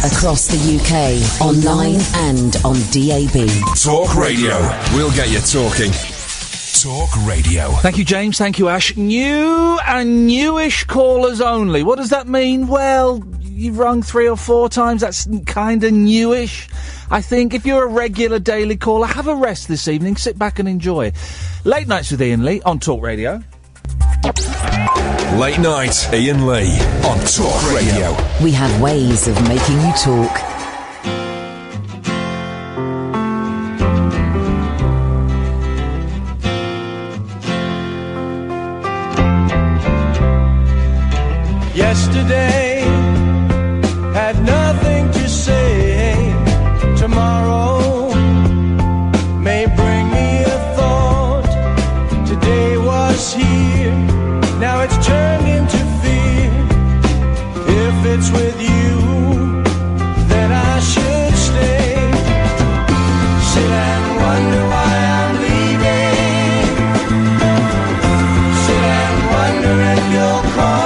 Across the UK, online and on DAB. Talk Radio. We'll get you talking. Talk Radio. Thank you, James. Thank you, Ash. New and newish callers only. What does that mean? Well, you've rung 3 or 4 times. That's kind of newish. I think if you're a regular daily caller, have a rest this evening. Sit back and enjoy. Late Nights with Iain Lee on Talk Radio. Late Night, Iain Lee on Talk Radio. We have ways of making you talk. Yesterday had nothing to say. Tomorrow may bring me a thought. Today was here, now it's turned into fear. If it's with you, then I should stay. Sit and wonder why I'm leaving. Sit and wonder if you'll call.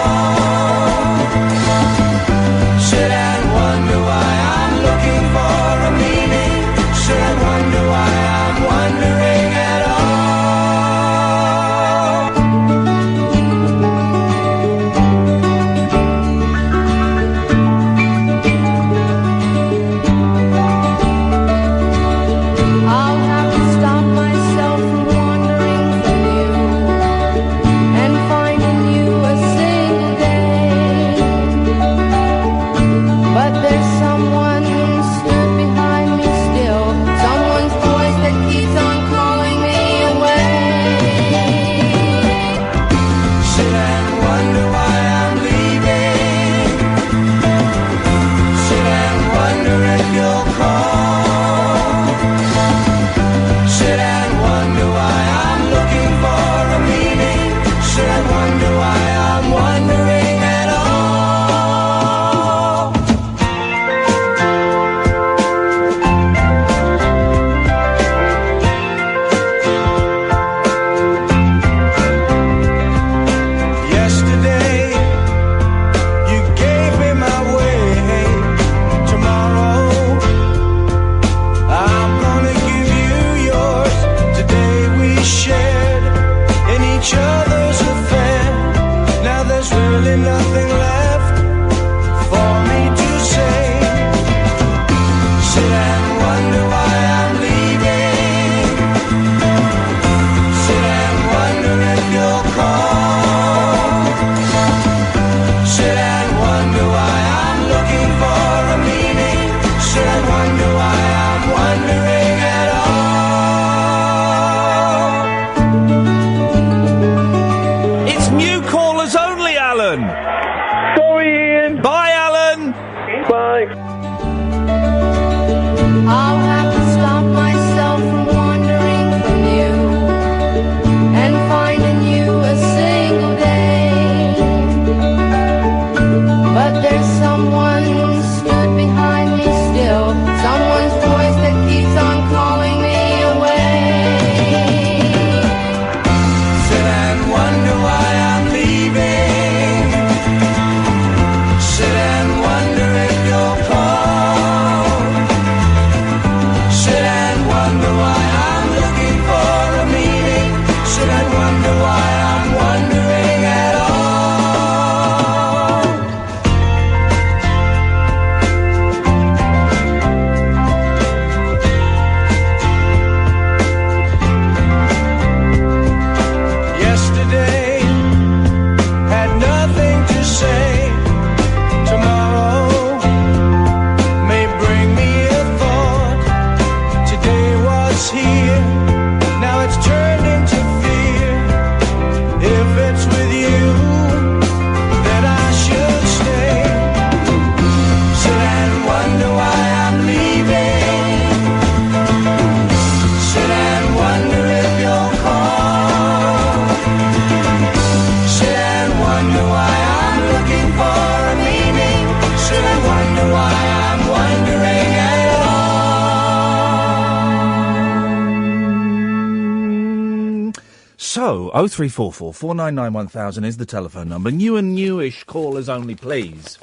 So, 0344 499 1000 is the telephone number. New and newish callers only, please.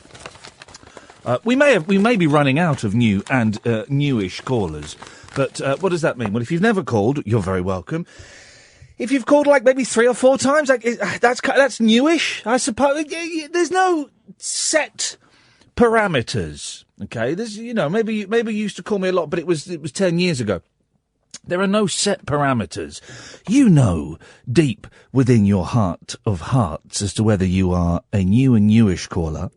We may be running out of new and newish callers, but what does that mean? Well, if you've never called, you're very welcome. If you've called like maybe 3 or 4 times, that's newish, I suppose. There's no set parameters. Okay, there's maybe you used to call me a lot, but it was 10 years ago. There are no set parameters. You know deep within your heart of hearts as to whether you are a new and newish caller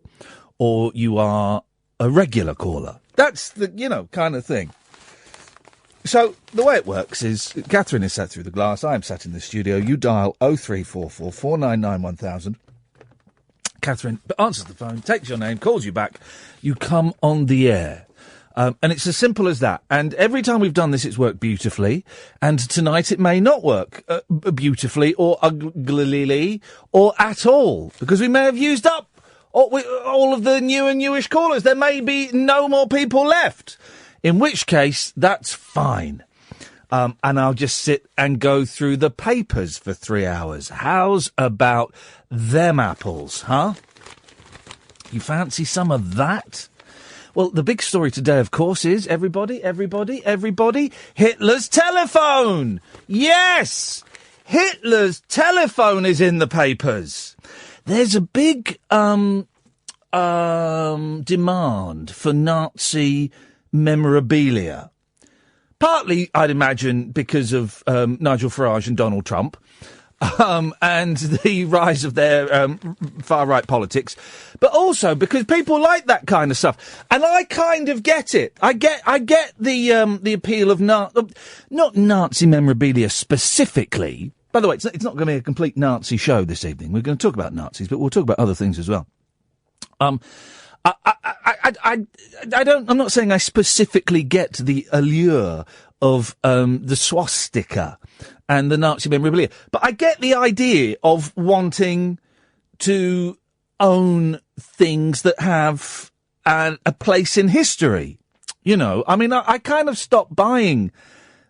or you are a regular caller. That's the, kind of thing. So the way it works is Catherine is sat through the glass. I am sat in the studio. You dial 0344 499 1000. Catherine answers the phone, takes your name, calls you back. You come on the air. And it's as simple as that. And every time we've done this, it's worked beautifully. And tonight it may not work beautifully or uglily or at all. Because we may have used up all of the new and newish callers. There may be no more people left. In which case, that's fine. And I'll just sit and go through the papers for 3 hours. How's about them apples, huh? You fancy some of that? Well, the big story today, of course, is everybody, Hitler's telephone! Yes! Hitler's telephone is in the papers. There's a big demand for Nazi memorabilia. Partly, I'd imagine, because of Nigel Farage and Donald Trump, and the rise of their far-right politics, but also because people like that kind of stuff. And I kind of get it. I get the appeal of not Nazi memorabilia specifically. By the way, it's not going to be a complete Nazi show this evening. We're going to talk about Nazis, but we'll talk about other things as well. I'm not saying I specifically get the allure of the swastika and the Nazi memorabilia, but I get the idea of wanting to own things that have a place in history. I kind of stopped buying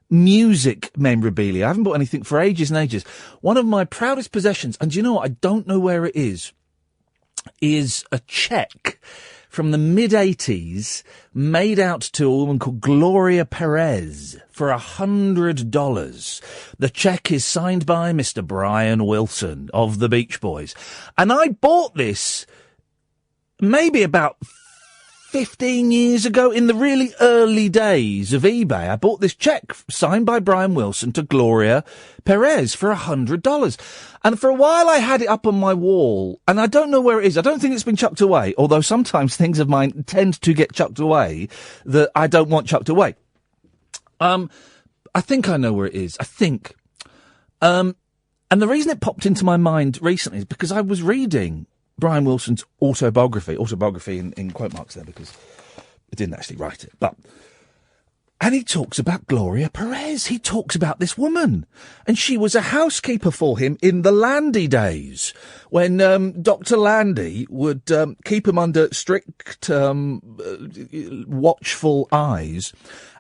music memorabilia. I haven't bought anything for ages and ages. One of my proudest possessions, and do you know what? I don't know where it is a cheque from the mid-'80s made out to a woman called Gloria Perez for $100. The cheque is signed by Mr. Brian Wilson of the Beach Boys. And I bought this maybe about 15 years ago, in the really early days of eBay. I bought this cheque signed by Brian Wilson to Gloria Perez for $100. And for a while I had it up on my wall, and I don't know where it is. I don't think it's been chucked away, although sometimes things of mine tend to get chucked away that I don't want chucked away. I think I know where it is. I think. And the reason it popped into my mind recently is because I was reading Brian Wilson's autobiography in quote marks there, because I didn't actually write it, and he talks about Gloria Perez. He talks about this woman, and she was a housekeeper for him in the Landy days, when Dr. Landy would keep him under strict watchful eyes,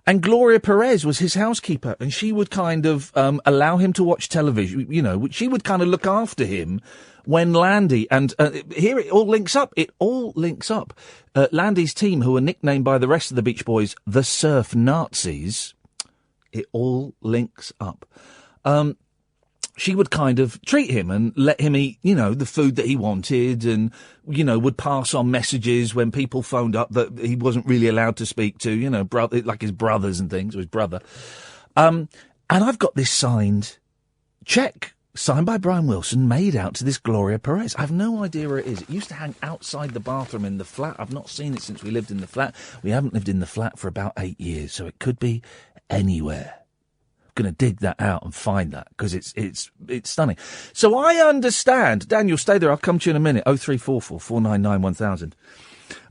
and Gloria Perez was his housekeeper, and she would kind of allow him to watch television. She would kind of look after him when Landy, and here it all links up. Landy's team, who were nicknamed by the rest of the Beach Boys the Surf Nazis, it all links up. She would kind of treat him and let him eat, the food that he wanted, and, would pass on messages when people phoned up that he wasn't really allowed to speak to, like his brothers and things, or his brother. And I've got this signed cheque, signed by Brian Wilson, made out to this Gloria Perez. I have no idea where it is. It used to hang outside the bathroom in the flat. I've not seen it since we lived in the flat. We haven't lived in the flat for about 8 years, so it could be anywhere. I'm going to dig that out and find that, because it's stunning. So I understand. Daniel, stay there. I'll come to you in a minute. 0344 499 1000.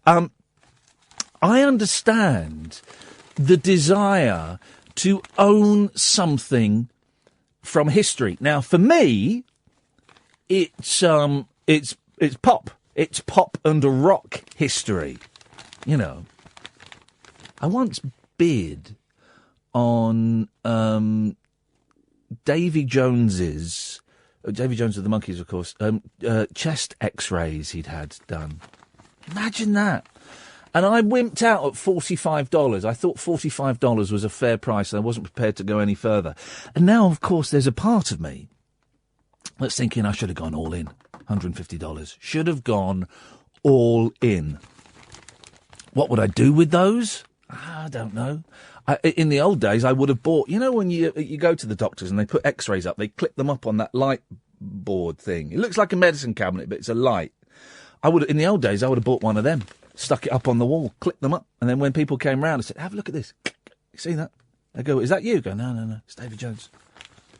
I understand the desire to own something from history. Now, for me, it's pop. It's pop and rock history. I once bid on Davy Jones of the Monkees, of course, chest X-rays he'd had done. Imagine that. And I wimped out at $45. I thought $45 was a fair price, and I wasn't prepared to go any further. And now, of course, there's a part of me that's thinking I should have gone all in. $150. Should have gone all in. What would I do with those? I don't know. In the old days, I would have bought... You know when you go to the doctors and they put X-rays up, they clip them up on that light board thing. It looks like a medicine cabinet, but it's a light. In the old days, I would have bought one of them, stuck it up on the wall, clipped them up, and then when people came round, I said, have a look at this. You see that? They go, is that you? I go, no, it's David Jones.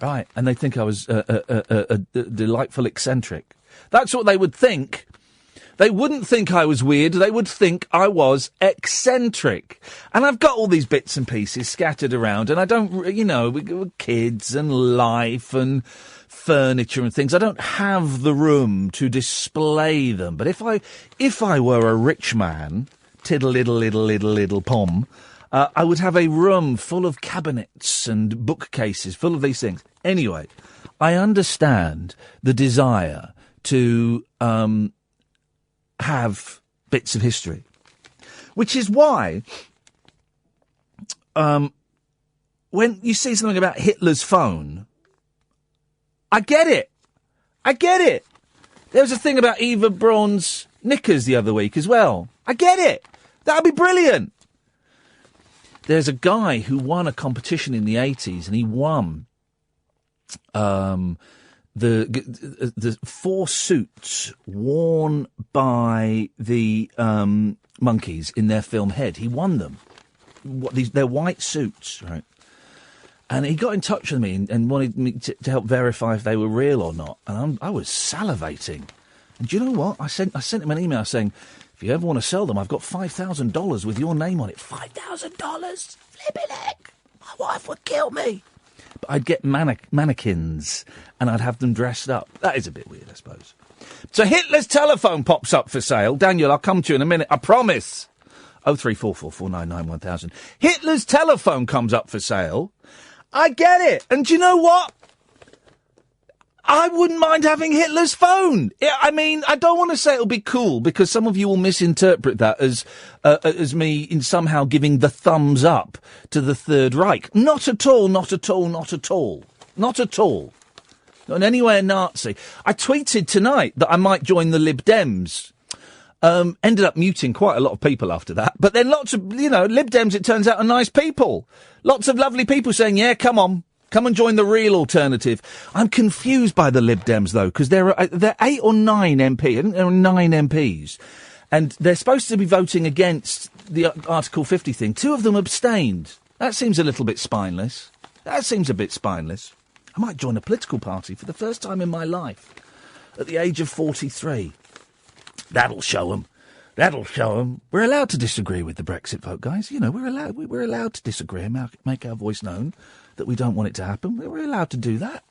Right. And they think I was a delightful eccentric. That's what they would think. They wouldn't think I was weird. They would think I was eccentric. And I've got all these bits and pieces scattered around, and I don't, with kids and life and furniture and things. I don't have the room to display them. But if I were a rich man, tiddle-iddle pom, I would have a room full of cabinets and bookcases full of these things. Anyway, I understand the desire to have bits of history, which is why when you see something about Hitler's phone, I get it. There was a thing about Eva Braun's knickers the other week as well. I get it. That'd be brilliant. There's a guy who won a competition in the 80s, and he won the 4 suits worn by the monkeys in their film Head. He won them. They're white suits, right? And he got in touch with me and wanted me to help verify if they were real or not. And I was salivating. And do you know what? I sent him an email saying, if you ever want to sell them, I've got $5,000 with your name on it. $5,000? Flipping heck. My wife would kill me. But I'd get mannequins and I'd have them dressed up. That is a bit weird, I suppose. So Hitler's telephone pops up for sale. Daniel, I'll come to you in a minute. I promise. 03444991000. Hitler's telephone comes up for sale. I get it. And do you know what? I wouldn't mind having Hitler's phone. I mean, I don't want to say it'll be cool because some of you will misinterpret that as me in somehow giving the thumbs up to the Third Reich. Not at all, not at all, not at all. Not at all. Not in any way a Nazi. I tweeted tonight that I might join the Lib Dems. Ended up muting quite a lot of people after that. But then lots of, Lib Dems, it turns out, are nice people. Lots of lovely people saying, yeah, come on. Come and join the real alternative. I'm confused by the Lib Dems, though, because there are 8 or 9 MPs. I think there are 9 MPs. And they're supposed to be voting against the Article 50 thing. 2 of them abstained. That seems a little bit spineless. I might join a political party for the first time in my life at the age of 43. That'll show them. We're allowed to disagree with the Brexit vote, guys. We're allowed to disagree and make our voice known that we don't want it to happen. We're allowed to do that.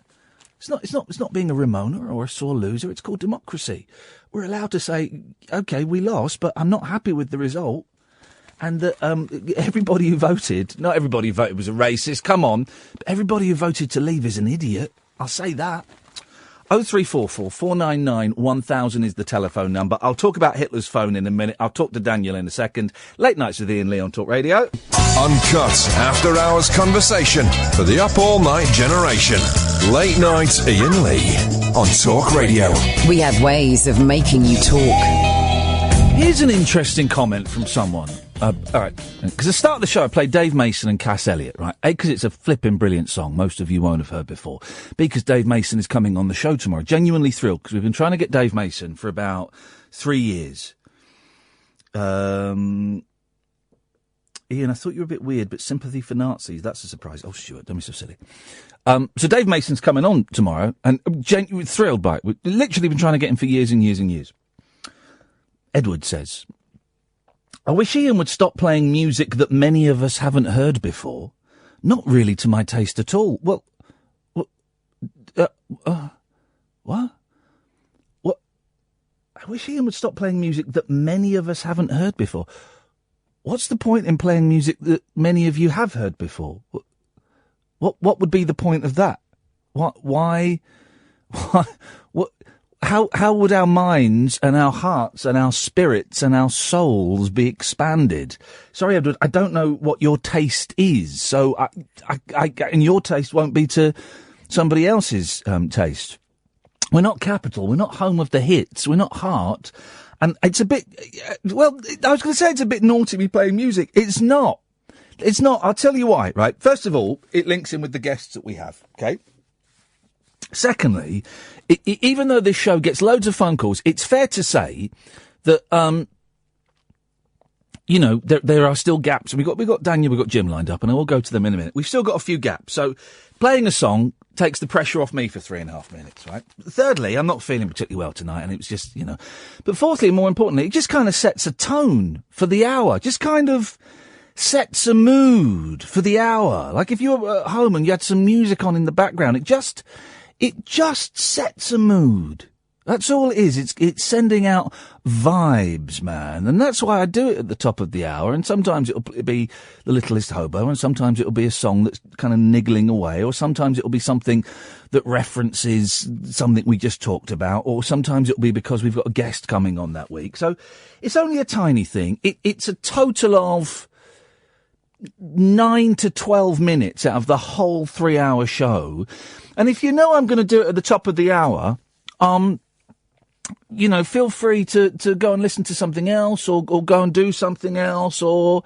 It's not being a Ramona or a sore loser. It's called democracy. We're allowed to say, OK, we lost, but I'm not happy with the result. And that everybody who voted, not everybody who voted was a racist, come on, but everybody who voted to leave is an idiot. I'll say that. 0344 499 1000 is the telephone number. I'll talk about Hitler's phone in a minute. I'll talk to Daniel in a second. Late Nights with Iain Lee on Talk Radio. Uncut after-hours conversation for the up-all-night generation. Late Night Iain Lee on Talk Radio. We have ways of making you talk. Here's an interesting comment from someone. All right, because at the start of the show I played Dave Mason and Cass Elliot, right? A, because it's a flipping brilliant song, most of you won't have heard before. B, because Dave Mason is coming on the show tomorrow. Genuinely thrilled, because we've been trying to get Dave Mason for about 3 years. Iain, I thought you were a bit weird, but sympathy for Nazis, that's a surprise. Oh, Stuart, don't be so silly. So Dave Mason's coming on tomorrow, and I'm genuinely thrilled by it. We've literally been trying to get him for years and years and years. Edward says, I wish Iain would stop playing music that many of us haven't heard before. Not really to my taste at all. Well, what? What? I wish Iain would stop playing music that many of us haven't heard before. What's the point in playing music that many of you have heard before? What would be the point of that? Why? What? how would our minds and our hearts and our spirits and our souls be expanded? Sorry, Edward, I don't know what your taste is, so and your taste won't be to somebody else's taste. We're not Capital, we're not home of the hits, we're not Heart, and it's a bit, well, I was going to say it's a bit naughty me playing music. It's not. It's not. I'll tell you why, right? First of all, it links in with the guests that we have, okay? Secondly, even though this show gets loads of phone calls, it's fair to say that, you know, there are still gaps. We've got Daniel, we've got Jim lined up, and I will go to them in a minute. We've still got a few gaps. So playing a song takes the pressure off me for 3.5 minutes, right? Thirdly, I'm not feeling particularly well tonight, and it was just, you know. But fourthly, more importantly, it just kind of sets a tone for the hour. Just kind of sets a mood for the hour. Like if you were at home and you had some music on in the background, it just sets a mood. That's all it is. It's sending out vibes, man. And that's why I do it at the top of the hour. And sometimes it'll be The Littlest Hobo, and sometimes it'll be a song that's kind of niggling away, or sometimes it'll be something that references something we just talked about, or sometimes it'll be because we've got a guest coming on that week. So it's only a tiny thing. It's a total of 9 to 12 minutes out of the whole 3-hour show. And if you know I'm going to do it at the top of the hour, you know, feel free to go and listen to something else, or go and do something else, or,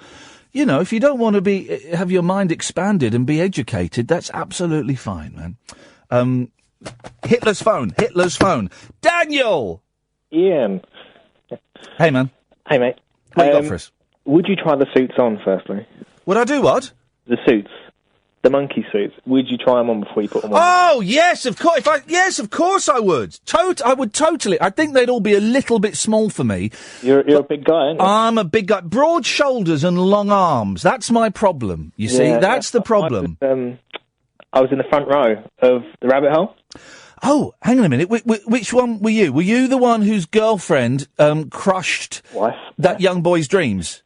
you know, if you don't want to have your mind expanded and be educated, that's absolutely fine, man. Hitler's phone. Daniel! Ian. Hey, man. Hey, mate. What you got for us? Would you try the suits on, firstly? Would I do what? The suits. The monkey suits. Would you try them on before you put them on? Oh, yes, of course. Yes, of course I would. I would totally. I think they'd all be a little bit small for me. You're a big guy, aren't you? I'm a big guy. Broad shoulders and long arms. That's my problem. You see, that's the problem. I was in the front row of the rabbit hole. Oh, hang on a minute. Which one were you? Were you the one whose girlfriend crushed that young boy's dreams?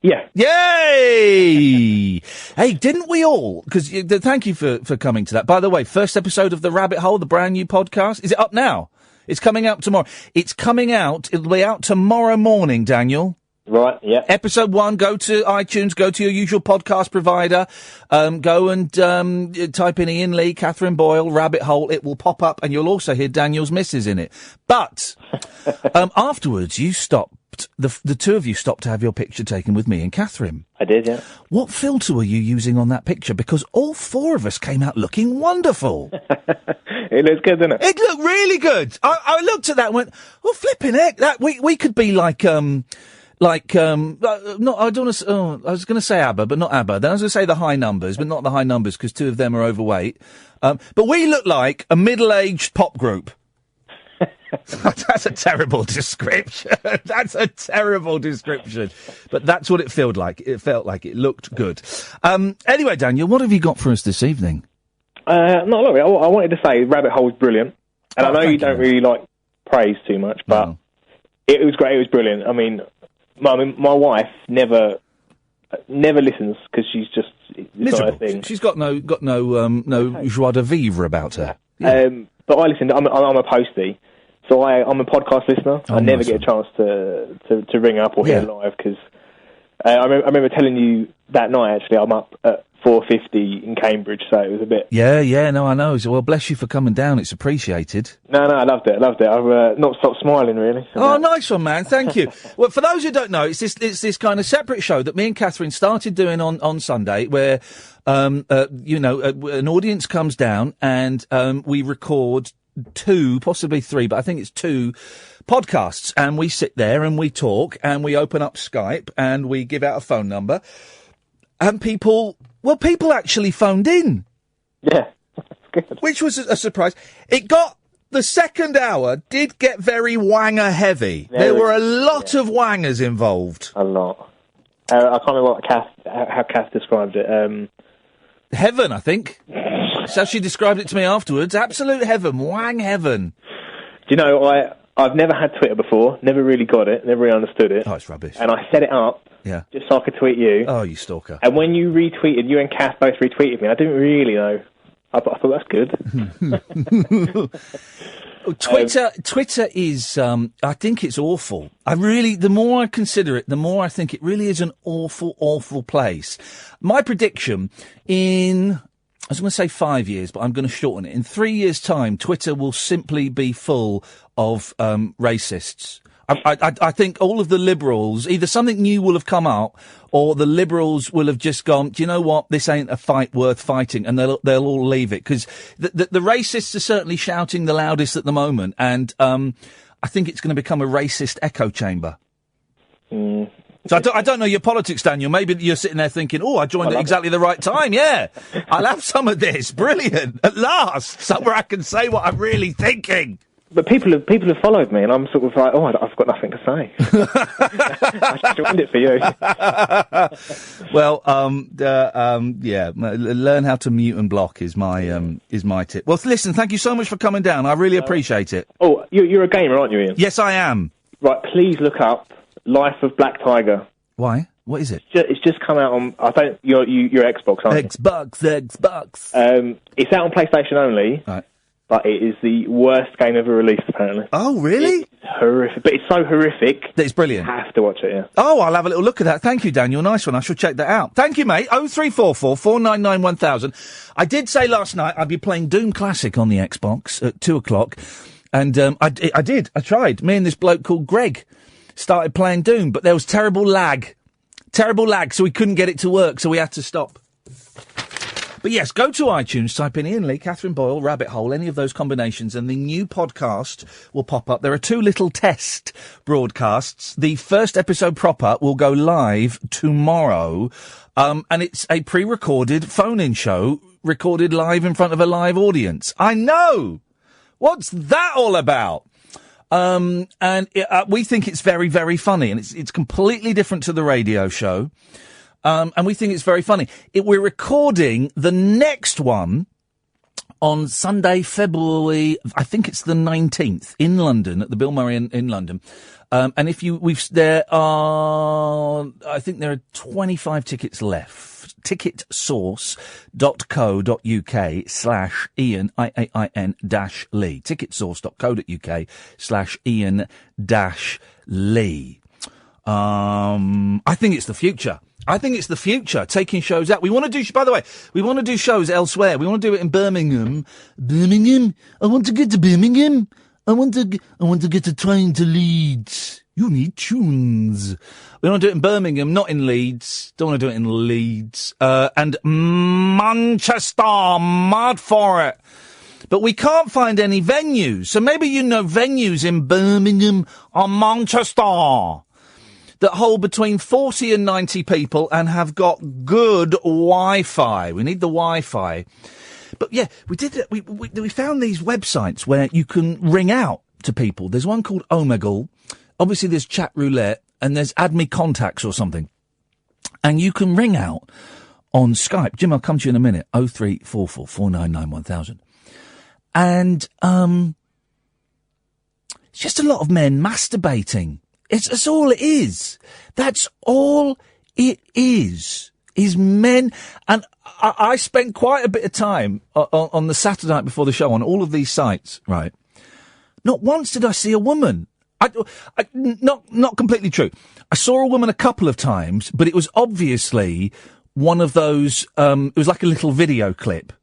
Yeah. Yay! Hey, didn't we all? Because thank you for coming to that. By the way, first episode of The Rabbit Hole, the brand new podcast. Is it up now? It's coming out tomorrow. It's coming out. It'll be out tomorrow morning, Daniel. Right, yeah. Episode 1, go to iTunes, go to your usual podcast provider, go and type in Iain Lee, Catherine Boyle, Rabbit Hole. It will pop up, and you'll also hear Daniel's missus in it. But afterwards, you stopped. The two of you stopped to have your picture taken with me and Catherine. I did, yeah. What filter were you using on that picture? Because all 4 of us came out looking wonderful. It looks good, doesn't it? It looked really good. I looked at that and went, oh, flipping heck, that we could be like no, I don't want to. Oh, I was going to say ABBA, but not ABBA. Then I was going to say the High Numbers, but not the High Numbers because 2 of them are overweight. But we look like a middle-aged pop group. That's a terrible description. That's a terrible description. But that's what it felt like. It felt like it looked good. Anyway, Daniel, what have you got for us this evening? Not a lot. I wanted to say Rabbit Hole is brilliant. And I know you don't really like praise too much, but it was great. It was brilliant. I mean, my wife never listens because she's just miserable. She's got no joie de vivre about her. Yeah. But I listened. I'm a postie, so I'm a podcast listener. I never get a chance to ring up or hear live because I remember telling you that night. Actually, I'm up at 4:50 in Cambridge, so it was a bit. Yeah. No, I know. So, well, bless you for coming down. It's appreciated. No, I loved it. I've not stopped smiling really. Oh, nice one, man. Thank you. Well, for those who don't know, it's this kind of separate show that me and Catherine started doing on Sunday, where an audience comes down and we record 2, possibly 3, but I think it's 2 podcasts, and we sit there and we talk and we open up Skype and we give out a phone number, and people actually phoned in. Yeah, that's good. Which was a surprise. The second hour did get very wanger heavy. There were a lot of wangers involved. A lot. I can't remember how Kath described it. Heaven, I think. That's how she described it to me afterwards. Absolute heaven. Wang heaven. Do you know, I've never had Twitter before. Never really got it. Never really understood it. Oh, it's rubbish. And I set it up just so I could tweet you. Oh, you stalker. And when you retweeted, you and Kath both retweeted me. I didn't really know. I thought that's good. Twitter is, I think it's awful. The more I consider it, the more I think it really is an awful, awful place. My prediction I was going to say 5 years, but I'm going to shorten it. In 3 years' time, Twitter will simply be full of racists. I think all of the liberals, either something new will have come out, or the liberals will have just gone, do you know what, this ain't a fight worth fighting, and they'll all leave it. Because the racists are certainly shouting the loudest at the moment, and I think it's going to become a racist echo chamber. Mm. So I don't know your politics, Daniel. Maybe you're sitting there thinking, oh, I joined at exactly the right time. Yeah, I'll have some of this. Brilliant. At last, somewhere I can say what I'm really thinking. But people have followed me, and I'm sort of like, I've got nothing to say. I just joined it for you. Well, yeah, learn how to mute and block is my tip. Well, listen, thank you so much for coming down. I really appreciate it. Oh, you're a gamer, aren't you, Ian? Yes, I am. Right, please look up Life of Black Tiger. Why? What is it? It's just come out on. You're Xbox, aren't you? Xbox. It's out on PlayStation only. Right. But it is the worst game ever released, apparently. Oh, really? It's horrific. But it's so horrific. That it's brilliant. You have to watch it, yeah. Oh, I'll have a little look at that. Thank you, Daniel. Nice one. I shall check that out. Thank you, mate. 0344 499 1000. I did say last night I'd be playing Doom Classic on the Xbox at 2 o'clock. And I did. I tried. Me and this bloke called Greg started playing Doom, but there was terrible lag. So we couldn't get it to work, so we had to stop. But yes, go to iTunes, type in Iain Lee, Catherine Boyle, Rabbit Hole, any of those combinations, and the new podcast will pop up. There are 2 little test broadcasts. The first episode proper will go live tomorrow, and it's a pre-recorded phone-in show, recorded live in front of a live audience. I know! What's that all about? We think it's very, very funny, and it's completely different to the radio show. And we think it's very funny. We're recording the next one on Sunday, February, I think it's the 19th, in London, at the Bill Murray in London. And I think there are 25 tickets left. Ticketsource.co.uk/Iain, IAIN-Lee. Ticketsource.co.uk/Iain-Lee. I think it's the future. Taking shows out. We want to do, by the way, shows elsewhere. We want to do it in Birmingham. I want to get to Birmingham. I want to get a train to Leeds. You need tunes. We want to do it in Birmingham, not in Leeds. Don't want to do it in Leeds. And Manchester, mad for it. But we can't find any venues. So maybe you know venues in Birmingham or Manchester that hold between 40 and 90 people and have got good Wi-Fi. We need the Wi-Fi. But yeah, we found these websites where you can ring out to people. There's one called Omegle. Obviously there's Chat Roulette and there's Add Me Contacts or something. And you can ring out on Skype. Jim, I'll come to you in a minute. 0344 499 1000. And, it's just a lot of men masturbating. That's all it is. That's all it is men. And I spent quite a bit of time on the Saturday night before the show on all of these sites, right? Not once did I see a woman. Not completely true. I saw a woman a couple of times, but it was obviously one of those, it was like a little video clip.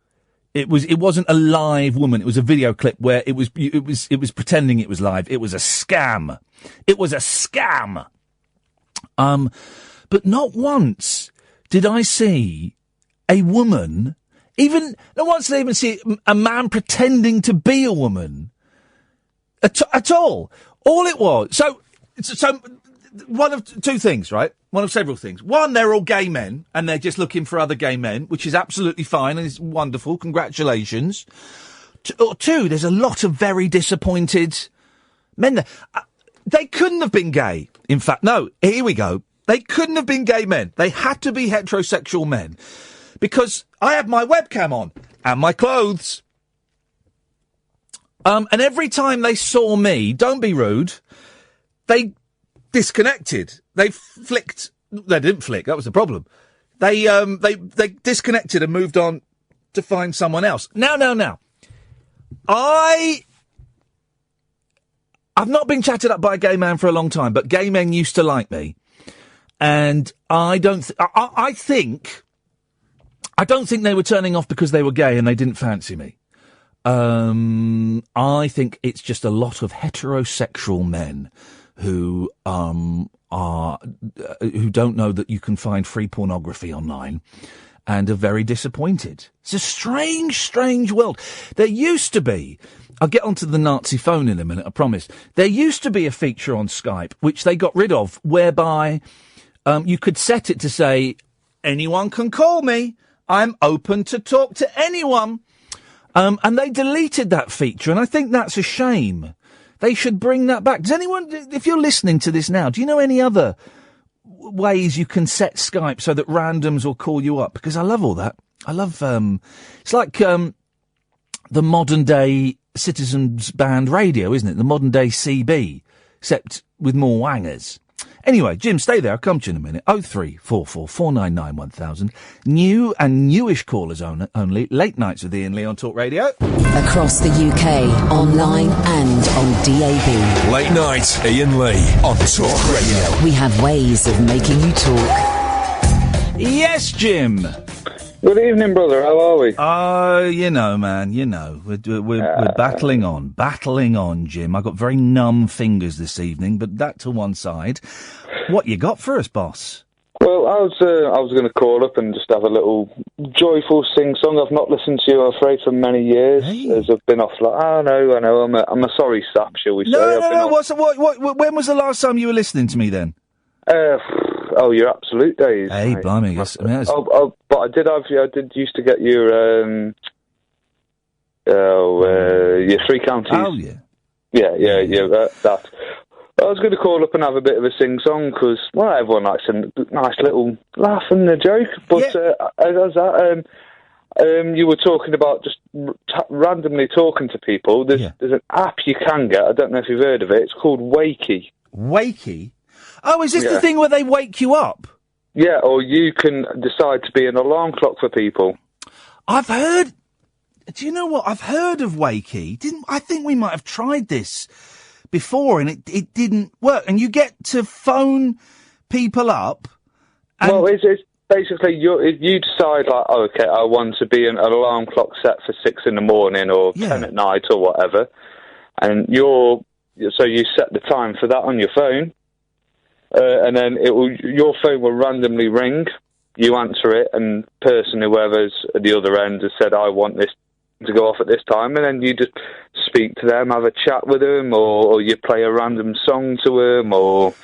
It wasn't a live woman. It was a video clip where it was pretending it was live. It was a scam. But not once did I see a woman, not once did I even see a man pretending to be a woman at all. All it was, so one of 2 things, right? One of several things. One, they're all gay men, and they're just looking for other gay men, which is absolutely fine, and it's wonderful. Congratulations. 2, there's a lot of very disappointed men there. They couldn't have been gay. In fact, no, here we go. They couldn't have been gay men. They had to be heterosexual men. Because I had my webcam on, and my clothes. And every time they saw me, don't be rude, they disconnected. They flicked. They didn't flick. That was the problem. They disconnected and moved on to find someone else. Now. I I've not been chatted up by a gay man for a long time, but gay men used to like me. And I don't think they were turning off because they were gay and they didn't fancy me. I think it's just a lot of heterosexual men who who don't know that you can find free pornography online and are very disappointed. It's a strange, strange world. There used to be, I'll get onto the Nazi phone in a minute, I promise. There used to be a feature on Skype, which they got rid of, whereby you could set it to say, anyone can call me. I'm open to talk to anyone. And they deleted that feature, and I think that's a shame. They should bring that back. Does anyone, if you're listening to this now, do you know any other ways you can set Skype so that randoms will call you up? Because I love all that. I love, it's like the modern day Citizens Band radio, isn't it? The modern day CB, except with more wangers. Anyway, Jim, stay there. I'll come to you in a minute. 0344 499 1000. New and newish callers only. Late nights with Iain Lee on Talk Radio. Across the UK, online and on DAB. Late night, Iain Lee on Talk Radio. We have ways of making you talk. Yes, Jim. Good evening, brother. How are we? You know, man, you know. We're battling on, Jim. I got very numb fingers this evening, but that to one side. What you got for us, boss? Well, I was going to call up and just have a little joyful sing-song. I've not listened to you, I'm afraid, for many years, as I've been off like, I know, I'm a sorry sap, shall we say. No. When was the last time you were listening to me, then? Your absolute days. Hey, mate. blimey. But I did used to get your Three Counties. Oh, yeah. Yeah, that. I was going to call up and have a bit of a sing-song, because, well, everyone likes a nice little laugh and a joke, but you were talking about just randomly talking to people. There's an app you can get, I don't know if you've heard of it, it's called Wakey. Wakey? Oh, is this the thing where they wake you up? Yeah, or you can decide to be an alarm clock for people. I've heard... Do you know what? I've heard of Wakey. I think we might have tried this before, and it didn't work. And you get to phone people up. Well, it's basically you decide, like, okay, I want to be an alarm clock set for 6 a.m. or 10 at night or whatever, and so you set the time for that on your phone, and then your phone will randomly ring. You answer it, and whoever's at the other end has said, I want this to go off at this time, and then you just speak to them, have a chat with them, or you play a random song to them, or...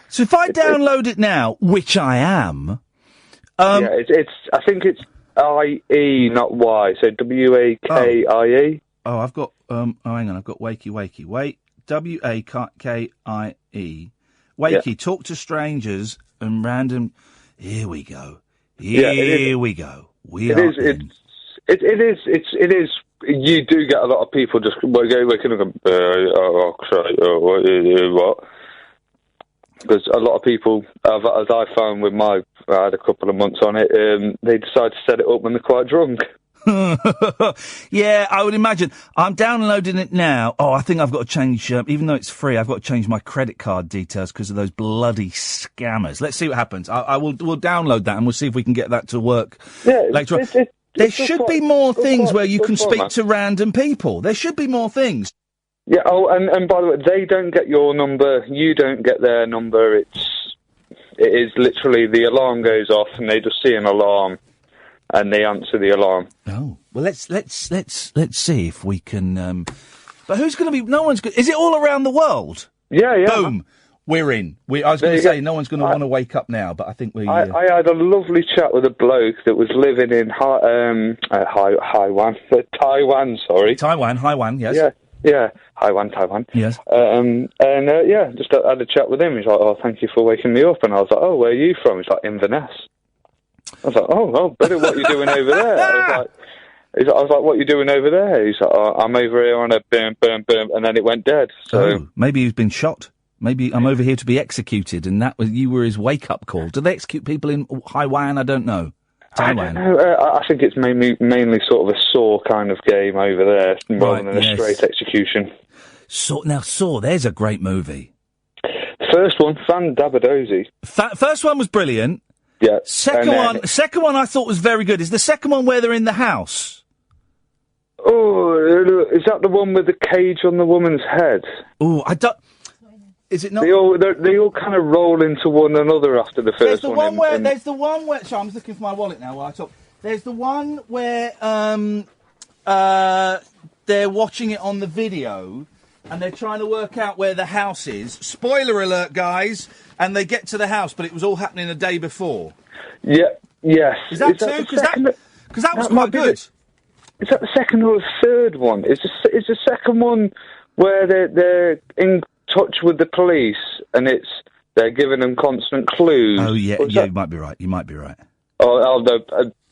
So if I download it now, which I am... I think it's I-E, not Y, so W-A-K-I-E. Oh, I've got... hang on, I've got Wakey. Wait, W-A-K-I-E. Wakey, talk to strangers and random... Here we go. Here we go. It is. You do get a lot of people just waking up. What? Because a lot of people, as I found with I had a couple of months on it. They decide to set it up when they're quite drunk. Yeah, I would imagine. I'm downloading it now. Oh, I think I've got to change, even though it's free, I've got to change my credit card details because of those bloody scammers. Let's see what happens. We'll download that and we'll see if we can get that to work later on. There should be more things where you can speak to random people. There should be more things. Yeah, and by the way, they don't get your number, you don't get their number. It is literally the alarm goes off and they just see an alarm and they answer the alarm. Oh, well, let's see if we can. But who's going to be? No one's. Is it all around the world? Yeah. Boom. We're in. I was going to say no one's going to want to wake up now, but I think we. I had a lovely chat with a bloke that was living in Taiwan. Sorry, Taiwan. Yes. Yeah. Taiwan. Yes. Just had a chat with him. He's like, "Oh, thank you for waking me up." And I was like, "Oh, where are you from?" He's like, "Inverness." I was like, "Oh, better. What are you doing over there?" I was like, "What are you doing over there?" He's like, "Oh, I'm over here on a boom, and then it went dead." So maybe he's been shot. Maybe I'm over here to be executed, and you were his wake-up call. Do they execute people in Taiwan? I don't know. Taiwan. I don't know. I think it's mainly sort of a saw kind of game over there, rather than a straight execution. Saw, there's a great movie. First one, Fan Dabadozi. First one was brilliant. Yeah. Second one I thought was very good. Is the second one where they're in the house? Oh, is that the one with the cage on the woman's head? Oh, I don't... Is it not? They all kind of roll into one another after the first one. There's the one where... Sorry, I'm just looking for my wallet now while I talk. There's the one where they're watching it on the video and they're trying to work out where the house is. Spoiler alert, guys. And they get to the house, but it was all happening a day before. Yeah, yes. Is that two? Because that was quite good. Is that the second or the third one? Is the second one where they're in touch with the police and they're giving them constant clues? Oh, yeah, you might be right. You might be right. Oh,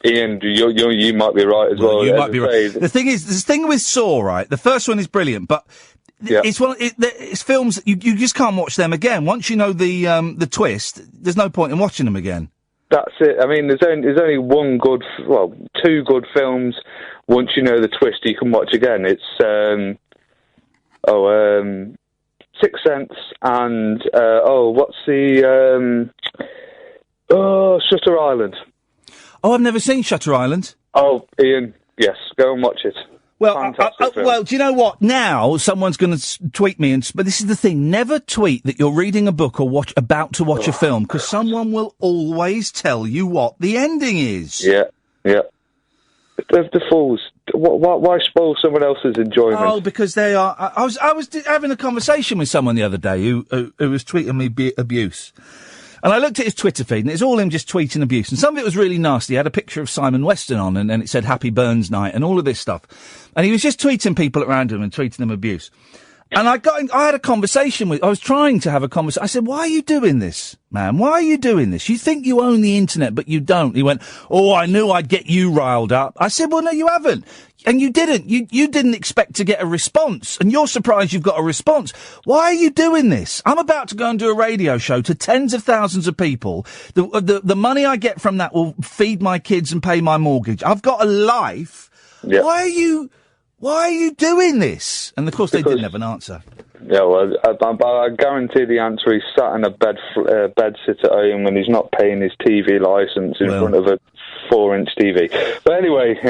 Iain, you might be right as well. You might be right. The thing is, the thing with Saw, right? The first one is brilliant, but it's films that you just can't watch them again. Once you know the twist, there's no point in watching them again. That's it. I mean, there's only two good films. Once you know the twist, you can watch again. It's Sixth Sense and what's the Shutter Island. Oh, I've never seen Shutter Island. Oh, Iain, yes, go and watch it. Well, do you know what? Now someone's going to tweet me, but this is the thing: never tweet that you're reading a book or about to watch a film, because someone will always tell you what the ending is. Yeah. The fools. Why spoil someone else's enjoyment? Oh, because they are. I was having a conversation with someone the other day who was tweeting me abuse. And I looked at his Twitter feed, and it's all him just tweeting abuse. And some of it was really nasty. He had a picture of Simon Weston on, and it said Happy Burns Night, and all of this stuff. And he was just tweeting people around him and tweeting them abuse. And I had a conversation I was trying to have a conversation. I said, why are you doing this, man? Why are you doing this? You think you own the internet, but you don't. He went, oh, I knew I'd get you riled up. I said, well, no, you haven't. And you didn't. You didn't expect to get a response. And you're surprised you've got a response. Why are you doing this? I'm about to go and do a radio show to tens of thousands of people. The money I get from that will feed my kids and pay my mortgage. I've got a life. Yep. Why are you doing this? And of course they didn't have an answer. Yeah, well, I guarantee the answer. He's sat in a bed sit at home when he's not paying his TV licence in front of a 4-inch TV. But anyway. Do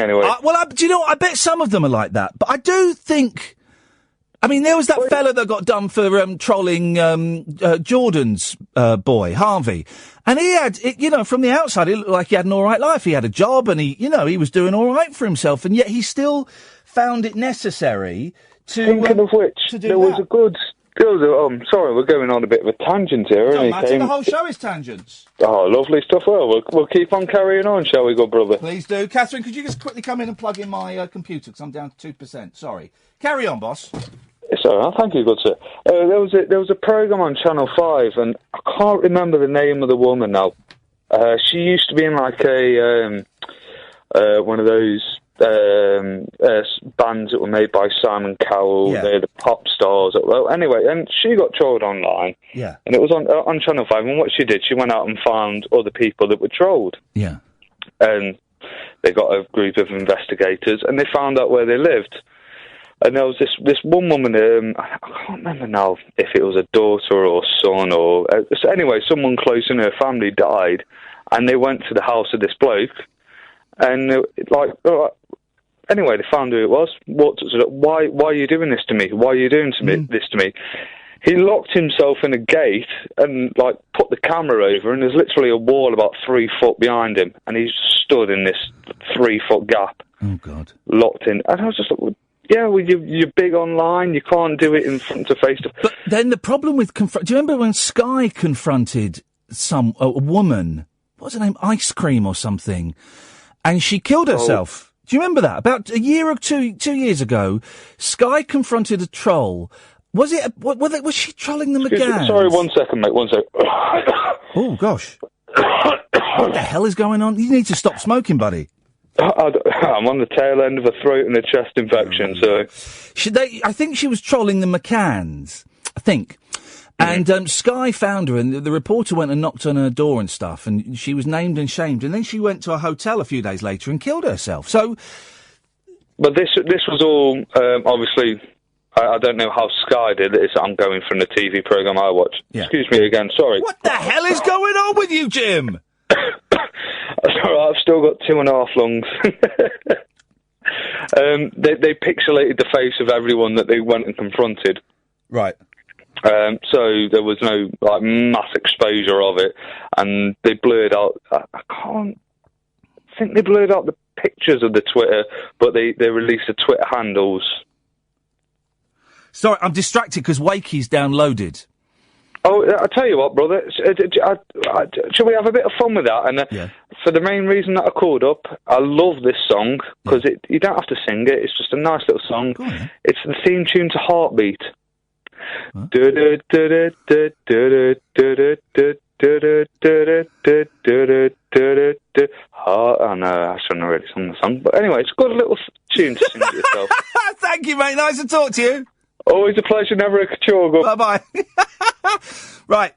you know what? I bet some of them are like that. But I do think... I mean, there was that fella that got done for trolling Jordan's boy, Harvey. And he had, from the outside, it looked like he had an all right life. He had a job and he was doing all right for himself. And yet he still found it necessary to... Thinking of which, there was a good... I'm sorry, we're going on a bit of a tangent here. The whole show is tangents. Oh, lovely stuff. Well, we'll keep on carrying on, shall we, good brother? Please do. Catherine, could you just quickly come in and plug in my computer, because I'm down to 2%. Sorry. Carry on, boss. It's all right. Thank you, good sir. There was a programme on Channel 5, and I can't remember the name of the woman now. She used to be in like one of those bands that were made by Simon Cowell. Yeah. They're the pop stars. Well, anyway, and she got trolled online. Yeah. And it was on Channel 5, and what she did, she went out and found other people that were trolled. Yeah. And they got a group of investigators, and they found out where they lived. And there was this one woman, I can't remember now if it was a daughter or son or... so anyway, someone close in her family died, and they went to the house of this bloke, and anyway, they found who it was. Why are you doing this to me? Why are you doing this to me? He locked himself in a gate and put the camera over, and there's literally a wall about 3 foot behind him, and he's stood in this 3 foot gap. Oh, God. Locked in. And I was just like... Yeah, well, you're big online. You can't do it in front of face-to-face. But then the problem with... do you remember when Sky confronted a woman? What was her name? Ice Cream or something. And she killed herself. Oh. Do you remember that? About a year or two years ago, Sky confronted a troll. Was she trolling them again? Sorry, 1 second, mate. 1 second. Oh, gosh. What the hell is going on? You need to stop smoking, buddy. I'm on the tail end of a throat and a chest infection, so... I think she was trolling the McCanns, I think. And Sky found her, and the reporter went and knocked on her door and stuff, and she was named and shamed. And then she went to a hotel a few days later and killed herself. So... But this was all, obviously, I don't know how Sky did it. I'm going from the TV programme I watch. Yeah. Excuse me again, sorry. What the hell is going on with you, Jim? That's all right, I've still got 2.5 lungs. They pixelated the face of everyone that they went and confronted. Right. So there was no mass exposure of it, and they blurred out. I think they blurred out the pictures of the Twitter, but they released the Twitter handles. Sorry, I'm distracted because Wakey's downloaded. Oh, I tell you what, brother. Shall we have a bit of fun with that? And for the main reason that I called up, I love this song because you don't have to sing it. It's just a nice little song. It's the theme tune to Heartbeat. Huh? Oh no, I shouldn't have really sung the song. But anyway, it's got a little tune to sing it yourself. Thank you, mate. Nice to talk to you. Always a pleasure, never a chore. Bye-bye. Right.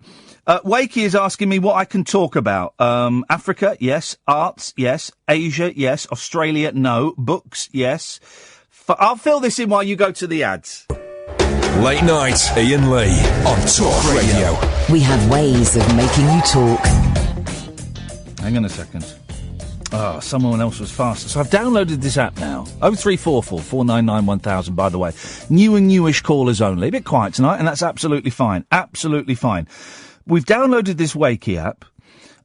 Wakey is asking me what I can talk about. Africa, yes. Arts, yes. Asia, yes. Australia, no. Books, yes. I'll fill this in while you go to the ads. Late night, Iain Lee on Talk Radio. We have ways of making you talk. Hang on a second. Oh, someone else was faster. So I've downloaded this app now. 0344 499 1000, by the way. New and newish callers only. A bit quiet tonight, and that's absolutely fine. Absolutely fine. We've downloaded this Wakey app,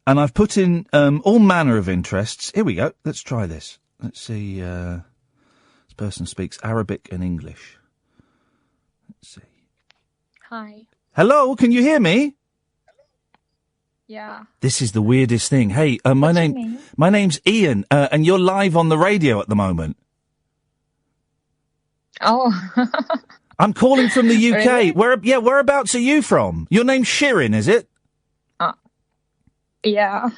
and I've put in all manner of interests. Here we go. Let's try this. Let's see. This person speaks Arabic and English. Let's see. Hi. Hello, can you hear me? Yeah. This is the weirdest thing. Hey, my name's Iain, and you're live on the radio at the moment. Oh. I'm calling from the UK. Really? Whereabouts are you from? Your name's Shirin, is it? Yeah.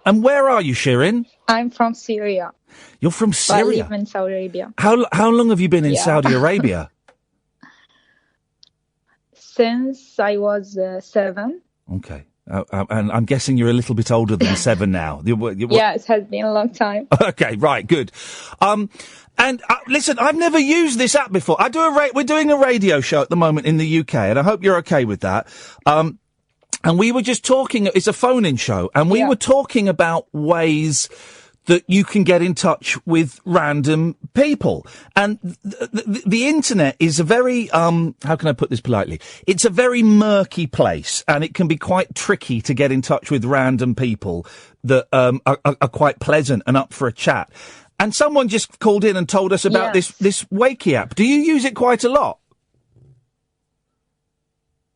And where are you, Shirin? I'm from Syria. You're from Syria? I live in Saudi Arabia. How long have you been in Saudi Arabia? Since I was 7. Okay. And I'm guessing you're a little bit older than 7 now. Yeah, it has been a long time. Okay, right, good. And listen, I've never used this app before. We're doing a radio show at the moment in the UK, and I hope you're okay with that. And we were just talking. It's a phone-in show, and we were talking about ways that you can get in touch with random people. And the internet is a very, how can I put this politely? It's a very murky place, and it can be quite tricky to get in touch with random people that are quite pleasant and up for a chat. And someone just called in and told us about this Wakey app. Do you use it quite a lot?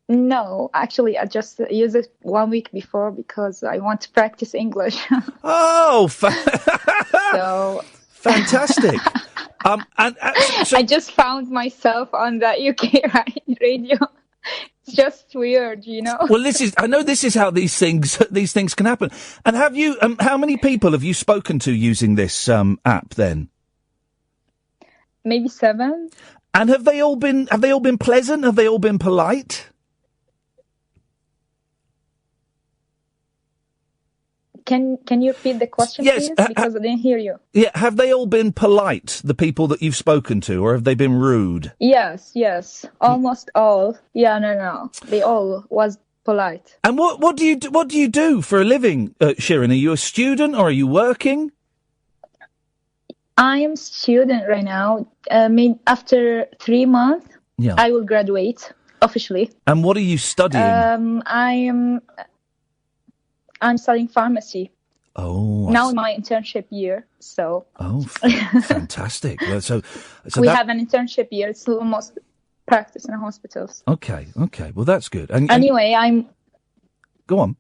No, actually, I just used it 1 week before because I want to practice English. Oh, so fantastic! So I just found myself on the UK radio. It's just weird, you know. Well, I know this is how these things can happen. And have you? How many people have you spoken to using this app then? Maybe 7. And have they all been pleasant? Have they all been polite? Can you repeat the question, yes, please? Because I didn't hear you. Yeah, have they all been polite, the people that you've spoken to, or have they been rude? Yes, almost all. Yeah, no, they all was polite. And what do you do for a living, Shirin? Are you a student or are you working? I am student right now. Maybe after 3 months, I will graduate officially. And what are you studying? I'm studying pharmacy. Oh. Now in my internship year, so. Oh, fantastic. Well, so we have an internship year. It's almost practice in hospitals. Okay. Well, that's good. And anyway, Go on.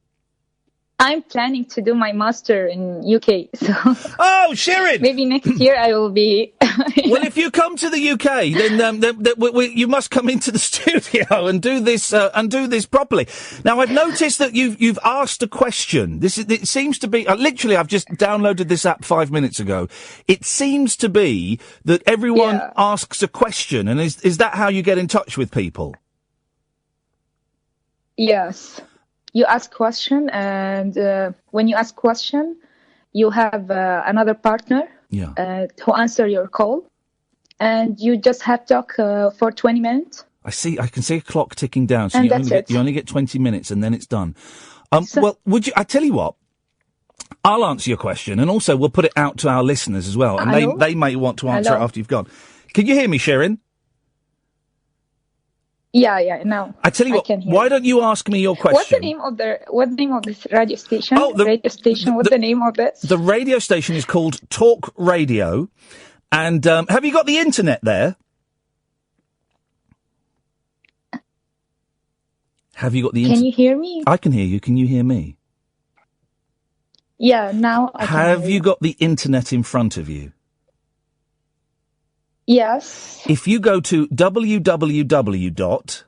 I'm planning to do my master in UK. So. Oh, Shirin! Maybe next year I will be. Well, if you come to the UK, then you must come into the studio and do this properly. Now, I've noticed that you've asked a question. It seems to be literally. I've just downloaded this app 5 minutes ago. It seems to be that everyone asks a question, and is that how you get in touch with people? Yes. You ask question, and when you ask question, you have another partner who answer your call, and you just have to talk for 20 minutes. I can see a clock ticking down, so And you only get 20 minutes and then it's done. Well, I tell you what, I'll answer your question, and also we'll put it out to our listeners as well, and they may want to answer it after you've gone. Can you hear me, Shirin? Yeah, no. I tell you what, why don't you ask me your question? What's the name of this radio station? Radio station. What's the name of this? The radio station is called Talk Radio, and have you got the internet there? Have you got the internet? Can you hear me? I can hear you. Can you hear me? Yeah, now I can Have hear you got the internet in front of you? Yes. If you go to www.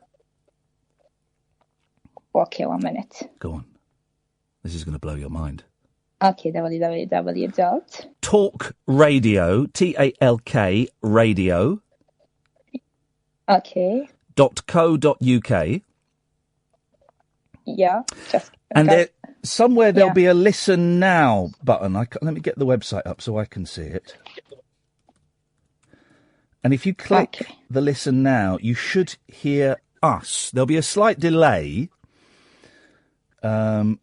Okay, 1 minute. Go on. This is going to blow your mind. Okay, www. Talk Radio, TALK Radio. Okay. .co.uk. Yeah. And there, somewhere there'll be a listen now button. Let me get the website up so I can see it. And if you click the listen now, you should hear us. There'll be a slight delay. Late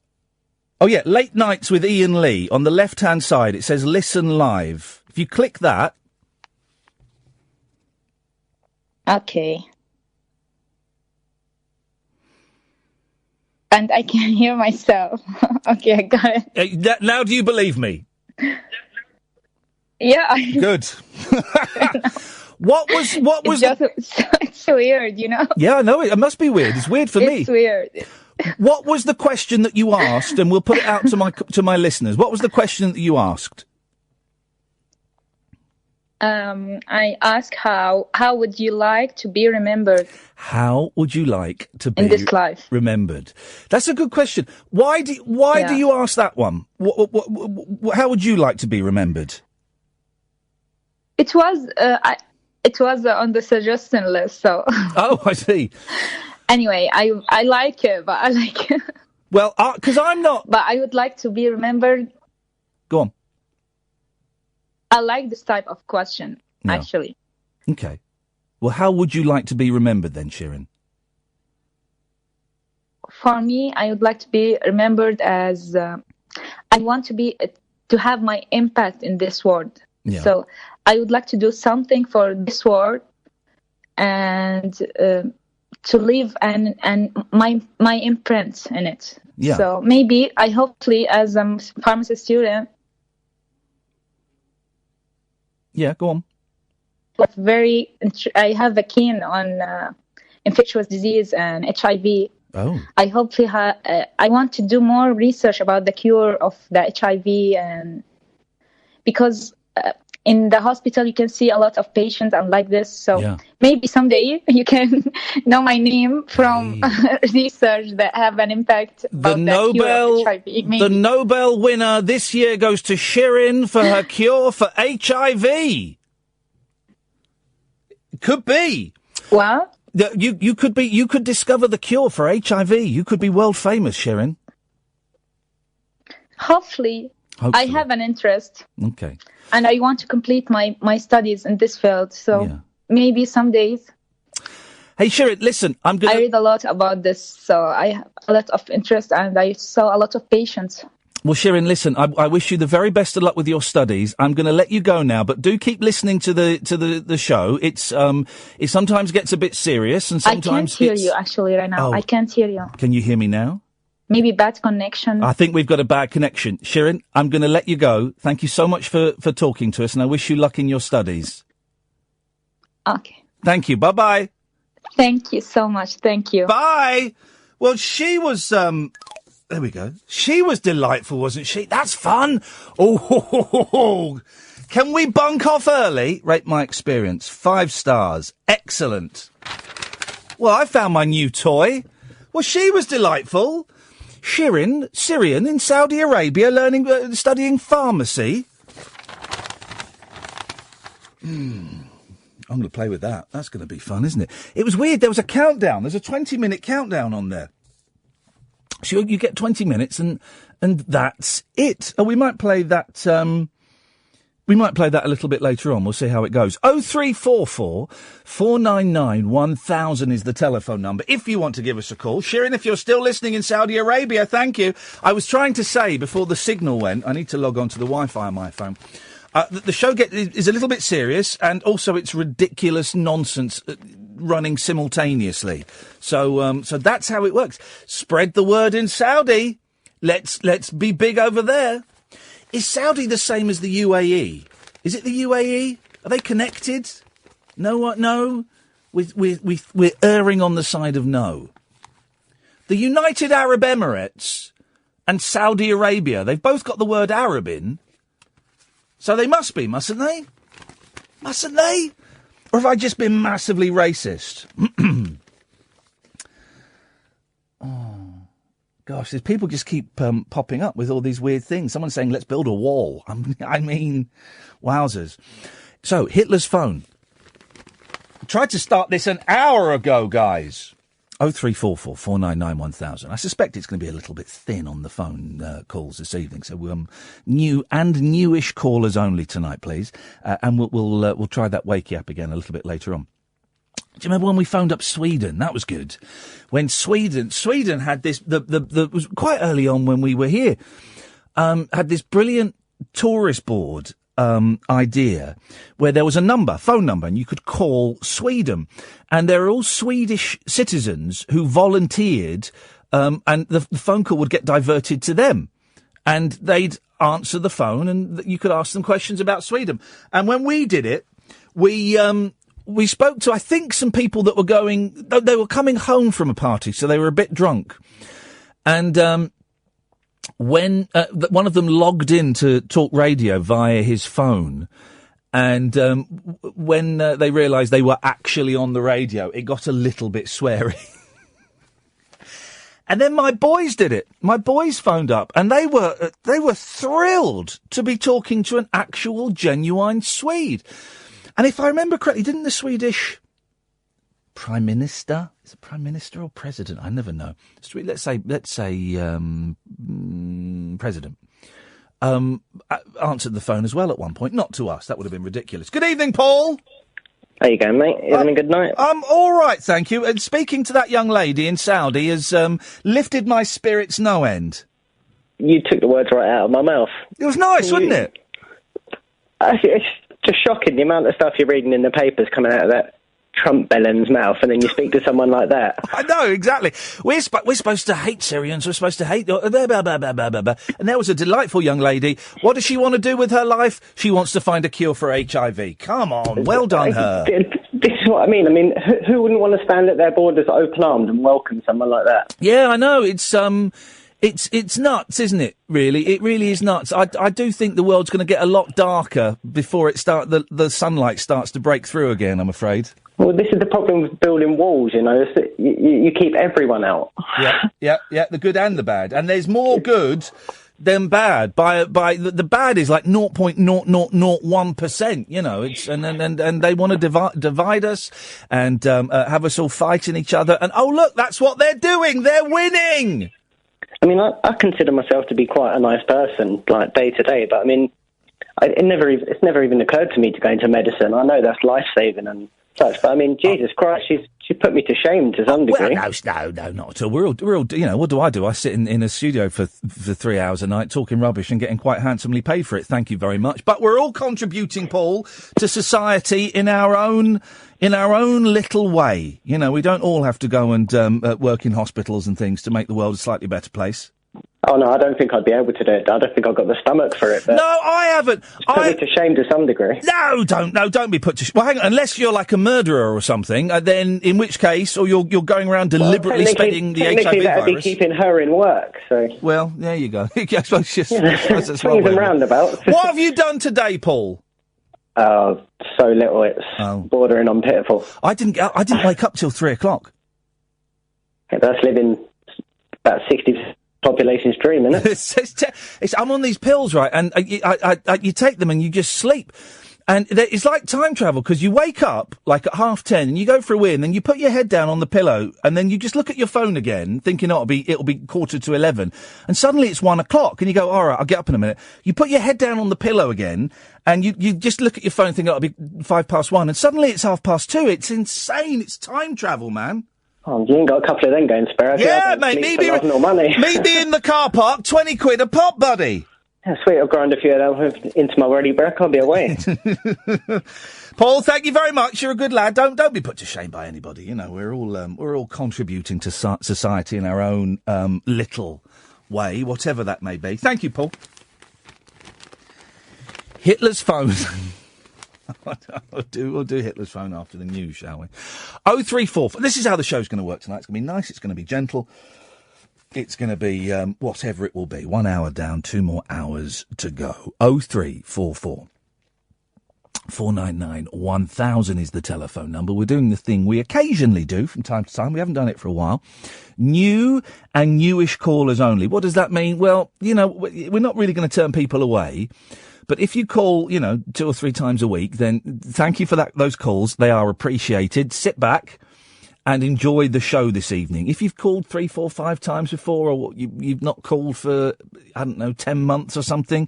Nights with Iain Lee. On the left-hand side, it says listen live. If you click that. Okay. And I can hear myself. Okay, I got it. Now do you believe me? Yeah. Good. What was it's weird, you know? Yeah, I know it. It must be weird. It's weird for me. It's weird. What was the question that you asked? And we'll put it out to my listeners. What was the question that you asked? I asked how would you like to be remembered? How would you like to be in this life remembered? That's a good question. Why do you ask that one? How would you like to be remembered? It was on the suggestion list, so. Oh, I see. Anyway, I like it, but I like it. Well, because I'm not. But I would like to be remembered. Go on. I like this type of question, actually. Okay. Well, how would you like to be remembered then, Shirin? For me, I would like to be remembered as I want to have my impact in this world. Yeah. So I would like to do something for this world and to leave and my imprint in it. Yeah. So maybe hopefully as a pharmacy student. Yeah, go on. But I have a keen on infectious disease and HIV. Oh. I hopefully I want to do more research about the cure of the HIV, and because in the hospital you can see a lot of patients and like this. So maybe someday you can know my name from research that have an impact about the cure of HIV. Maybe. The Nobel winner this year goes to Shirin for her cure for HIV. Could be. What? You could discover the cure for HIV. You could be world famous, Shirin. Hopefully. I have an interest. Okay. And I want to complete my studies in this field. So maybe some days. Hey, Shirin, listen, I read a lot about this, so I have a lot of interest and I saw a lot of patients. Well, Shirin, listen, I wish you the very best of luck with your studies. I'm going to let you go now, but do keep listening to the show. It sometimes gets a bit serious, and sometimes I can't hear you actually right now. I can't hear you. Can you hear me now? Maybe bad connection. I think we've got a bad connection. Shirin, I'm going to let you go. Thank you so much for talking to us, and I wish you luck in your studies. Okay. Thank you. Bye-bye. Thank you so much. Thank you. Bye. Well, she was, there we go. She was delightful, wasn't she? That's fun. Oh, can we bunk off early? Rate my experience. 5 stars. Excellent. Well, I found my new toy. Well, she was delightful. Shirin, Syrian in Saudi Arabia, studying pharmacy. I'm going to play with that. That's going to be fun, isn't it? It was weird. There was a countdown. There's a 20-minute countdown on there. So you get 20 minutes and that's it. Oh, we might play that, We might play that a little bit later on. We'll see how it goes. 0344 499 1000 is the telephone number. If you want to give us a call. Shirin, if you're still listening in Saudi Arabia, thank you. I was trying to say before the signal went, I need to log on to the Wi-Fi on my phone. The show is a little bit serious, and also it's ridiculous nonsense running simultaneously. So that's how it works. Spread the word in Saudi. Let's be big over there. Is Saudi the same as the UAE? Is it the UAE? Are they connected? No, no. We're erring on the side of no. The United Arab Emirates and Saudi Arabia, they've both got the word Arab in. So they must be, mustn't they? Mustn't they? Or have I just been massively racist? Oh. Gosh, these people just keep popping up with all these weird things. Someone's saying, let's build a wall. I mean, wowzers. So, Hitler's phone. I tried to start this an hour ago, guys. 0344 499 1000. I suspect it's going to be a little bit thin on the phone calls this evening. So, new and newish callers only tonight, please. And we'll try that wakey up again a little bit later on. Do you remember when we phoned up Sweden? That was good. When Sweden had this, the was quite early on when we were here, had this brilliant tourist board, idea where there was a phone number, and you could call Sweden. And there are all Swedish citizens who volunteered, and the phone call would get diverted to them. And they'd answer the phone, and you could ask them questions about Sweden. And when we did it, we spoke to, I think, some people that were they were coming home from a party, so they were a bit drunk. And when one of them logged into Talk Radio via his phone, and when they realised they were actually on the radio, it got a little bit sweary. And then my boys did it. My boys phoned up, and they were thrilled to be talking to an actual, genuine Swede. And if I remember correctly, didn't the Swedish Prime Minister, is it Prime Minister or President? I never know. Let's say President, answered the phone as well at one point. Not to us. That would have been ridiculous. Good evening, Paul. How you going, mate? You having a good night? All right, thank you. And speaking to that young lady in Saudi has lifted my spirits no end. You took the words right out of my mouth. It was nice, wasn't it? It's just shocking, the amount of stuff you're reading in the papers coming out of that Trump bellend's mouth, and then you speak to someone like that. I know, exactly. We're supposed to hate Syrians, we're supposed to hate... Blah, blah, blah, blah, blah, blah. And there was a delightful young lady. What does she want to do with her life? She wants to find a cure for HIV. Come on, well done, her. This is what I mean. Who wouldn't want to stand at their borders open-armed and welcome someone like that? Yeah, I know. It's nuts, isn't it, really? It really is nuts. I do think the world's going to get a lot darker before the sunlight starts to break through again, I'm afraid. Well, this is the problem with building walls, you know. You keep everyone out. Yeah, the good and the bad. And there's more good than bad. By the bad is like 0.0001%, you know. And they want to divide us and have us all fighting each other. And, oh, look, that's what they're doing. They're winning. I mean, I consider myself to be quite a nice person, like day to day, but I mean, it's never even occurred to me to go into medicine. I know that's life-saving and such, but I mean, Jesus Christ, she put me to shame to some degree. Well, no, not at all. We're all, you know, what do? I sit in a studio for 3 hours a night talking rubbish and getting quite handsomely paid for it. Thank you very much. But we're all contributing, Paul, to society in our own little way. You know, we don't all have to go and work in hospitals and things to make the world a slightly better place. Oh, no, I don't think I'd be able to do it. I don't think I've got the stomach for it. But no, I haven't. Put me to shame to some degree. No, don't be put to shame. Well, hang on, unless you're like a murderer or something, then in which case, or you're going around deliberately spreading the HIV virus. That would be keeping her in work, so... Well, there you go. I suppose swings and roundabouts. What have you done today, Paul? So little, it's bordering on pitiful. I didn't wake up till 3 o'clock. Yeah, that's living about 60% population's dream, isn't it? I'm on these pills, right, and you take them and you just sleep. And it's like time travel, because you wake up, like, at 10:30, and you go for a wee, and then you put your head down on the pillow, and then you just look at your phone again, thinking, it'll be 11:15, and suddenly it's 1:00, and you go, all right, I'll get up in a minute. You put your head down on the pillow again, and you just look at your phone, thinking, it'll be 1:05, and suddenly it's 2:30. It's insane. It's time travel, man. Oh, you ain't got a couple of them going spare. Yeah, mate, meet me in the car park, 20 quid a pop, buddy. Yeah, sweet, I'll grind a few of them into my ready break. I'll be away. Paul, thank you very much. You're a good lad. Don't be put to shame by anybody. You know, we're all contributing to society in our own little way, whatever that may be. Thank you, Paul. Hitler's phone. We'll do Hitler's phone after the news, shall we? 0344. This is how the show's going to work tonight. It's going to be nice. It's going to be gentle. It's going to be whatever it will be. 1 hour down, 2 more hours to go. 0344 499 1000 is the telephone number. We're doing the thing we occasionally do from time to time. We haven't done it for a while. New and newish callers only. What does that mean? Well, you know, we're not really going to turn people away. But if you call, 2 or 3 times a week, then thank you for those calls. They are appreciated. Sit back and enjoy the show this evening. If you've called 3, 4, 5 times before, or you've not called for, 10 months or something,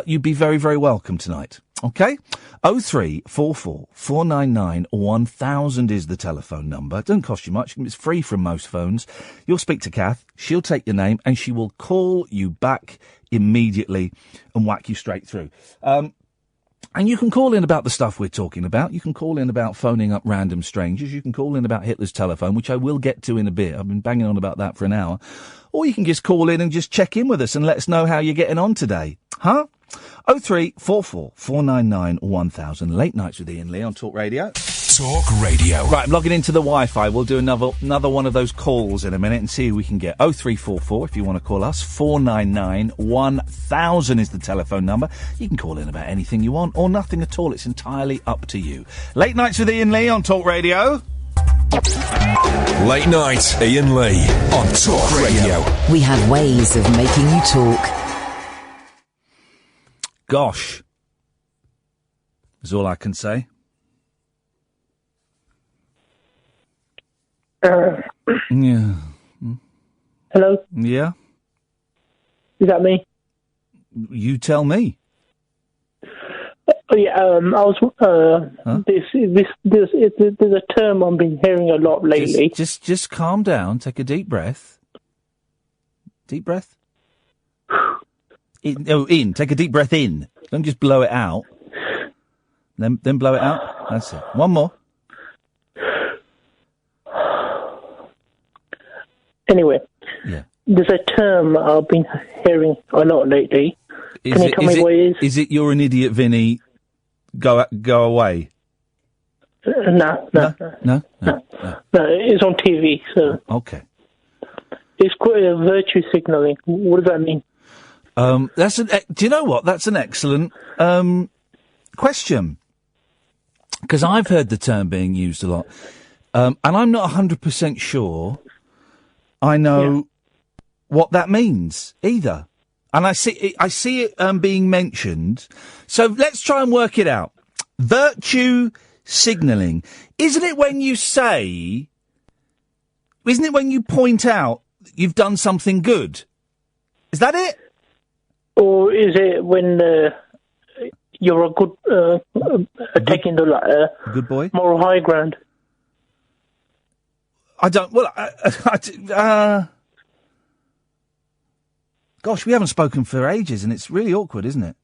you'd be very, very welcome tonight. Okay? 0344 499 1000 is the telephone number. It doesn't cost you much. It's free from most phones. You'll speak to Kath. She'll take your name and she will call you back immediately and whack you straight through. And you can call in about the stuff we're talking about. You can call in about phoning up random strangers. You can call in about Hitler's telephone, which I will get to in a bit. I've been banging on about that for an hour. Or you can just call in and just check in with us and let us know how you're getting on today. Huh? 0344 499 1000. Late Nights with Iain Lee on Talk Radio. Talk Radio. Right, I'm logging into the Wi-Fi. We'll do another one of those calls in a minute and see who we can get. 0344 if you want to call us. 499 1000 is the telephone number. You can call in about anything you want or nothing at all. It's entirely up to you. Late Nights with Iain Lee on Talk Radio. Late Night, Iain Lee on Talk Radio. We have ways of making you talk. Gosh. Is all I can say. Yeah. Hello? Yeah? Is that me? You tell me. Oh, yeah, I was, there's a term I've been hearing a lot lately. Just calm down, take a deep breath. Deep breath? In, take a deep breath in. Don't just blow it out. Then blow it out. That's it. One more. Anyway, yeah. There's a term I've been hearing a lot lately. Can you tell me what it is? Is it "you're an idiot, Vinny"? Go away. No. It's on TV. So okay. It's quite a virtue signalling. What does that mean? Do you know what? That's an excellent question. Because I've heard the term being used a lot, and I'm not 100% sure I know what that means either. And I see it being mentioned. So let's try and work it out. Virtue signalling. Isn't it when you point out you've done something good? Is that it? Or is it when you're a good, taking the good boy moral high ground? I don't. Well, gosh, we haven't spoken for ages, and it's really awkward, isn't it?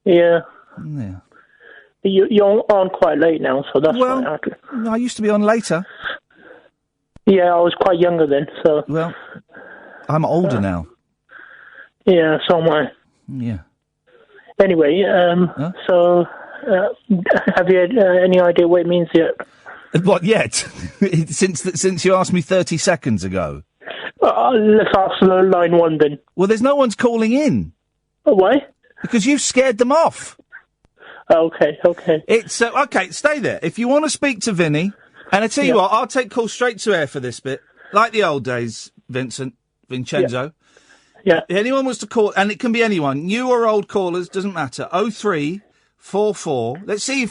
Yeah. Yeah. You're on quite late now, so that's why. I used to be on later. Yeah, I was quite younger then, so. Well, I'm older now. Yeah, so am I. Yeah. Anyway, so have you had any idea what it means yet? What yet? since you asked me 30 seconds ago. Let's ask line one then. Well, there's no one's calling in. Oh, why? Because you've scared them off. Okay. It's okay. Stay there. If you want to speak to Vinny, and I tell you what, I'll take calls straight to air for this bit, like the old days. Vincenzo. Yeah. If anyone wants to call, and it can be anyone, new or old callers, doesn't matter. 03 44. Let's see,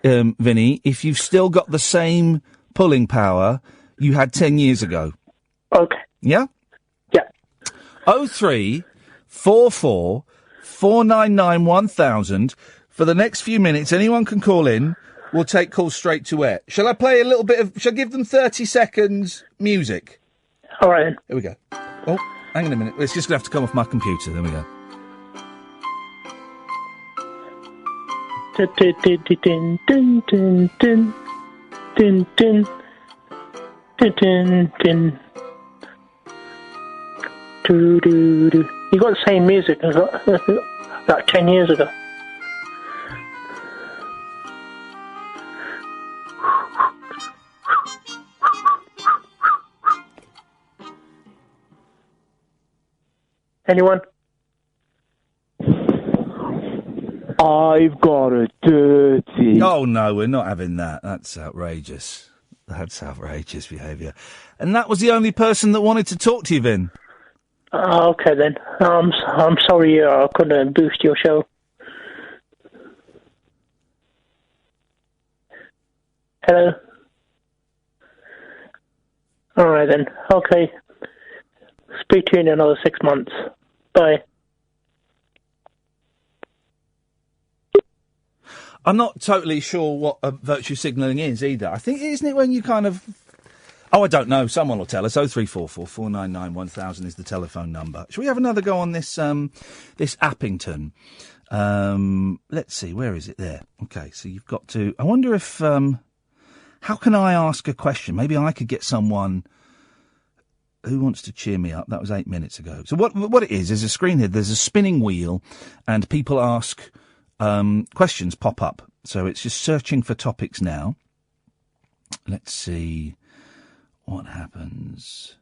Vinny, if you've still got the same pulling power you had 10 years ago. Okay. Yeah? Yeah. 03 44 499 1000. For the next few minutes, anyone can call in. We'll take calls straight to air. Shall I play a little bit of... Shall I give them 30 seconds music? All right, then. Here we go. Oh, hang on a minute. It's just going to have to come off my computer. There we go. You got the same music as like 10 years ago. Anyone? I've got a dirty... Oh, no, we're not having that. That's outrageous. That's outrageous behaviour. And that was the only person that wanted to talk to you, Vin. Okay, then. I'm sorry I couldn't boost your show. Hello? All right, then. Okay. Speak to you in another 6 months. Bye. I'm not totally sure what virtue signalling is either. I think, isn't it when you kind of... Oh, I don't know. Someone will tell us. 0344 499 1000 is the telephone number. Shall we have another go on this this Appington? Let's see. Where is it? There. Okay, so you've got to... I wonder if... how can I ask a question? Maybe I could get someone... Who wants to cheer me up? That was 8 minutes ago. So what it is, there's a screen here, there's a spinning wheel, and people ask questions pop up. So it's just searching for topics now. Let's see what happens.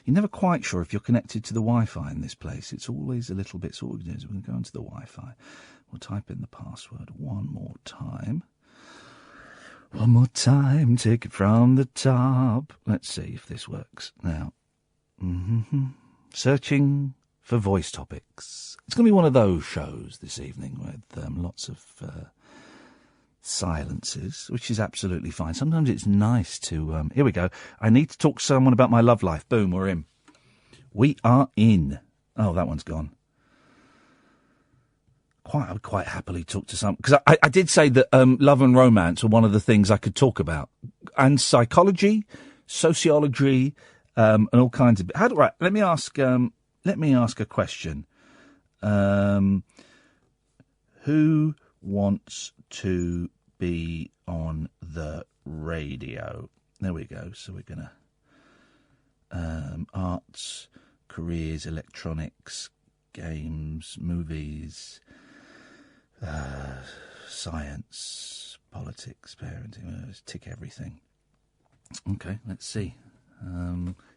You're never quite sure if you're connected to the Wi-Fi in this place. It's always a little bit... So what we're going to do is we're going to go into the Wi-Fi. We'll type in the password one more time. One more time, take it from the top. Let's see if this works. Now, searching for voice topics. It's going to be one of those shows this evening with lots of silences, which is absolutely fine. Sometimes it's nice to... here we go. I need to talk to someone about my love life. Boom, we're in. We are in. Oh, that one's gone. I would quite happily talk to some... Because I did say that love and romance were one of the things I could talk about. And psychology, sociology, and all kinds of... Right, let me ask a question. Who wants to be on the radio? There we go. So we're going to... arts, careers, electronics, games, movies... science, politics, parenting, let's tick everything. Okay, let's see.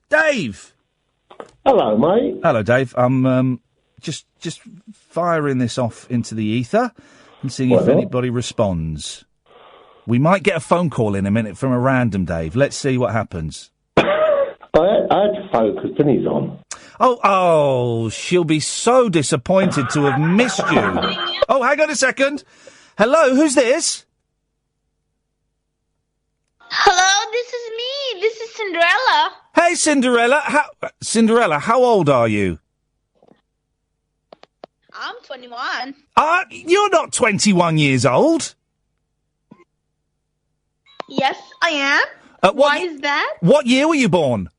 Dave! Hello, mate. Hello, Dave. I'm just firing this off into the ether and seeing if anybody responds. We might get a phone call in a minute from a random Dave. Let's see what happens. I had to focus, Vinny's on. Oh, she'll be so disappointed to have missed you. Oh, hang on a second. Hello, who's this? Hello, this is me. This is Cinderella. Hey, Cinderella, how old are you? I'm 21. You're not 21 years old. Yes, I am. Why is that? What year were you born?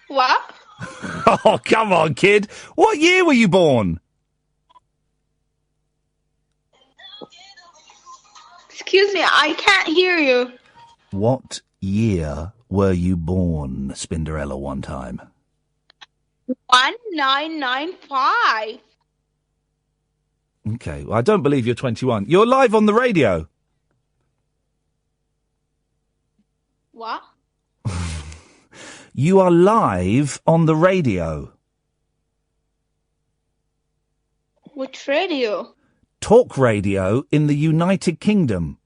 What? Oh, come on, kid. What year were you born? Excuse me, I can't hear you. What year were you born, Spinderella, one time? 1995. Okay, well, I don't believe you're 21. You're live on the radio. What? You are live on the radio. Which radio? Talk radio in the United Kingdom.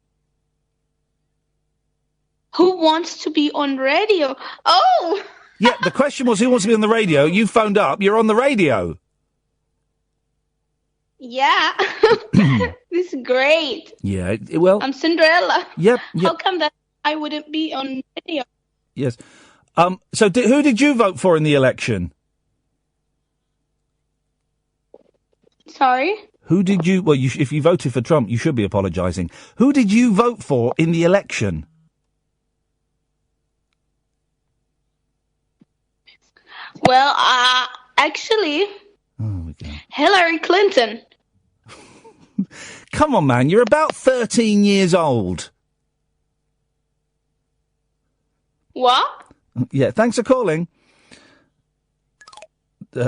Who wants to be on radio? Oh! Yeah, the question was who wants to be on the radio. You phoned up. You're on the radio. Yeah. This is great. Yeah, well... I'm Cinderella. Yep. How come that I wouldn't be on radio? Yes. So who did you vote for in the election? Sorry? Who did you... Well, if you voted for Trump, you should be apologising. Who did you vote for in the election? Well, actually... Oh, Hillary Clinton. Come on, man. You're about 13 years old. What? Yeah, thanks for calling. She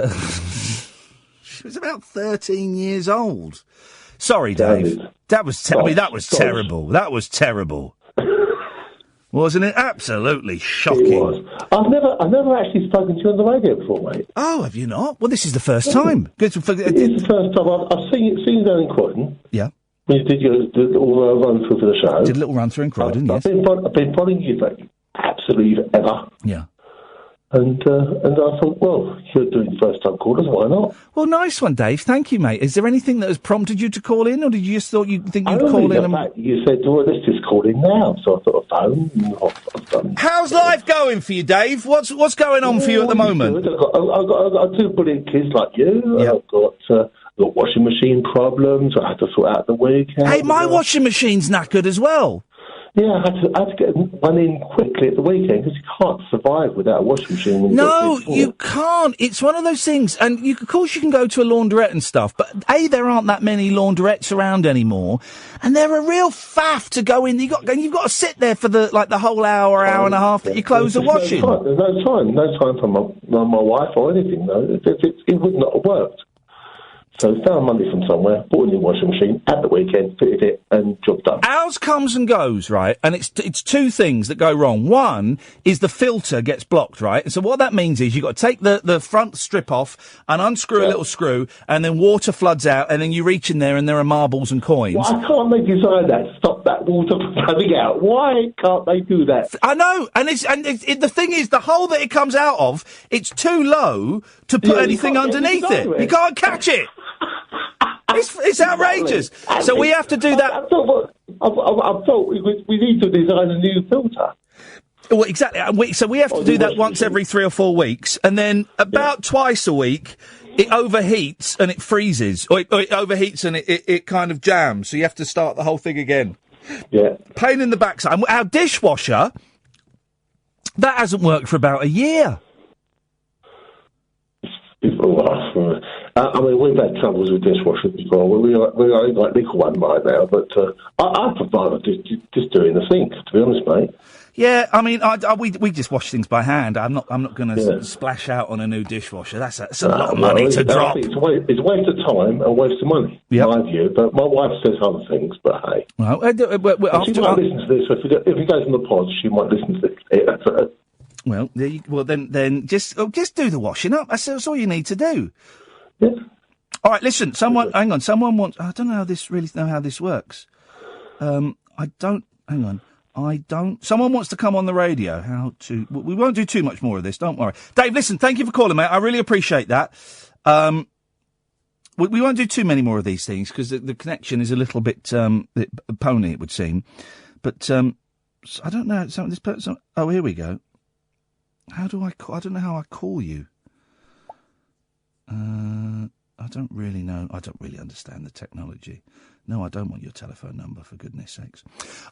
was about 13 years old. Sorry, Dave. That was terrible. That was terrible. Wasn't it? Absolutely shocking. It was. I've never actually spoken to you on the radio before, mate. Oh, have you not? Well, this is the first time. It is the first time. I've seen you down in Croydon. Yeah. You did all run through for the show. Did a little run through in Croydon, yes. I've been following you for absolutely ever. Yeah. And I thought, well, you're doing first-time callers, why not? Well, nice one, Dave. Thank you, mate. Is there anything that has prompted you to call in, or did you just think you'd call in? You said, well, let's just call in now. So I thought, I've done. How's life going for you, Dave? What's going on for you at the moment? I've got two brilliant kids like you. Yep. I've got washing machine problems. I had to sort out the weekend. Hey, my washing machine's knackered as well. Yeah, I had to get one in quickly at the weekend because you can't survive without a washing machine. No, you can't. It's one of those things, and of course you can go to a laundrette and stuff, but there aren't that many laundrettes around anymore, and they're a real faff to go in. You've got to sit there for the whole hour and a half that your clothes are washing. There's no time for my wife or anything. Though it would not have worked. So found money from somewhere, bought a new washing machine at the weekend, fitted it, and job done. Ours comes and goes, right? And it's two things that go wrong. One is the filter gets blocked, right? And so what that means is you've got to take the front strip off and unscrew a little screw, and then water floods out, and then you reach in there and there are marbles and coins. Why can't they design that? Stop that water from flooding out. Why can't they do that? I know, and the thing is, the hole that it comes out of, it's too low to put anything underneath it. You can't catch it. It's outrageous. So we have to do that. I thought we need to design a new filter. Well, exactly. So we have to do that once every 3 or 4 weeks, and then about twice a week, it overheats and it freezes, or it overheats and it kind of jams. So you have to start the whole thing again. Yeah. Pain in the backside. Our dishwasher, that hasn't worked for about a year. I mean, we've had troubles with dishwashers before. We only got a little one right now, but I prefer just doing the sink, to be honest, mate. Yeah, I mean, we just wash things by hand. I'm not going to splash out on a new dishwasher. That's a lot of money to drop. It's a waste of time and a waste of money, in my view. But my wife says other things. But hey, well, she might listen to this. If he goes on the pod, she might listen to this. Well, then just do the washing up. That's all you need to do. Yeah. All right, listen. Hang on. Someone wants. I don't know how this works. I don't. Hang on. I don't. Someone wants to come on the radio. We won't do too much more of this. Don't worry, Dave. Listen. Thank you for calling, mate. I really appreciate that. We won't do too many more of these things because the connection is a little bit pony, it would seem. But I don't know. This person. Oh, here we go. How do I call? I don't know how I call you. I don't really know. I don't really understand the technology. No, I don't want your telephone number, for goodness sakes.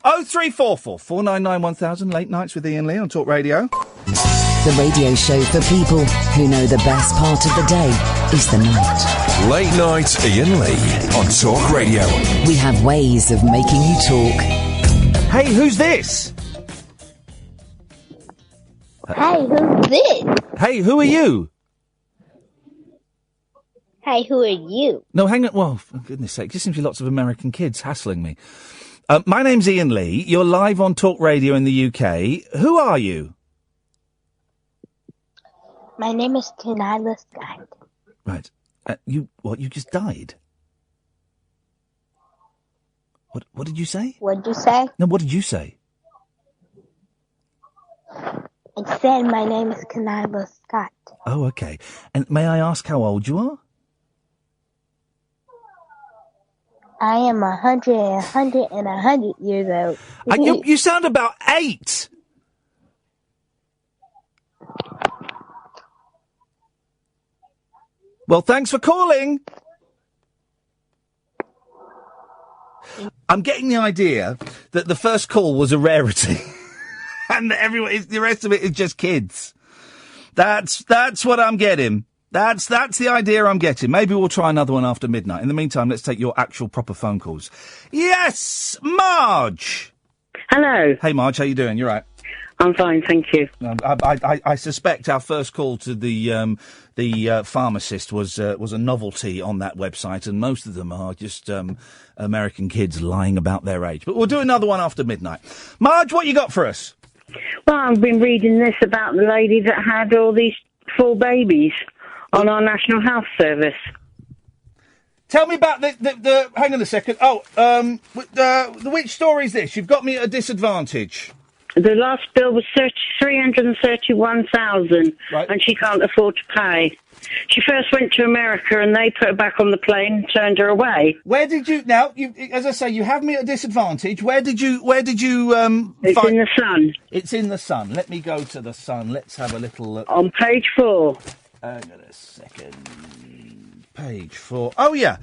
0344 499 1000, Late Nights with Iain Lee on Talk Radio. The radio show for people who know the best part of the day is the night. Late Night Iain Lee on Talk Radio. We have ways of making you talk. Hey, who's this? Hey, who's this? Hey, who are you? Hey, who are you? No, hang on. Well, for goodness sake, there seems to be lots of American kids hassling me. My name's Iain Lee. You're live on Talk Radio in the UK. Who are you? My name is Tinila Scott. Right. You just died? What did you say? What did you say? No, what did you say? It said my name is Kaniva Scott. Oh, okay. And may I ask how old you are? I am 100 years old. You sound about 8. Well, thanks for calling. I'm getting the idea that the first call was a rarity, and that the rest of it is just kids. That's what I'm getting. That's the idea I'm getting. Maybe we'll try another one after midnight. In the meantime, let's take your actual proper phone calls. Yes, Marge. Hello. Hey, Marge, how you doing? You right? I'm fine, thank you. I suspect our first call to the pharmacist was a novelty on that website, and most of them are just American kids lying about their age. But we'll do another one after midnight. Marge, what you got for us? Well, I've been reading this about the lady that had all these 4 babies on our National Health Service. Tell me about the hang on a second. Which story is this? You've got me at a disadvantage. The last bill was $331,000, right, and she can't afford to pay. She first went to America, and they put her back on the plane and turned her away. Where did you? Now, as I say, you have me at a disadvantage. Where did you? It's in the Sun. It's in the Sun. Let me go to the Sun. Let's have a little look. On page 4. Hang on a second. Page 4. Oh yeah.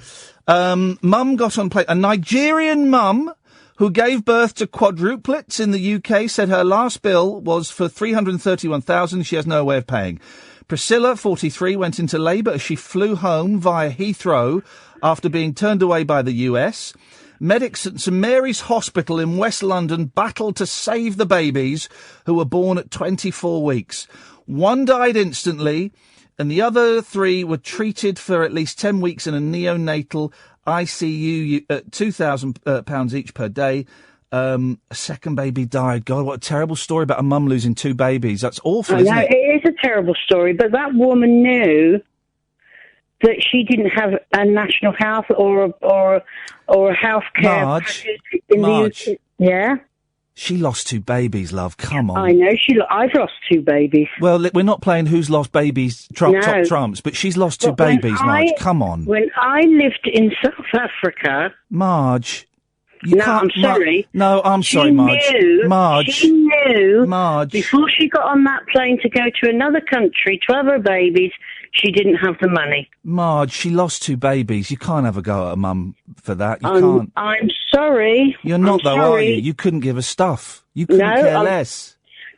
Mum got on plane. A Nigerian mum who gave birth to quadruplets in the UK said her last bill was for $331,000. She has no way of paying. Priscilla, 43, went into labour as she flew home via Heathrow after being turned away by the US. Medics at St Mary's Hospital in West London battled to save the babies who were born at 24 weeks. One died instantly, and the other 3 were treated for at least 10 weeks in a neonatal ICU at £2,000 each per day. A second baby died. God, what a terrible story about a mum losing 2 babies. That's awful, isn't it? It is a terrible story, but that woman knew that she didn't have a national health or a health care Marge, in the UK. Yeah? She lost 2 babies, love. Come on. I know. I've lost 2 babies. Well, we're not playing Who's Lost Babies top trumps, but she's lost 2 babies, Marge. Come on. When I lived in South Africa... Marge... I'm sorry. No, I'm sorry, Marge. She knew Marge. Before she got on that plane to go to another country to have her babies, she didn't have the money. Marge, she lost 2 babies. You can't have a go at a mum for that. You can't. I'm sorry. You're not, though, are you? You couldn't give her stuff. You couldn't care less.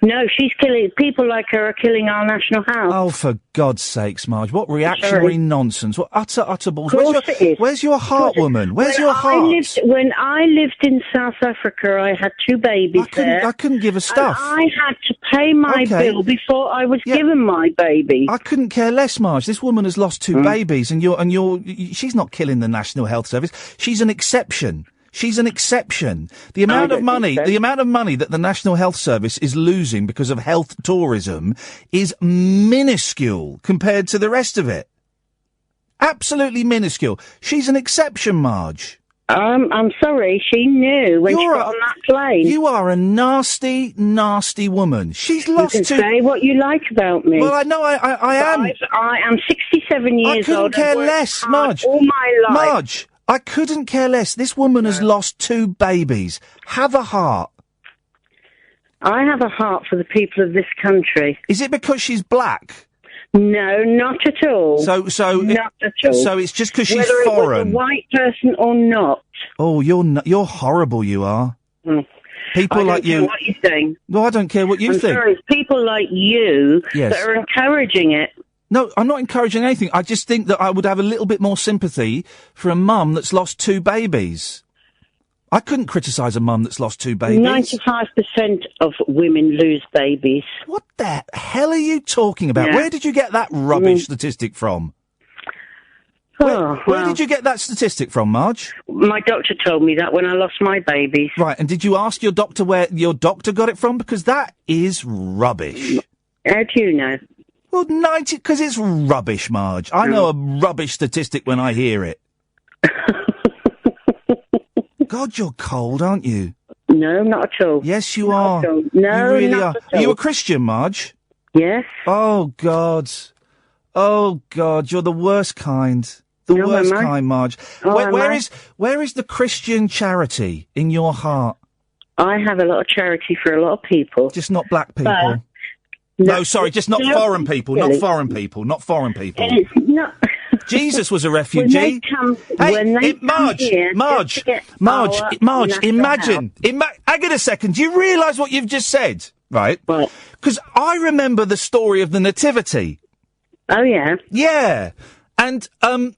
No, she's killing... People like her are killing our national health. Oh, for God's sakes, Marge. What reactionary nonsense. What utter balls. Where's your heart, woman? Where's your heart? When I lived in South Africa, I had 2 babies there. I couldn't give her stuff. And I had to pay my bill before I was given my baby. I couldn't care less, Marge. This woman has lost 2 babies, and she's not killing the National Health Service. She's an exception. She's an exception. The amount of money that the National Health Service is losing because of health tourism is minuscule compared to the rest of it. Absolutely minuscule. She's an exception, Marge. I'm sorry. She knew when she got on that plane. You are a nasty, nasty woman. She's lost. You can say what you like about me. Well, I know I am. I am 67 years old. I couldn't care less, Marge. All my life. Marge. I couldn't care less. This woman has lost 2 babies. Have a heart. I have a heart for the people of this country. Is it because she's black? No, not at all. So not at all. So it's just because she's Whether foreign. It was a white person or not. Oh, you're horrible. You are. People like you. I don't care what you think. No, I don't care what you think. Sorry, it's people like you that are encouraging it. No, I'm not encouraging anything. I just think that I would have a little bit more sympathy for a mum that's lost 2 babies. I couldn't criticise a mum that's lost 2 babies. 95% of women lose babies. What the hell are you talking about? Yeah. Where did you get that rubbish statistic from? Where did you get that statistic from, Marge? My doctor told me that when I lost my babies. Right, and did you ask your doctor where your doctor got it from? Because that is rubbish. How do you know? Well, 90, because it's rubbish, Marge. I know a rubbish statistic when I hear it. God, you're cold, aren't you? No, not at all. Yes, you are. No, you really are. not at all. Are you a Christian, Marge? Yes. Oh, God. Oh, God, you're the worst kind. The worst kind, Marge. Where is the Christian charity in your heart? I have a lot of charity for a lot of people. Just not black people. No, sorry, just not foreign people. Not foreign people. Not foreign people. It's not. Jesus was a refugee. Marge, imagine. Hang on a second. Do you realise what you've just said? Right? Because I remember the story of the Nativity. Oh, yeah? Yeah. And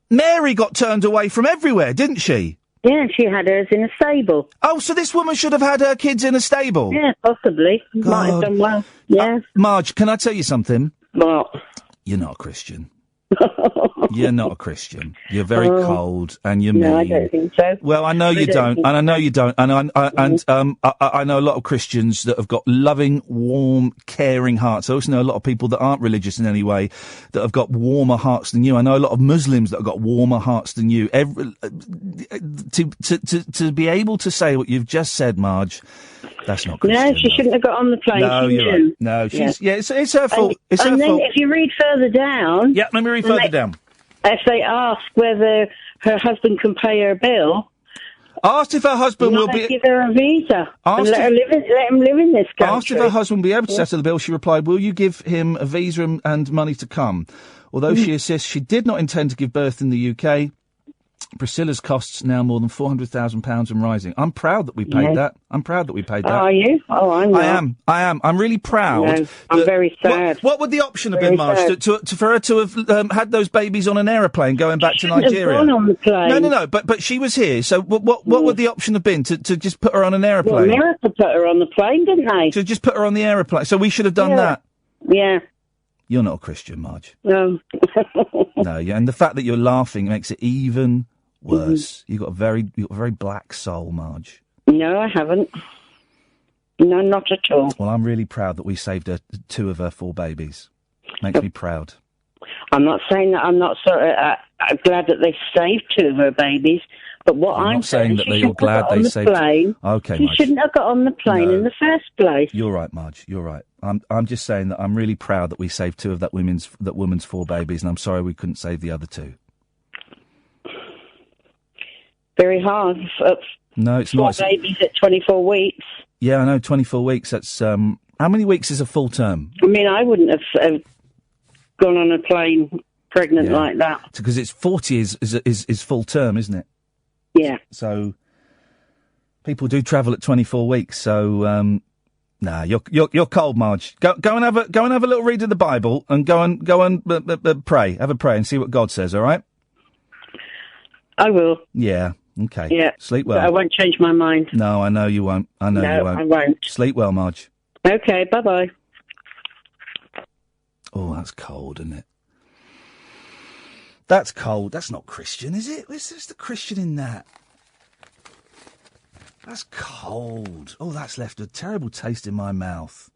Mary got turned away from everywhere, didn't she? Yeah, she had hers in a stable. Oh, so this woman should have had her kids in a stable? Yeah, possibly. God. Might have done well. Yeah. Marge, can I tell you something? What? You're not a Christian. You're not a Christian. You're very cold and you're mean. No, I don't think so. Well, I know you don't, and I know you don't, and I know a lot of Christians that have got loving, warm, caring hearts. I also know a lot of people that aren't religious in any way that have got warmer hearts than you. I know a lot of Muslims that have got warmer hearts than you. To be able to say what you've just said, Marge, that's not Christian. No, she shouldn't have got on the plane. No, she you're knew. right. No, she's it's her fault. It's her and then fault. if you read further down... Yeah, let me read further down. If they ask whether her husband can pay her bill... Asked if her husband will be... give her a visa and let him live in this country. Asked if her husband will be able to settle the bill, she replied, will you give him a visa and money to come? Although she insists she did not intend to give birth in the UK... Priscilla's costs now more than £400,000 and rising. I'm proud that we paid that. I'm proud that we paid that. Are you? Oh, I'm not. I am. I'm really proud. No, I'm very sad. What would the option have been, Marge, for her to have had those babies on an aeroplane going back to Nigeria? Have gone on the plane. No. But she was here. So what would the option have been to just put her on an aeroplane? Well, America put her on the plane, didn't they? To just put her on the aeroplane. So we should have done that. Yeah. You're not a Christian, Marge. No. No. Yeah. And the fact that you're laughing makes it even worse. You've got a very black soul, Marge. No, I haven't. No, not at all. Well, I'm really proud that we saved her 2 of her 4 babies. Makes me proud. I'm not saying that. I'm not I'm glad that they saved 2 of her babies. But what I'm not saying that you're glad they saved. Okay, she Marge. shouldn't have got on the plane in the first place. You're right, Marge. You're right. I'm just saying that I'm really proud that we saved 2 of that woman's 4 babies, and I'm sorry we couldn't save the other 2. Very hard. No, it's 4 not. babies at 24 weeks. Yeah, I know. 24 weeks. That's how many weeks is a full term? I mean, I wouldn't have gone on a plane pregnant like that. Because it's 40 is full term, isn't it? Yeah. So people do travel at 24 weeks. So nah, you're cold, Marge. Go and have a little read of the Bible and go and pray. Have a pray and see what God says. All right. I will. Yeah. Okay. Yeah. Sleep well. But I won't change my mind. No, I know you won't. I know you won't. I won't. Sleep well, Marge. Okay. Bye-bye. Oh, that's cold, isn't it? That's cold. That's not Christian, is it? Where's the Christian in that? That's cold. Oh, that's left a terrible taste in my mouth.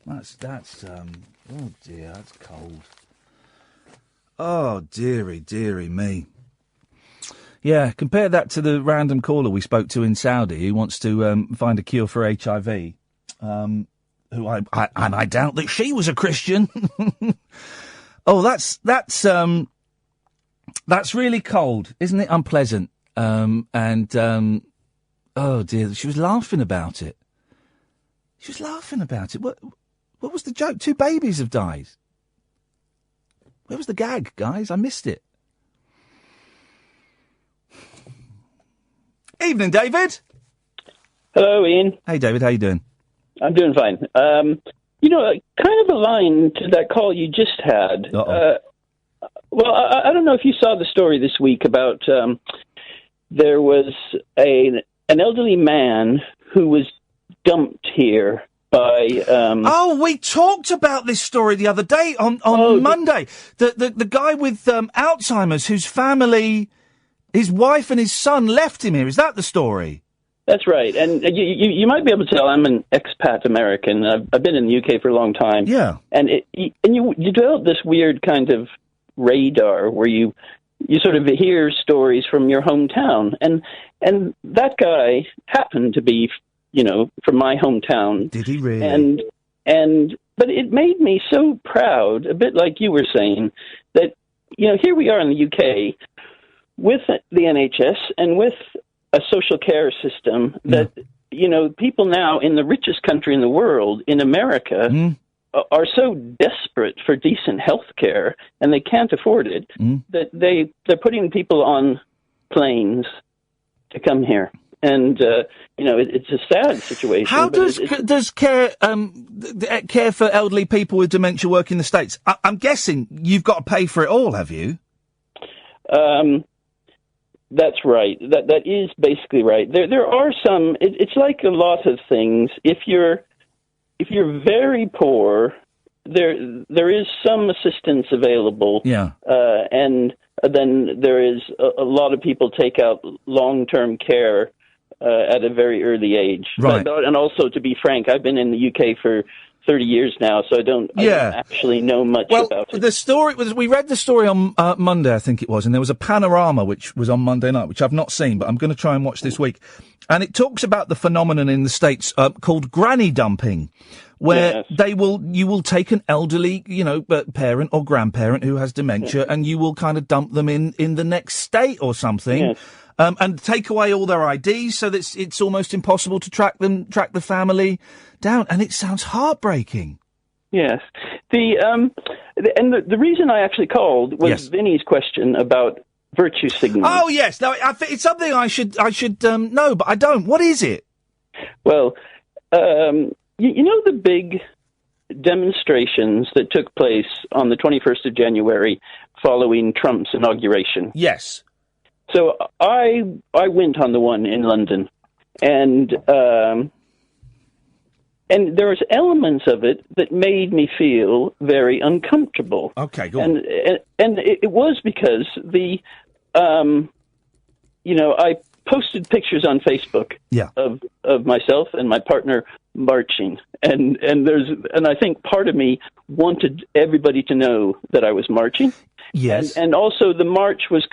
Oh dear, that's cold. Oh, dearie me. Yeah, compare that to the random caller we spoke to in Saudi who wants to find a cure for HIV. Who I doubt that she was a Christian. Oh, that's really cold, isn't it? Unpleasant. Oh dear, she was laughing about it. What was the joke? 2 babies have died. Where was the gag, guys? I missed it. Evening, David. Hello, Ian. Hey, David. How you doing? I'm doing fine. Kind of a line to that call you just had. Well, I don't know if you saw the story this week about there was an elderly man who was dumped here by... we talked about this story the other day on Monday. The guy with Alzheimer's whose family, his wife and his son left him here. Is that the story? That's right. And you might be able to tell I'm an expat American. I've been in the UK for a long time. Yeah. And you develop this weird kind of radar, where you sort of hear stories from your hometown, and that guy happened to be, from my hometown. Did he really? But it made me so proud, a bit like you were saying, that here we are in the UK with the NHS and with a social care system that people now in the richest country in the world, in America, are so desperate for decent health care, and they can't afford it, that they're putting people on planes to come here. And, it's a sad situation. How does care for elderly people with dementia work in the States? I'm guessing you've got to pay for it all, have you? That's right. That is basically right. There are some. It's like a lot of things. If you're very poor, there is some assistance available. Yeah. And then there is a lot of people take out long-term care at a very early age. Right. And also, to be frank, I've been in the UK for 30 years now, so I don't actually know much about it. The story was, we read the story on Monday, I think it was, and there was a panorama which was on Monday night, which I've not seen, but I'm going to try and watch this week. And it talks about the phenomenon in the States called granny dumping, where you will take an elderly, parent or grandparent who has dementia, and you will kind of dump them in the next state or something. Yes. And take away all their IDs so that it's almost impossible to track the family down. And it sounds heartbreaking. Yes. The reason I actually called was Vinny's question about virtue signaling. Oh, yes. Now, I think it's something I should know, but I don't. What is it? Well, the big demonstrations that took place on the 21st of January following Trump's inauguration? Yes. So I went on the one in London, and there was elements of it that made me feel very uncomfortable. Okay, go on. And it was because I posted pictures on Facebook of myself and my partner marching, and I think part of me wanted everybody to know that I was marching. Yes, and also the march was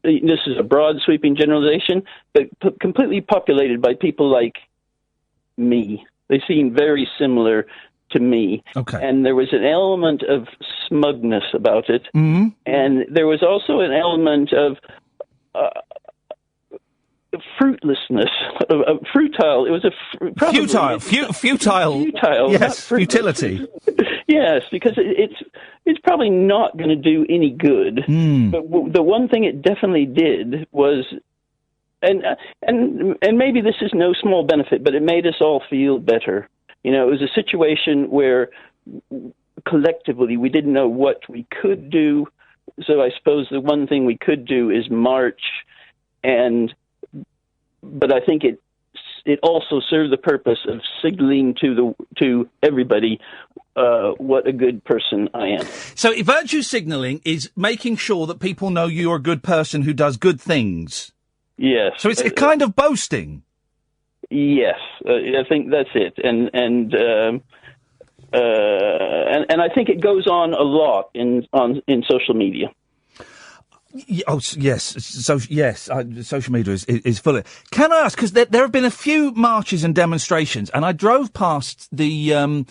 this is a broad sweeping generalization, but completely populated by people like me. They seem very similar to me. Okay. And there was an element of smugness about it. Mm-hmm. And there was also an element of fruitlessness, futile. It was futile. Yes, futility. Yes, because it's probably not going to do any good. But the one thing it definitely did was, and maybe this is no small benefit, but it made us all feel better. It was a situation where collectively we didn't know what we could do. So I suppose the one thing we could do is march, but I think it also served the purpose of signaling to everybody what a good person I am. So virtue signalling is making sure that people know you're a good person who does good things. Yes. So it's a kind of boasting. Yes, I think that's it, and I think it goes on a lot in social media. Oh yes, social media is full of. Can I ask, because there have been a few marches and demonstrations, and I drove past the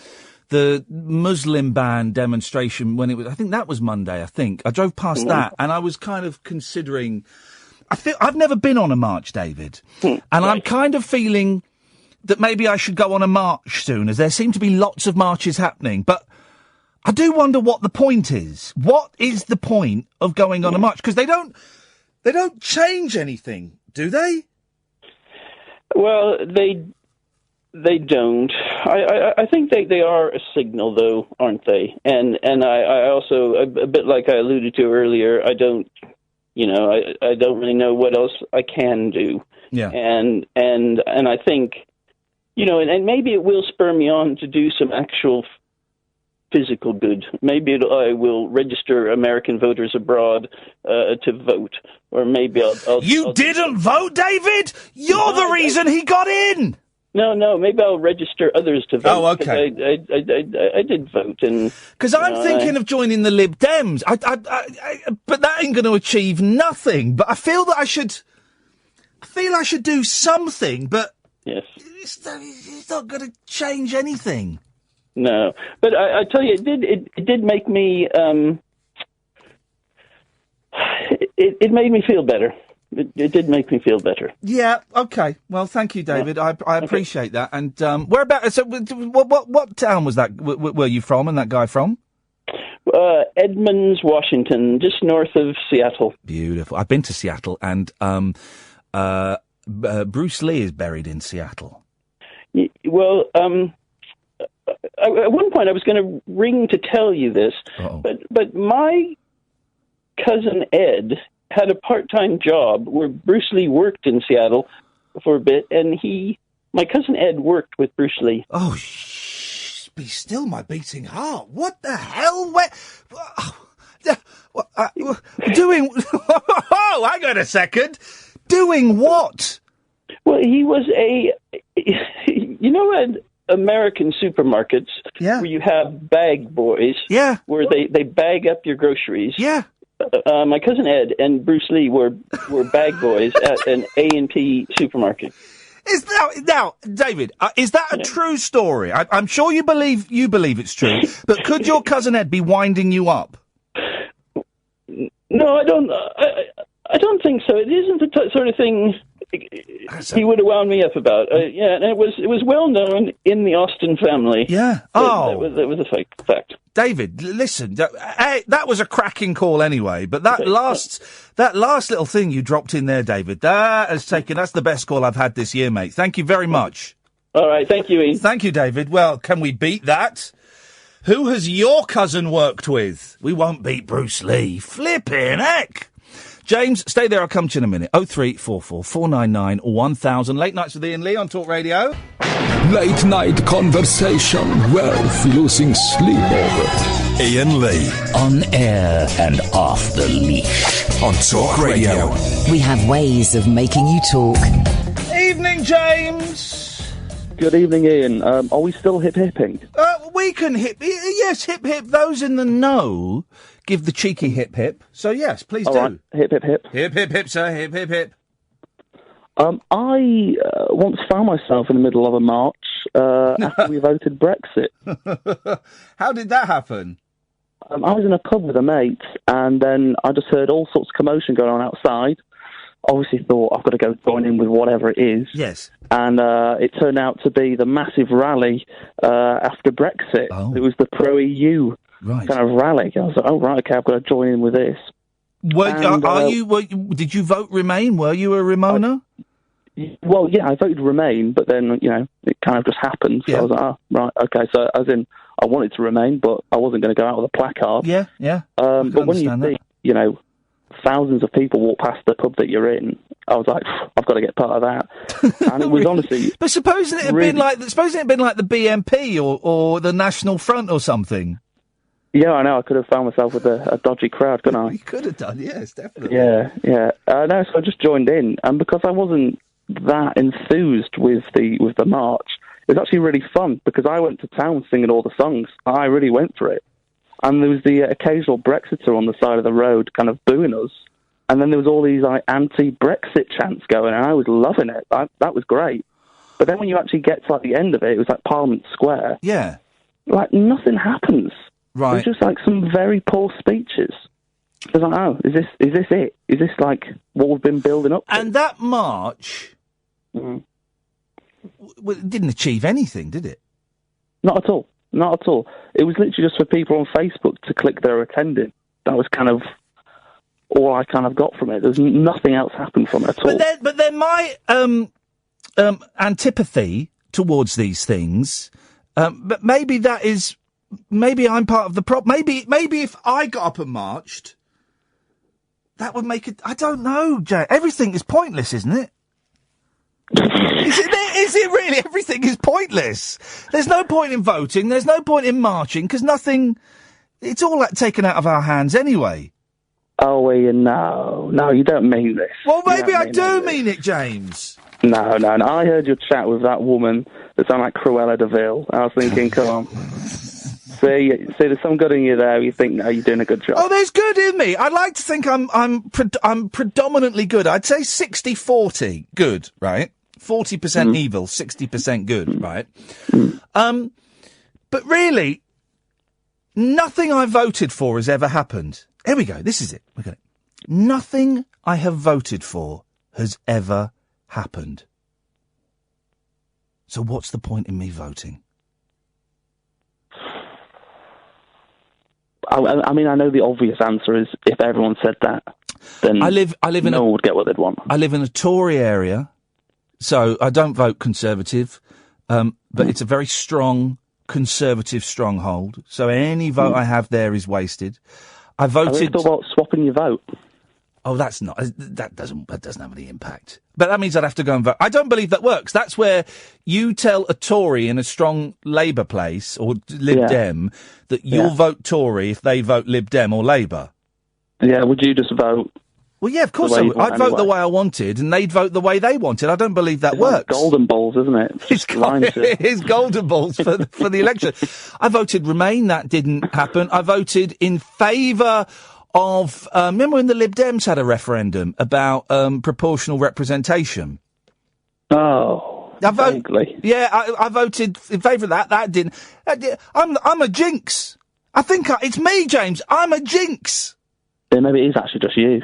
Muslim ban demonstration when it was. I think that was Monday. I drove past that, and I was kind of considering. I've never been on a march, David, and I'm kind of feeling that maybe I should go on a march soon, as there seem to be lots of marches happening, but. I do wonder what the point is. What is the point of going on a march? Because they don't change anything, do they? Well, they don't. I think they are a signal, though, aren't they? And I also, a bit like I alluded to earlier, I don't really know what else I can do. Yeah. And I think, and maybe it will spur me on to do some actual physical good. Maybe I will register American voters abroad to vote, or maybe I'll You didn't vote, David? You're the reason he got in! No. Maybe I'll register others to vote. Oh, okay. I did vote, and because I'm thinking of joining the Lib Dems. But that ain't going to achieve nothing. But I feel that I should do something. But yes, it's not going to change anything. No, but I tell you, it did make me. It made me feel better. It did make me feel better. Yeah. Okay. Well, thank you, David. Yeah. I appreciate that. And whereabouts? So, what town was that? Were you from? And that guy from? Edmonds, Washington, just north of Seattle. Beautiful. I've been to Seattle, and Bruce Lee is buried in Seattle. Well, at one point I was going to ring to tell you this, but my cousin Ed had a part-time job where Bruce Lee worked in Seattle for a bit, and my cousin Ed worked with Bruce Lee. Oh, be still my beating heart. What the hell? Where? Doing? Oh, hang on a second. Doing what? Well, he was at American supermarkets where you have bag boys, where they bag up your groceries. Yeah. My cousin Ed and Bruce Lee were bag boys at an A&P supermarket. Now, David, is that a true story? I'm sure you believe it's true, but could your cousin Ed be winding you up? No, I don't. I don't think so. It isn't the sort of thing he would have wound me up about. And it was well known in the Austin family. Yeah. That was a fact. David, listen. That was a cracking call anyway. But that last little thing you dropped in there, David, that's the best call I've had this year, mate. Thank you very much. All right. Thank you, Ian. Thank you, David. Well, can we beat that? Who has your cousin worked with? We won't beat Bruce Lee. Flippin' heck. James, stay there. I'll come to you in a minute. 0344 499 1000. Late Nights with Iain Lee on Talk Radio. Late night conversation worth losing sleep over. Iain Lee. On air and off the leash. On Talk Radio. We have ways of making you talk. Evening, James. Good evening, Ian. Are we still hip-hipping? We can hip. Yes, hip-hip. Those in the know give the cheeky hip-hip. So, yes, please do. Right. Hip-hip-hip. Hip-hip-hip, sir. Hip-hip-hip. I once found myself in the middle of a march after we voted Brexit. How did that happen? I was in a pub with a mate, and then I just heard all sorts of commotion going on outside. Obviously thought, I've got to go join in with whatever it is. Yes. And it turned out to be the massive rally after Brexit. Oh. It was the pro-EU kind of rally. I was like, oh, right, okay, I've got to join in with this. Did you vote Remain? Were you a Remoaner? Well, yeah, I voted Remain, but then, it kind of just happened. So I was like, oh, right, okay. So, as in, I wanted to Remain, but I wasn't going to go out with a placard. Yeah. But when you see, thousands of people walk past the pub that you're in, I was like, I've got to get part of that. And it was honestly... But supposing it had been like the BNP or the National Front or something. Yeah, I know. I could have found myself with a dodgy crowd, couldn't I? You could have done, yes, definitely. Yeah. No, so I just joined in, and because I wasn't that enthused with the march, it was actually really fun, because I went to town singing all the songs. I really went for it. And there was the occasional Brexiter on the side of the road kind of booing us. And then there was all these anti-Brexit chants going, and I was loving it. That was great. But then when you actually get to the end of it, it was like Parliament Square. Yeah. Nothing happens. Right. It was just some very poor speeches. I was like, oh, is this it? Is this what we've been building up to? And that march didn't achieve anything, did it? Not at all. Not at all. It was literally just for people on Facebook to click they're attending. That was kind of all I kind of got from it. There's nothing else happened from it at all. But then my antipathy towards these things, but maybe I'm part of the problem. Maybe if I got up and marched, that would make it... I don't know, Jay. Everything is pointless, isn't it? Is it really? Everything is pointless. There's no point in voting. There's no point in marching, because nothing... It's all taken out of our hands anyway. Oh, Ian, no, you don't mean this. Well, maybe I do mean it, James. No. I heard your chat with that woman that sounded like Cruella de Vil. I was thinking, come on. See, there's some good in you there. You think, no, you're doing a good job. Oh, there's good in me. I'd like to think I'm predominantly good. I'd say 60-40 good, right? 40% evil, 60% good, right? But really, nothing I voted for has ever happened. Here we go. This is it. Look at it. Nothing I have voted for has ever happened. So what's the point in me voting? I mean, I know the obvious answer is if everyone said that, then no one would get what they'd want. I live in a Tory area, so I don't vote Conservative, but it's a very strong Conservative stronghold. So any vote I have there is wasted. I voted. I thought about swapping your vote. Oh, that doesn't have any impact. But that means I'd have to go and vote. I don't believe that works. That's where you tell a Tory in a strong Labour place or Lib Dem that you'll vote Tory if they vote Lib Dem or Labour. Yeah, would you just vote? Well, yeah, of course I would. I'd vote the way I wanted and they'd vote the way they wanted. I don't believe that works. Like golden balls, isn't it? It's golden balls for the election. I voted Remain. That didn't happen. I voted in favour of, remember when the Lib Dems had a referendum about proportional representation? Oh, vaguely. I voted in favour of that. That didn't. I'm a jinx. I think it's me, James. I'm a jinx. Yeah, maybe it is actually just you.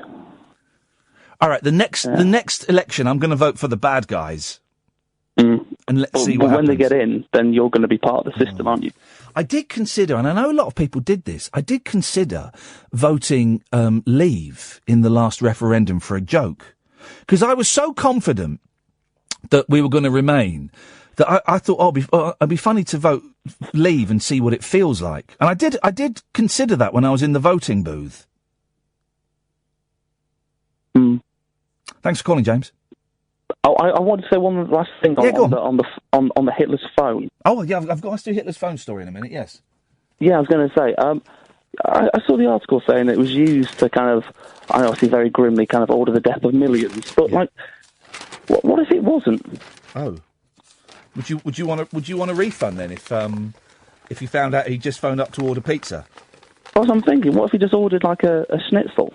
All right, the next election, I'm going to vote for the bad guys. And let's see what happens. When they get in, then you're going to be part of the system, aren't you? I did consider, and I know a lot of people did this, I did consider voting Leave in the last referendum for a joke. Because I was so confident that we were going to Remain that I thought, it'd be funny to vote Leave and see what it feels like. And I did consider that when I was in the voting booth. Thanks for calling, James. Oh, I want to say one last thing on the Hitler's phone. Oh, yeah, I've got to do Hitler's phone story in a minute, yes. Yeah, I was going to say, I saw the article saying that it was used to kind of, obviously very grimly, kind of order the death of millions. But, what if it wasn't? Oh. Would you want a refund then if you found out he just phoned up to order pizza? Well, I'm thinking, what if he just ordered like a schnitzel?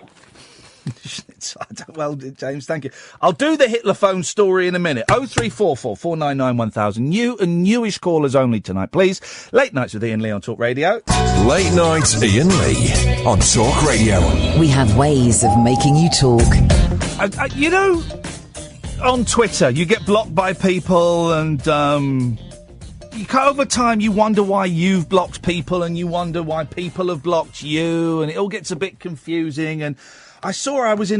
Well, James, thank you. I'll do the Hitler phone story in a minute. 0344 499 1000. New and newish callers only tonight, please. Late Nights with Iain Lee on Talk Radio. Late Nights Iain Lee on Talk Radio. We have ways of making you talk. You know, on Twitter, you get blocked by people and, over time you wonder why you've blocked people and you wonder why people have blocked you and it all gets a bit confusing. And I saw I was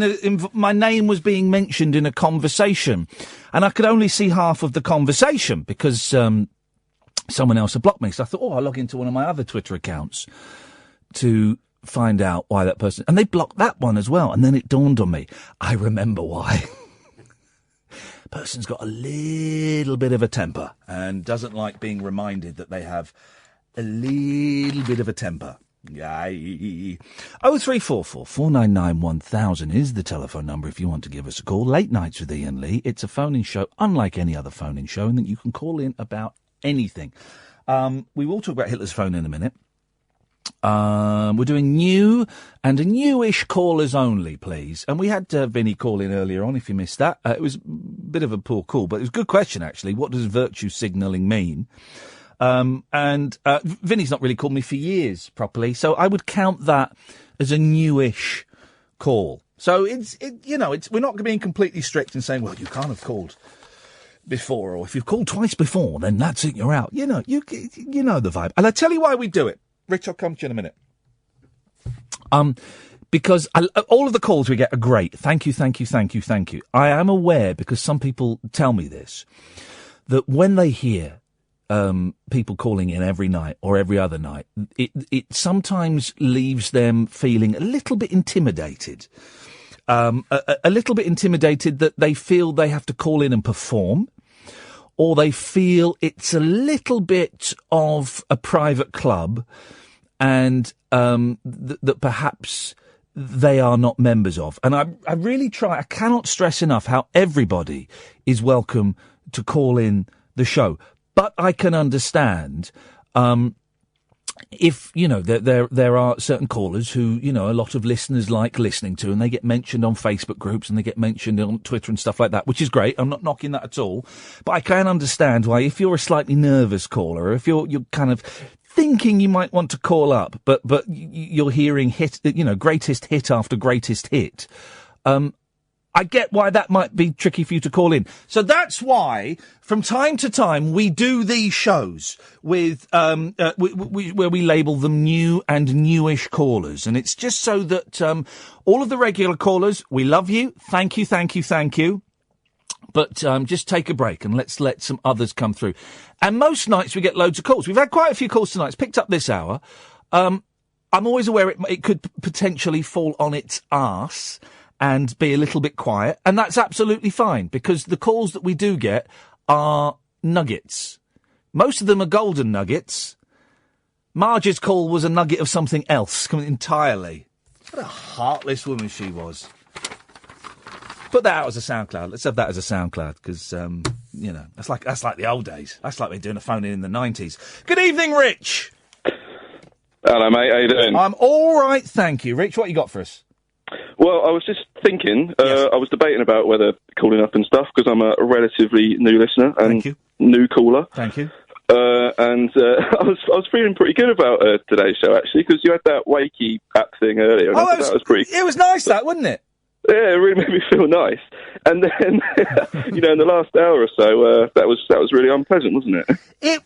my name was being mentioned in a conversation and I could only see half of the conversation because someone else had blocked me. So I thought, I'll log into one of my other Twitter accounts to find out why that person... And they blocked that one as well. And then it dawned on me, I remember why. Person's got a little bit of a temper and doesn't like being reminded that they have a little bit of a temper. 0344 499 1000 is the telephone number if you want to give us a call. Late Nights with Iain Lee. It's a phone-in show, unlike any other phone-in show, and that you can call in about anything. We will talk about Hitler's phone in a minute. We're doing new and a newish callers only, please. And we had Vinny call in earlier on, if you missed that. It was a bit of a poor call, but it was a good question, actually. What does virtue signalling mean? Vinny's not really called me for years properly, so I would count that as a newish call. So we're not being completely strict and saying, well, you can't have called before, or if you've called twice before, then that's it, you're out. You know the vibe. And I tell you why we do it. Rich, I'll come to you in a minute. Because all of the calls we get are great. Thank you. I am aware, because some people tell me this, that when they hear people calling in every night or every other night, it sometimes leaves them feeling a little bit intimidated. A little bit intimidated that they feel they have to call in and perform, or they feel it's a little bit of a private club, and that perhaps they are not members of. And I really try, I cannot stress enough how everybody is welcome to call in the show. But I can understand, if, you know, there are certain callers who, you know, a lot of listeners like listening to, and they get mentioned on Facebook groups and they get mentioned on Twitter and stuff like that, which is great. I'm not knocking that at all. But I can understand why, if you're a slightly nervous caller, or if you're kind of thinking you might want to call up, but you're hearing greatest hit after greatest hit, I get why that might be tricky for you to call in. So that's why, from time to time, we do these shows with where we label them new and newish callers. And it's just so that all of the regular callers, we love you. Thank you, thank you, thank you. But just take a break and let's let some others come through. And most nights we get loads of calls. We've had quite a few calls tonight. It's picked up this hour. I'm always aware it could potentially fall on its arse and be a little bit quiet, and that's absolutely fine, because the calls that we do get are nuggets. Most of them are golden nuggets. Marge's call was a nugget of something else, entirely. What a heartless woman she was. Put that out as a SoundCloud. Let's have that as a SoundCloud, because, you know, that's like the old days. That's like we're doing a phone in the 90s. Good evening, Rich. Hello, mate. How you doing? I'm all right, thank you. Rich, what you got for us? Well, I was just thinking, I was debating about whether calling up and stuff, because I'm a relatively new listener and new caller. Thank you. And I was feeling pretty good about today's show, actually, because you had that Wakey app thing earlier. And I thought that was pretty... It was nice, that, wasn't it? Yeah, it really made me feel nice. And then, you know, in the last hour or so, that was really unpleasant, wasn't it?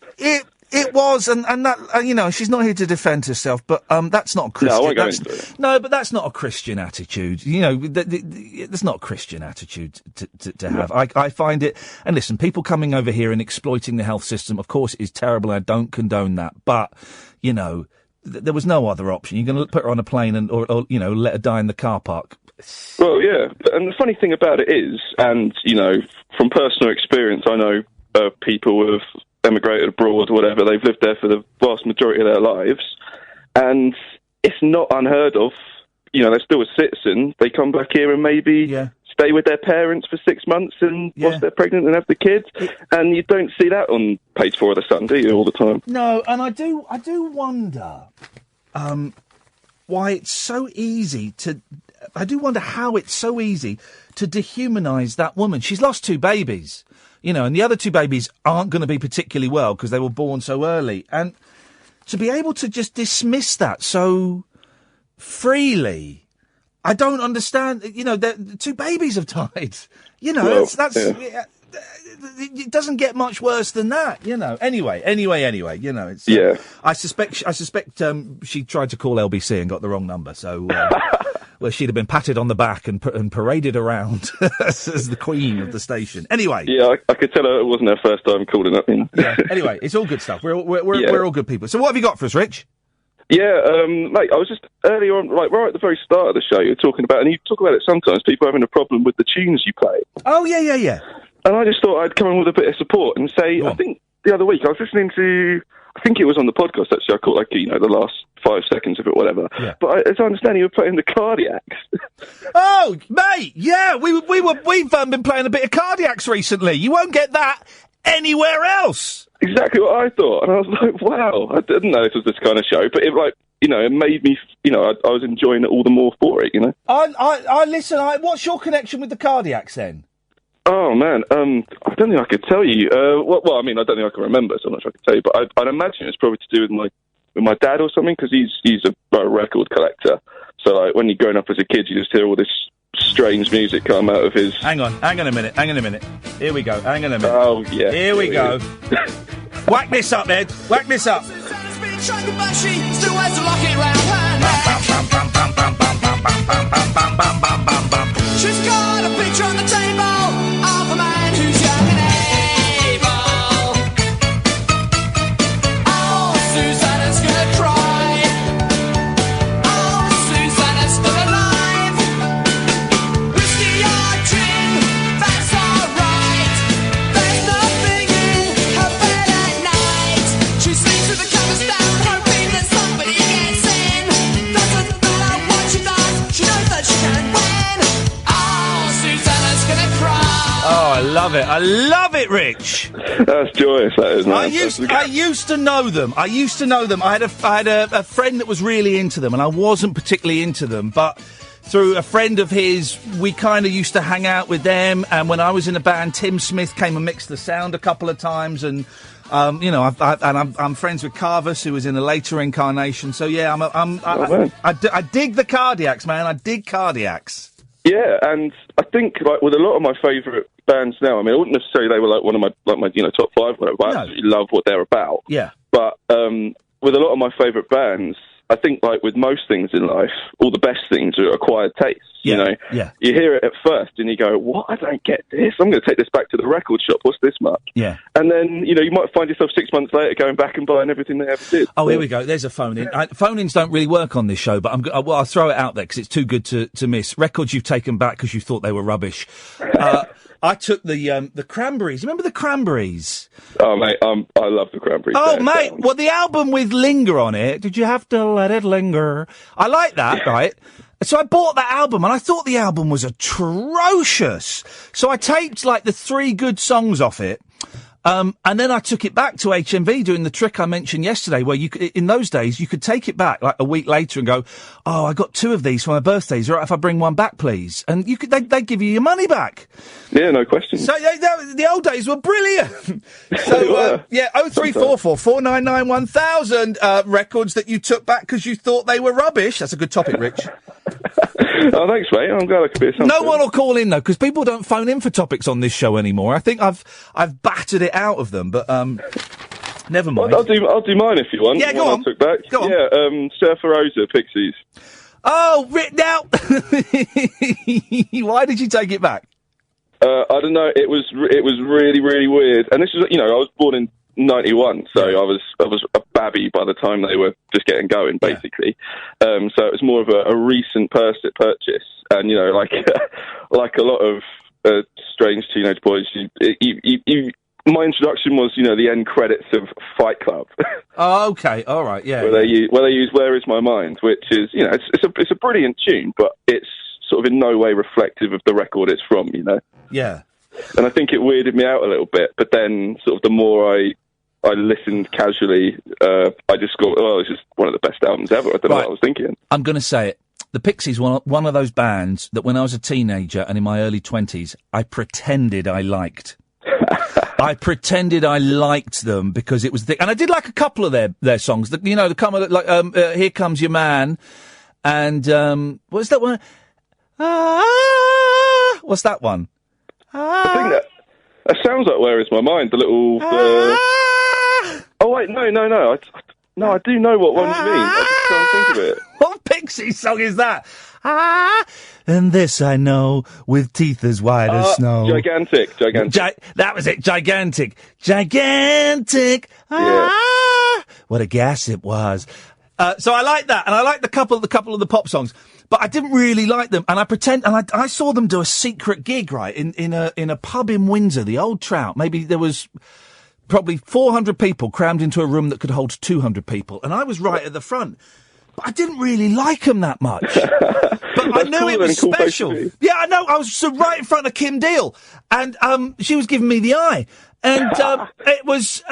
It was, and that, you know, she's not here to defend herself, but that's not a Christian... No, I won't go into it. No, but that's not a Christian attitude. You know, that's not a Christian attitude to have. No. I find it... And listen, people coming over here and exploiting the health system, of course, is terrible, and I don't condone that. But, you know, there was no other option. You're going to put her on a plane or, you know, let her die in the car park. Well, yeah. And the funny thing about it is, and, you know, from personal experience, I know people who have emigrated abroad or whatever, they've lived there for the vast majority of their lives, and it's not unheard of. You know, they're still a citizen. They come back here and maybe stay with their parents for 6 months, and whilst they're pregnant and have the kids, and you don't see that on page 4 of the Sun, do you, all the time? No, and I do wonder why it's so easy to... I do wonder how it's so easy to dehumanise that woman. She's lost 2 babies. You know, and the other 2 babies aren't going to be particularly well because they were born so early. And to be able to just dismiss that so freely, I don't understand. You know, the 2 babies have died. You know, it doesn't get much worse than that. You know. Anyway. You know, it's. I suspect she tried to call LBC and got the wrong number. So. Well, she'd have been patted on the back and paraded around as the queen of the station. Anyway. Yeah, I could tell her it wasn't her first time calling up. Anyway, it's all good stuff. We're all good people. So what have you got for us, Rich? Yeah, mate, I was just earlier on, like right at the very start of the show, you were talking about, and you talk about it sometimes, people having a problem with the tunes you play. Oh, yeah. And I just thought I'd come in with a bit of support and say, I think the other week I was listening to, I think it was on the podcast actually, I caught the last 5 seconds of it, whatever. Yeah. But as I understand, you were playing the Cardiacs. Oh, mate, yeah, we've been playing a bit of Cardiacs recently. You won't get that anywhere else. Exactly what I thought, and I was like, wow, I didn't know this was this kind of show, but it it made me, I was enjoying it all the more for it, you know. I listen. What's your connection with the Cardiacs then? Oh man, I don't think I could tell you. Well, I mean, I don't think I can remember, so I'm not sure I can tell you. But I'd imagine it's probably to do with my dad or something, because he's a record collector. So like when you're growing up as a kid, you just hear all this strange music come out of his... Hang on a minute. Here we go. Hang on a minute. Oh, yeah. Here we go. Whack this up, Ed. Whack this up. She's got a picture on the table of a man who's young and able. Oh, Susanna's gonna cry. Oh, Susanna's still alive. Whiskey or gin, that's alright. There's nothing in her bed at night. She sleeps with the covers down, hoping that somebody gets in. Doesn't matter what she does, she love it. I love it, Rich. That's joyous, that is, man. I used to know them. I had a friend that was really into them, and I wasn't particularly into them, but through a friend of his, we kind of used to hang out with them. And when I was in a band, Tim Smith came and mixed the sound a couple of times, and I'm friends with Carvis, who was in a later incarnation. So yeah, I dig the Cardiacs, man. I dig Cardiacs. Yeah, and I think like with a lot of my favourite bands now, I mean, I wouldn't necessarily they were like one of my top five, whatever. But I absolutely love what they're about. Yeah, but with a lot of my favourite bands, I think, like with most things in life, all the best things are acquired tastes. You know, you hear it at first and you go, "What? I don't get this. I'm going to take this back to the record shop. What's this much?" Yeah, and then you might find yourself 6 months later going back and buying everything they ever did. Oh, here we go. There's a phone-in. Phone-ins don't really work on this show, but I'll throw it out there because it's too good to miss. Records you've taken back because you thought they were rubbish. I took the Cranberries. Remember the Cranberries? Oh, mate, I love the Cranberries. Oh, mate, well, the album with Linger on it, Did You Have to Let It Linger? I like that, right? So I bought that album, and I thought the album was atrocious. So I taped, like, the 3 good songs off it, and then I took it back to HMV doing the trick I mentioned yesterday, where in those days, you could take it back like a week later and go, "Oh, I got 2 of these for my birthday. Is it all right if I bring one back, please?" And they'd give you your money back. Yeah, no question. So the old days were brilliant. So, 0344 499 1000 records that you took back because you thought they were rubbish. That's a good topic, Rich. Oh, thanks, mate. I'm glad I could be of something. No one will call in, though, because people don't phone in for topics on this show anymore. I think I've battered it out of them, but never mind. I'll do mine if you want. Yeah, go on. I took back. Go on. Yeah, Surfer Rosa, Pixies. Oh, now. Why did you take it back? I don't know. It was really, really weird. And this is, I was born in 91, so I was a babby by the time they were just getting going, basically. So it was more of a recent purchase, and like a lot of strange teenage boys, my introduction was the end credits of Fight Club. Oh, okay, all right, yeah. Where they use "Where Is My Mind," which is it's a brilliant tune, but it's sort of in no way reflective of the record it's from. Yeah. And I think it weirded me out a little bit, but then sort of the more I listened casually, I just thought, oh, this is one of the best albums ever. I don't know what I was thinking. I'm going to say it. The Pixies were one of those bands that when I was a teenager and in my early 20s, I pretended I liked. I pretended I liked them because it was and I did like a couple of their songs. Here Comes Your Man, and what's that one? What's that one? I think that sounds like "Where Is My Mind." The little. Oh wait, no. I do know what one you mean. I just can't think of it. What Pixie song is that? And this I know, with teeth as white as snow. Gigantic. That was it. Gigantic. What a gas it was. So I like that, and I like the couple of the pop songs, but I didn't really like them. And I saw them do a secret gig, right, in a pub in Windsor, the Old Trout. Maybe there was probably 400 people crammed into a room that could hold 200 people, and I was right at the front. But I didn't really like them that much. But I knew it was special. Yeah, I know. I was right in front of Kim Deal, and she was giving me the eye, and it was.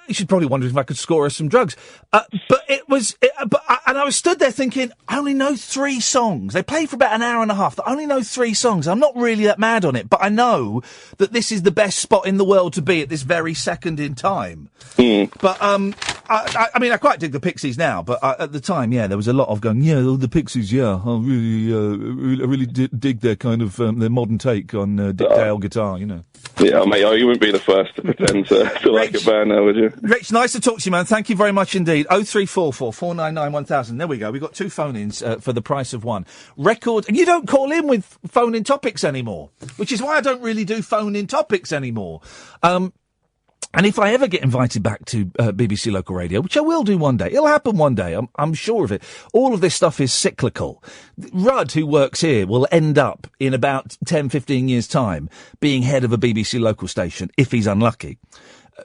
She's probably wondering if I could score her some drugs. But it was, and I was stood there thinking, I only know 3 songs. They played for about an hour and a half. I only know 3 songs. I'm not really that mad on it, but I know that this is the best spot in the world to be at this very second in time. But, I mean, I quite dig the Pixies now, but at the time, there was a lot of going, the Pixies, I really dig their kind of, their modern take on Dick Dale guitar, Yeah, mate, you wouldn't be the first to pretend to like a band now, would you? Rich, nice to talk to you, man. Thank you very much indeed. 0344 499 1000. There we go. We've got 2 phone-ins for the price of 1. Record... And you don't call in with phone-in topics anymore, which is why I don't really do phone-in topics anymore. And if I ever get invited back to BBC Local Radio, which I will do one day, it'll happen one day, I'm sure of it. All of this stuff is cyclical. Rudd, who works here, will end up in about 10, 15 years' time being head of a BBC local station, if he's unlucky.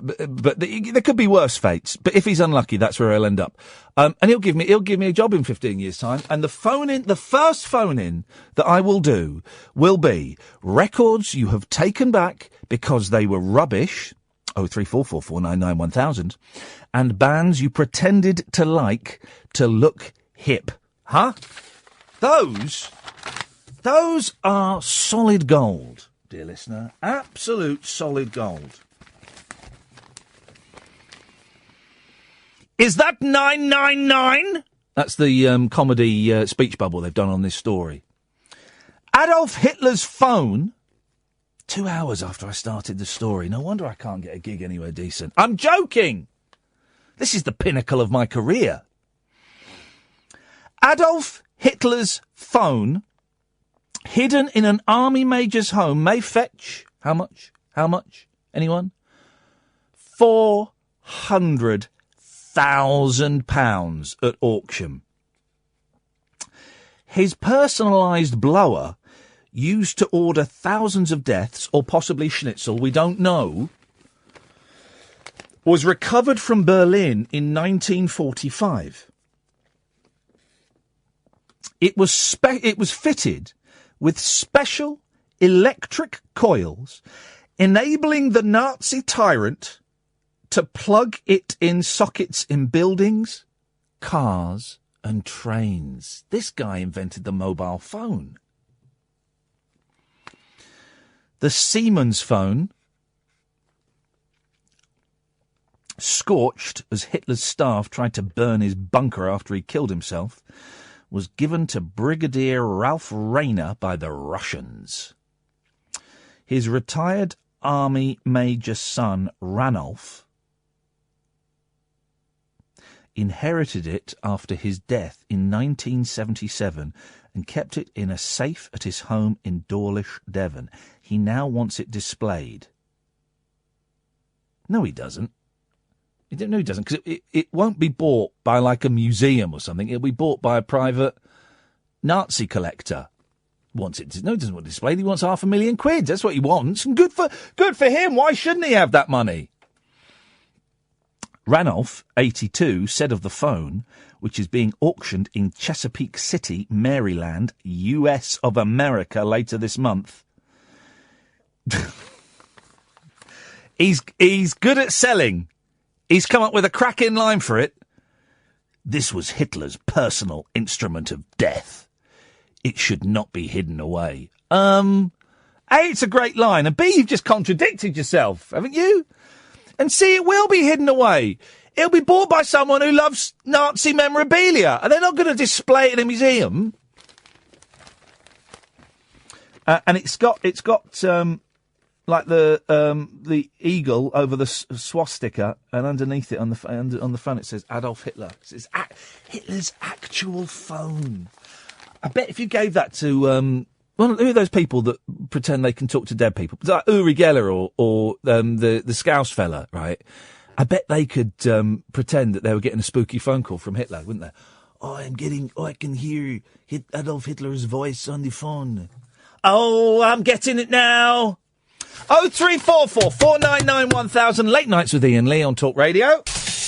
But there could be worse fates. But if he's unlucky, that's where he'll end up. And he'll give me a job in 15 years' time. And the first phone-in that I will do will be records you have taken back because they were rubbish. 03444991000, and bands you pretended to like to look hip. Huh? Those are solid gold, dear listener. Absolute solid gold. Is that 999? That's the comedy speech bubble they've done on this story. Adolf Hitler's phone. 2 hours after I started the story. No wonder I can't get a gig anywhere decent. I'm joking! This is the pinnacle of my career. Adolf Hitler's phone, hidden in an army major's home, may fetch... How much? How much? Anyone? £400,000 at auction. His personalised blower, used to order thousands of deaths, or possibly schnitzel, we don't know, was recovered from Berlin in 1945. It was fitted with special electric coils, enabling the Nazi tyrant to plug it in sockets in buildings, cars, and trains. This guy invented the mobile phone. The Siemens phone, scorched as Hitler's staff tried to burn his bunker after he killed himself, was given to Brigadier Ralph Rayner by the Russians. His retired army major son, Ranulf, inherited it after his death in 1977 and kept it in a safe at his home in Dawlish, Devon. He now wants it displayed. No, he doesn't. No, he doesn't, because it won't be bought by, like, a museum or something. It'll be bought by a private Nazi collector. Wants it. No, he doesn't want it displayed. He wants £500,000. That's what he wants. And good for him. Why shouldn't he have that money? Ranulf, 82, said of the phone, which is being auctioned in Chesapeake City, Maryland, US of America, later this month. He's good at selling. He's come up with a cracking line for it. This was Hitler's personal instrument of death. It should not be hidden away. A, it's a great line, and B, you've just contradicted yourself, haven't you? And C, it will be hidden away. It'll be bought by someone who loves Nazi memorabilia, and they're not going to display it in a museum. And it's got like the eagle over the swastika, and underneath it on the phone it says Adolf Hitler. It says Hitler's actual phone. I bet if you gave that to who are those people that pretend they can talk to dead people? Like Uri Geller or the Scouse fella, right? I bet they could pretend that they were getting a spooky phone call from Hitler, wouldn't they? I can hear Adolf Hitler's voice on the phone. Oh, I'm getting it now. 0344 499 1000. Late nights with Iain Lee on Talk Radio.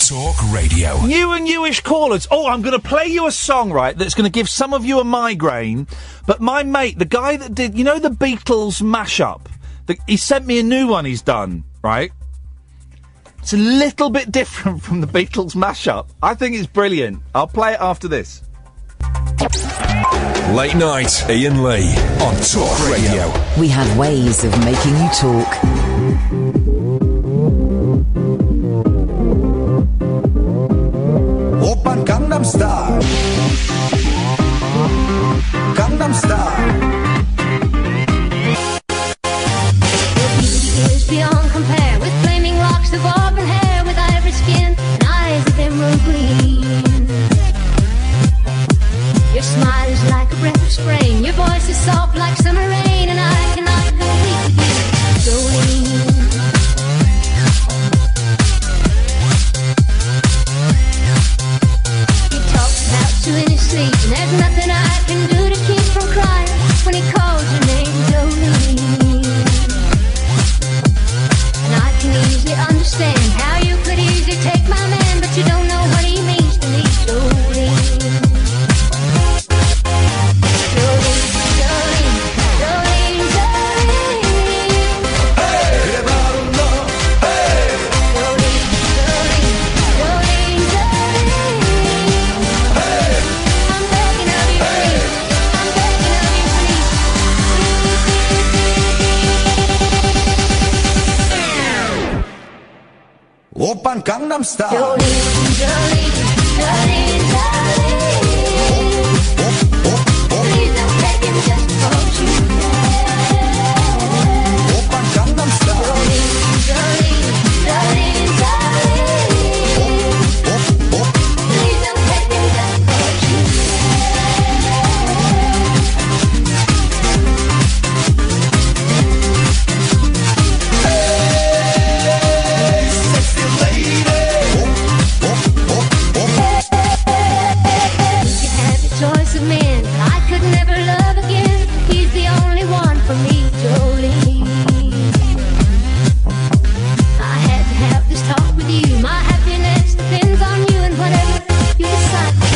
Talk Radio. New and newish callers. Oh, I'm going to play you a song, right, that's going to give some of you a migraine. But my mate, the guy that did, the Beatles mashup, he sent me a new one he's done, right? It's a little bit different from the Beatles mashup. I think it's brilliant. I'll play it after this. Late night, Iain Lee on Talk Radio. We have ways of making you talk. Open Gangnam Style. Gangnam Style. Your beauty is beyond compare, with flaming locks of auburn hair, with ivory skin and eyes of emerald green. Your smile is like a breath of spring, your voice is soft like summer rain, and I cannot compete with you. Jolene. Oppan Gangnam Style. Jolene, Jolene, please don't take him just for you. Oppan Gangnam Style. Jolene, Jolene, please don't take him just for you. Hey, sexy lady. You can have your choice of men, but I could never love again. He's the only one for me, Jolene. I had to have this talk with you. My happiness depends on you and whatever you decide to do,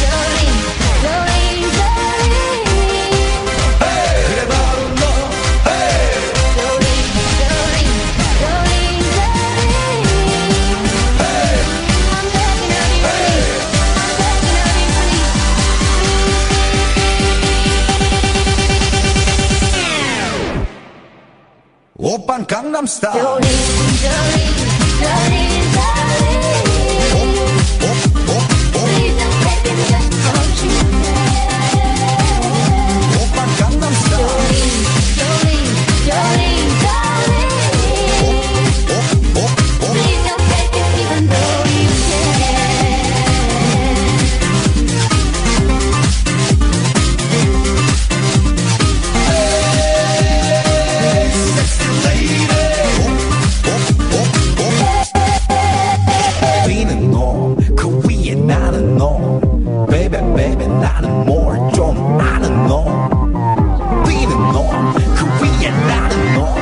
Jolene. Jolene, Jolene, Jolene. 그래 바로 너. Jolene, Jolene, Jolene, Jolene. I'm begging of you, please. I'm begging of you, Oppan Gangnam Style. Jolene, Jolene, Jolene, Jolene. Please don't take him just for you. Oppan Gangnam Style. Jolene, Jolene, Jolene. Please don't take him even though you Hey, sexy lady. 우리는 너, 그 위에 나는 너. Baby, baby, 나는 뭘 좀 아는 너. 우리는 너, 그 위에 나는 너.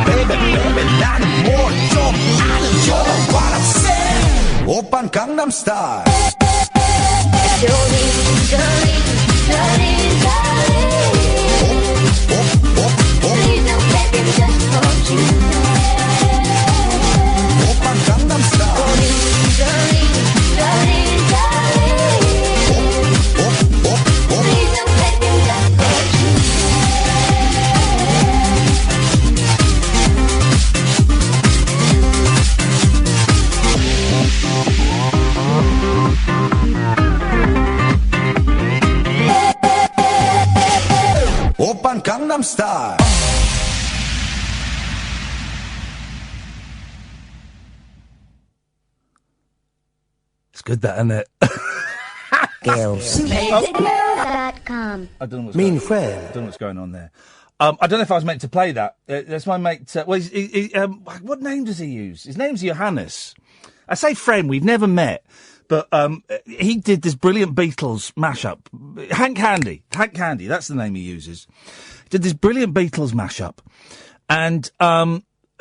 Baby, baby, 나는 뭘 좀 아는 너. You know what I'm saying? 오빤 강남 스타일. Jolene, Jolene, Jolene, Jolene. Please don't take him just for you. 오빤 강남 스타일. Jolene, Jolene, Jolene. Please don't take him just for you. 오빤 강남 스타일. It's good, that, isn't it? Girls. Girls.com. I don't know what's going on. I don't know what's going on there. I don't know if I was meant to play that. That's my mate. What name does he use? His name's Johannes. I say friend. We've never met, but he did this brilliant Beatles mashup. Hank Candy. That's the name he uses. Did this brilliant Beatles mashup, and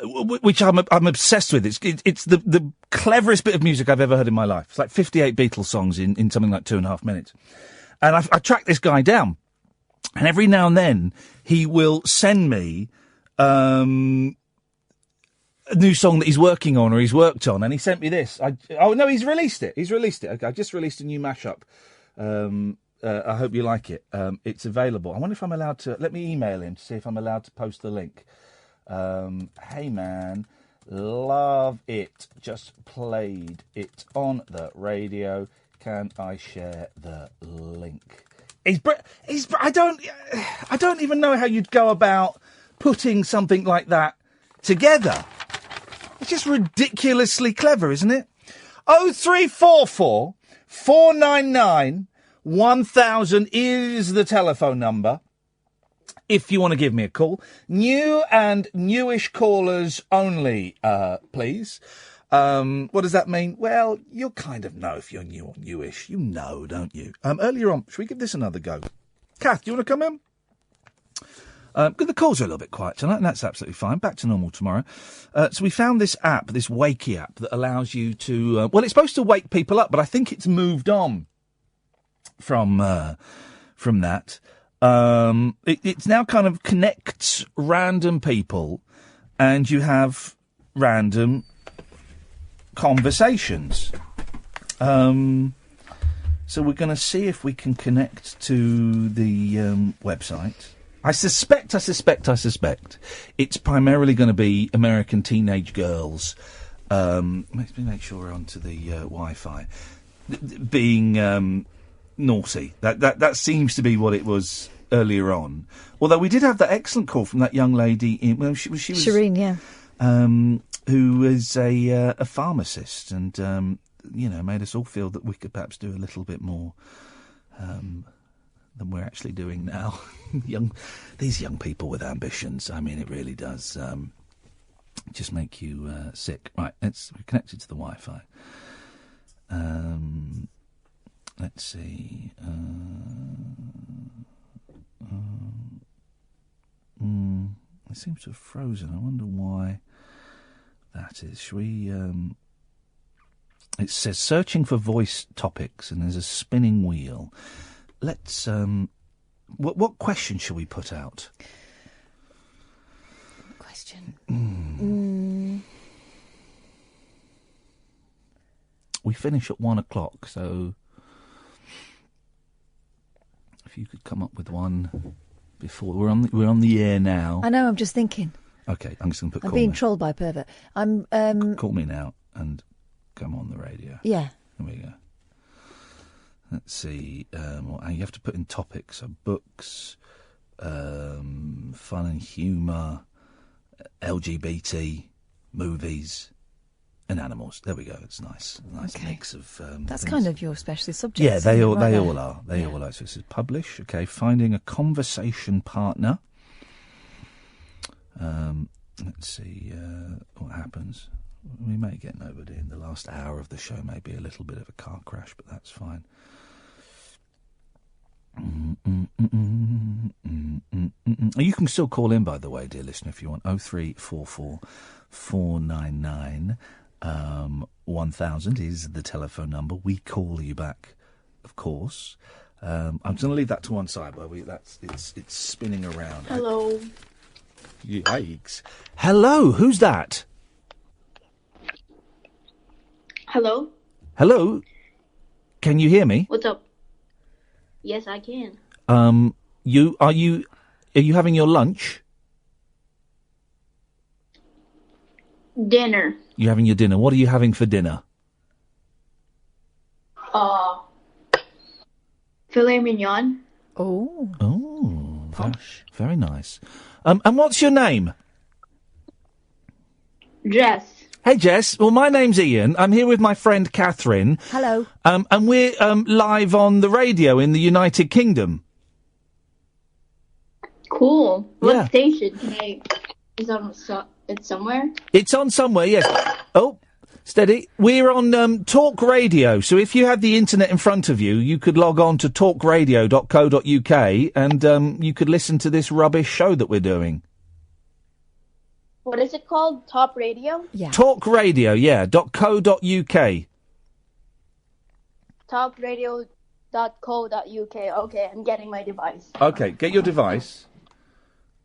which I'm obsessed with. It's the cleverest bit of music I've ever heard in my life. It's like 58 Beatles songs in something like 2.5 minutes. And I tracked this guy down, and every now and then he will send me a new song that he's working on or he's worked on, and he sent me this. He's released it. Okay, I just released a new mashup. I hope you like it. It's available. I wonder if I'm allowed to. Let me email him to see if I'm allowed to post the link. Hey man, love it. Just played it on the radio. Can I share the link? I don't even know how you'd go about putting something like that together. It's just ridiculously clever, isn't it? 0344 499 1000 is the telephone number. If you want to give me a call. New and newish callers only, please. What does that mean? Well, you'll kind of know if you're new or newish. You know, don't you? Earlier on, should we give this another go? Kath, do you want to come in? The calls are a little bit quiet tonight, and that's absolutely fine. Back to normal tomorrow. So we found this app, this Wakey app, that allows you to... it's supposed to wake people up, but I think it's moved on from that. It's now kind of connects random people, and you have random conversations. So we're going to see if we can connect to the website. I suspect it's primarily going to be American teenage girls Let me make sure we're onto the Wi-Fi. Being naughty. That seems to be what it was earlier on. Although we did have that excellent call from that young lady. She was Shireen, yeah. Who is a pharmacist, and made us all feel that we could perhaps do a little bit more than we're actually doing now. These young people with ambitions. I mean, it really does just make you sick. Right, we're connected to the Wi-Fi. Let's see. It seems to have frozen. I wonder why that is. Shall we? It says searching for voice topics, and there's a spinning wheel. Let's. What question shall we put out? Question. We finish at 1:00, so if you could come up with one before we're on the air now. I know. I'm just thinking. Okay, I'm just going to put. I'm being trolled by a pervert. I'm. Call me now and come on the radio. Yeah. Here we go. Let's see. You have to put in topics. So books, fun and humour, LGBT, movies, and animals. There we go. It's nice mix of. That's things. kind of your specialist subject. Yeah, they all right are. They all are. So this is publish. Okay, finding a conversation partner. Let's see what happens. We may get nobody in the last hour of the show. Maybe a little bit of a car crash, but that's fine. You can still call in, by the way, dear listener, if you want. 0344 499 1000 is the telephone number. We call you back, of course. I'm going to leave that to one side, but it's spinning around. Hello. Yikes. Hello, who's that? Hello. Hello. Can you hear me? What's up? Yes, I can. Are you having your lunch? Dinner. You're having your dinner. What are you having for dinner? Filet mignon. Oh. Oh, very nice. And what's your name? Jess. Hey, Jess. Well, my name's Iain. I'm here with my friend Catherine. Hello. And we're live on the radio in the United Kingdom. Cool. What Yeah. station? It's somewhere? It's on somewhere, yes. Oh, steady. We're on Talk Radio, so if you had the internet in front of you, you could log on to talkradio.co.uk and you could listen to this rubbish show that we're doing. What is it called? Top Radio? Yeah. Talk Radio, yeah, .co.uk. Topradio.co.uk. Okay, I'm getting my device. Okay, get your device.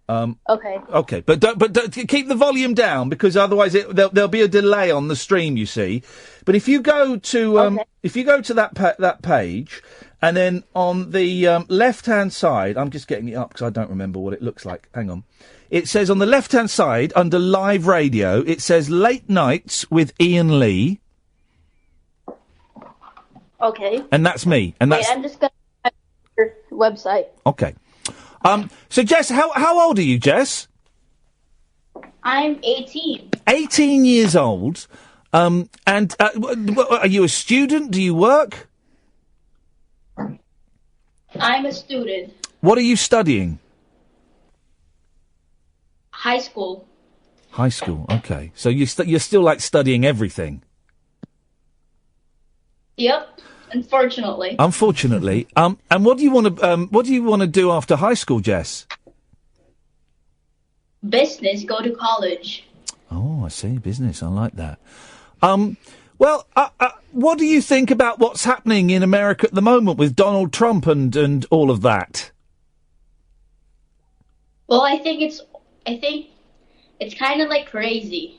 Okay. Okay, but don't keep the volume down because otherwise there'll be a delay on the stream. You see, but if you go to that page, and then on the left hand side, I'm just getting it up because I don't remember what it looks like. Hang on, it says on the left hand side under live radio, it says Late Nights with Iain Lee. Okay. And that's me. And that's I'm just going to your website. okay. So Jess, how old are you, Jess? I'm 18. 18 years old. And are you a student? Do you work? I'm a student. What are you studying? High school. High school. Okay. So you're still like studying everything. Yep. Unfortunately. Unfortunately. And what do you want to do after high school, Jess? Business. Go to college. Oh, I see. Business. I like that. Well, what do you think about what's happening in America at the moment with Donald Trump and all of that? Well, I think it's kind of like crazy.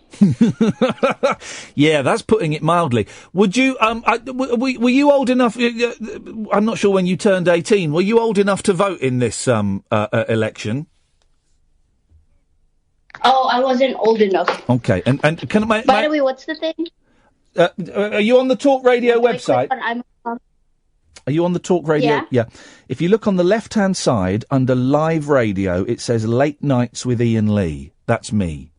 Yeah, that's putting it mildly. Would you? Were you old enough? I'm not sure when you turned 18. Were you old enough to vote in this election? Oh, I wasn't old enough. Okay, and can I... By the way, what's the thing? Are you on the Talk Radio website? Are you on the Talk Radio? Yeah. If you look on the left-hand side, under Live Radio, it says Late Nights with Iain Lee. That's me.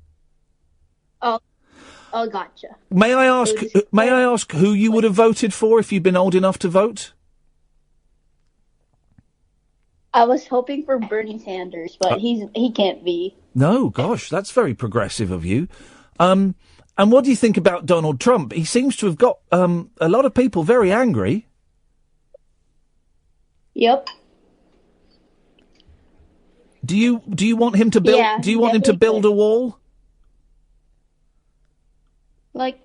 Oh, gotcha. May I ask who you would have voted for if you'd been old enough to vote? I was hoping for Bernie Sanders, but he can't be. No, gosh, that's very progressive of you. And what do you think about Donald Trump? He seems to have got a lot of people very angry. Yep. Do you want him to build? Yeah, do you want him to build a wall? Like,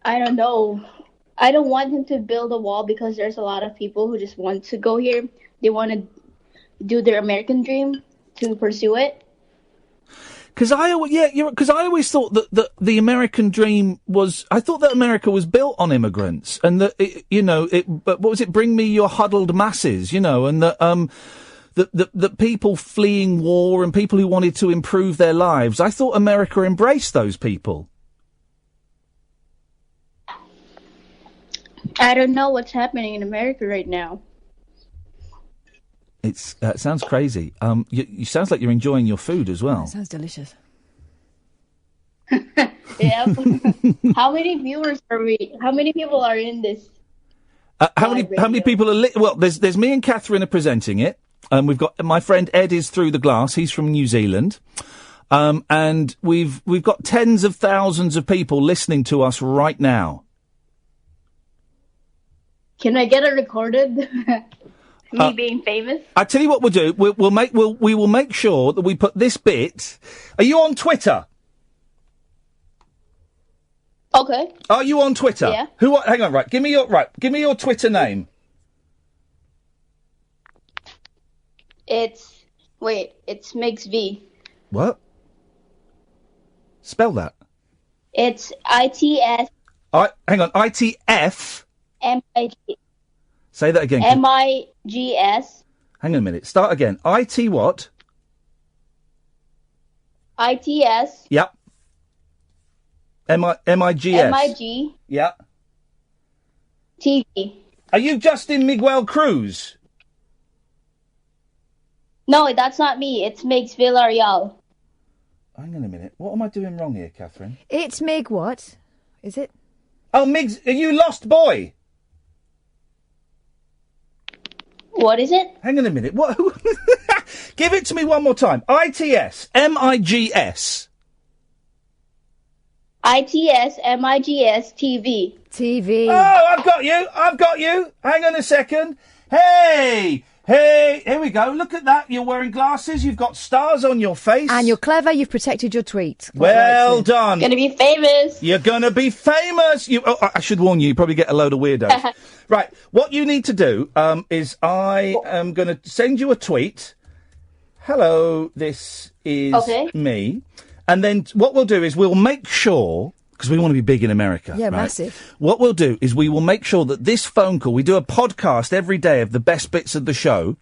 I don't know. I don't want him to build a wall because there's a lot of people who just want to go here. They want to do their American dream to pursue it. Because I always thought that the American dream was. I thought that America was built on immigrants, and that But what was it? Bring me your huddled masses, and that people fleeing war and people who wanted to improve their lives. I thought America embraced those people. I don't know what's happening in America right now. It sounds crazy. You sounds like you're enjoying your food as well. Sounds delicious. Yeah. How many viewers are we? How many people are in this? How many people are? Well, there's me and Catherine are presenting it. We've got my friend Ed is through the glass. He's from New Zealand. And we've got tens of thousands of people listening to us right now. Can I get it recorded? Me being famous? I tell you what we'll do. We will make sure that we put this bit. Are you on Twitter? Okay. Are you on Twitter? Yeah. Hang on. Right. Give me your Twitter name. It's Migs V. What? Spell that. It's ITS. Hang on. ITF. MIG. Say that again. MIGS. Hang on a minute. Start again. IT what? ITS. Yep. MIGS. MIG. Yep. TV. Are you Justin Miguel Cruz? No, that's not me. It's Migs Villarreal. Hang on a minute. What am I doing wrong here, Catherine? It's Mig what? Is it? Oh, Migs, are you Lost Boy? What is it? Hang on a minute. What? Give it to me one more time. ITS. MIGS. ITS MIGS TV. TV. Oh, I've got you. Hang on a second. Hey, here we go. Look at that. You're wearing glasses. You've got stars on your face. And you're clever. You've protected your tweet. Well done. Gonna be famous. You're gonna be famous. I should warn you. You probably get a load of weirdos. Right. What you need to do is I am going to send you a tweet. Hello, this is me. And then what we'll do is we'll make sure, because we want to be big in America. Yeah, right? massive. What we'll do is we will make sure that this phone call, we do a podcast every day of the best bits of the show.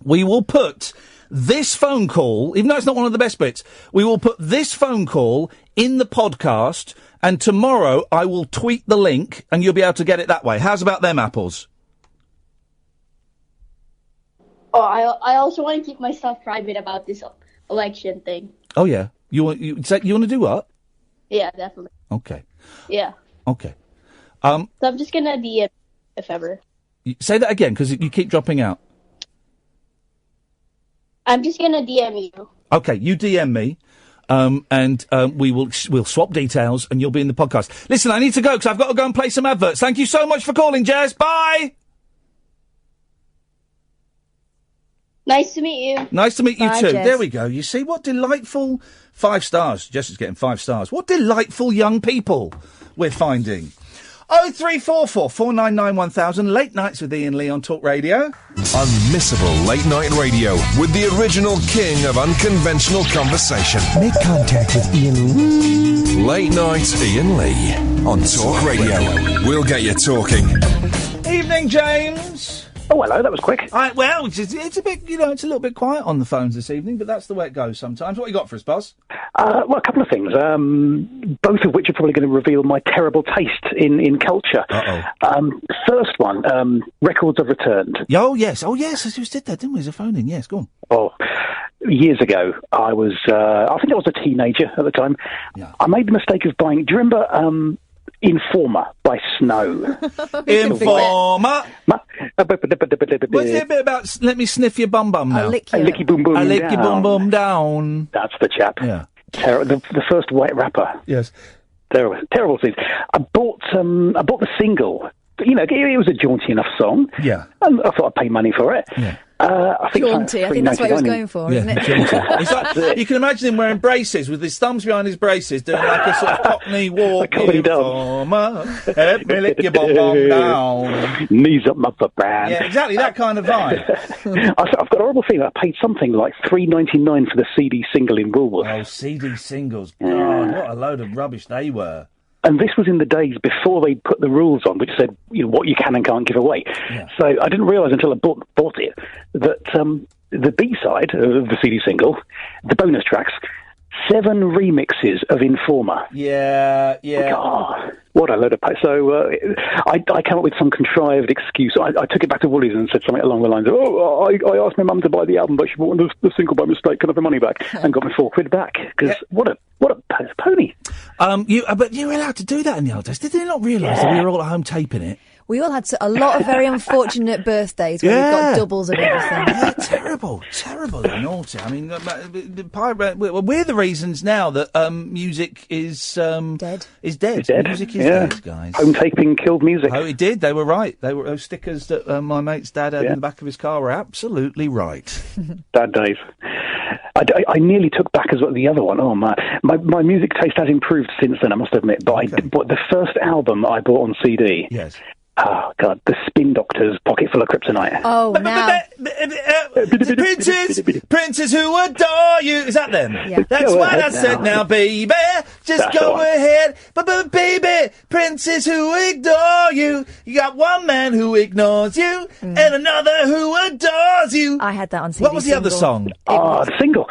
We will put this phone call, even though it's not one of the best bits, we will put this phone call in the podcast, and tomorrow I will tweet the link and you'll be able to get it that way. How's about them apples? Oh, I also want to keep my stuff private about this election thing. Oh, yeah. You want to do what? Yeah, definitely. Okay. Yeah. Okay. So I'm just going to DM if ever. Say that again, because you keep dropping out. I'm just going to DM you. Okay, you DM me, and we'll swap details, and you'll be in the podcast. Listen, I need to go, because I've got to go and play some adverts. Thank you so much for calling, Jess. Bye! Nice to meet you. Nice to meet you Bye, too. Jess. There we go. You see, what delightful 5 stars. Jess is getting 5 stars. What delightful young people we're finding. 0344 499 1000. Late Nights with Iain Lee on Talk Radio. Unmissable late night radio with the original king of unconventional conversation. Make contact with Iain. Late Night Iain Lee on Talk Radio. We'll get you talking. Evening, James. Oh, hello, that was quick. Well, it's a bit, it's a little bit quiet on the phones this evening, but that's the way it goes sometimes. What you got for us, boss? Well, a couple of things, both of which are probably going to reveal my terrible taste in culture. First one, records have returned. Oh, yes, I just did that, didn't we, as a phone in? Yes, go on. Oh, years ago, I think I was a teenager at the time. Yeah. I made the mistake of buying, do you remember Informer by Snow? Informer? What's it a bit about, let me sniff your bum-bum now? I'll lick your boom-boom I'll lick down. your bum-bum down. That's the chap. Yeah. The first white rapper. Yes. Terrible thing. I bought the single. You know, it was a jaunty enough song. Yeah. And I thought I'd pay money for it. Yeah. I think Jaunty, I think that's what he was going for, isn't it? It's like, you can imagine him wearing braces with his thumbs behind his braces, doing like a sort of Cockney walk. Informer, help me lick your bum-bum down. Knees up, mother brand. Yeah, exactly, that kind of vibe. I've got a horrible feeling I paid something like $3.99 for the CD single in Woolworths. Oh, CD singles. God, what a load of rubbish they were. And this was in the days before they put the rules on, which said what you can and can't give away. Yeah. So I didn't realise until I bought it that the B-side of the CD single, the bonus tracks, 7 remixes of Informer. Yeah. God, what a load of pay. So I came up with some contrived excuse. I took it back to Woolies and said something along the lines of, I asked my mum to buy the album, but she bought the single by mistake. Can I have the money back? And got my £4 back. Because what a pony. But you were allowed to do that in the old days. Did they not realise that we were all at home taping it? We all had a lot of very unfortunate birthdays where we got doubles of everything. Yeah, terribly naughty. I mean, we're the reasons now that music is dead. Music is dead, guys. Home taping killed music. Oh, it did. They were right. Those stickers that my mate's dad had in the back of his car were absolutely right. Bad days. I nearly took back as well the other one. Oh, my music taste has improved since then, I must admit. But the first album I bought on CD. Yes. Oh, God, the Spin Doctors' Pocket Full of Kryptonite. Oh, now. Princes who adore you. Is that them? Yeah. That's Go what I ahead said now, baby. Just That's the go one. ahead. But baby, princes who adore you. You got one man who ignores you and another who adores you. I had that on CD. What was the other song? The single.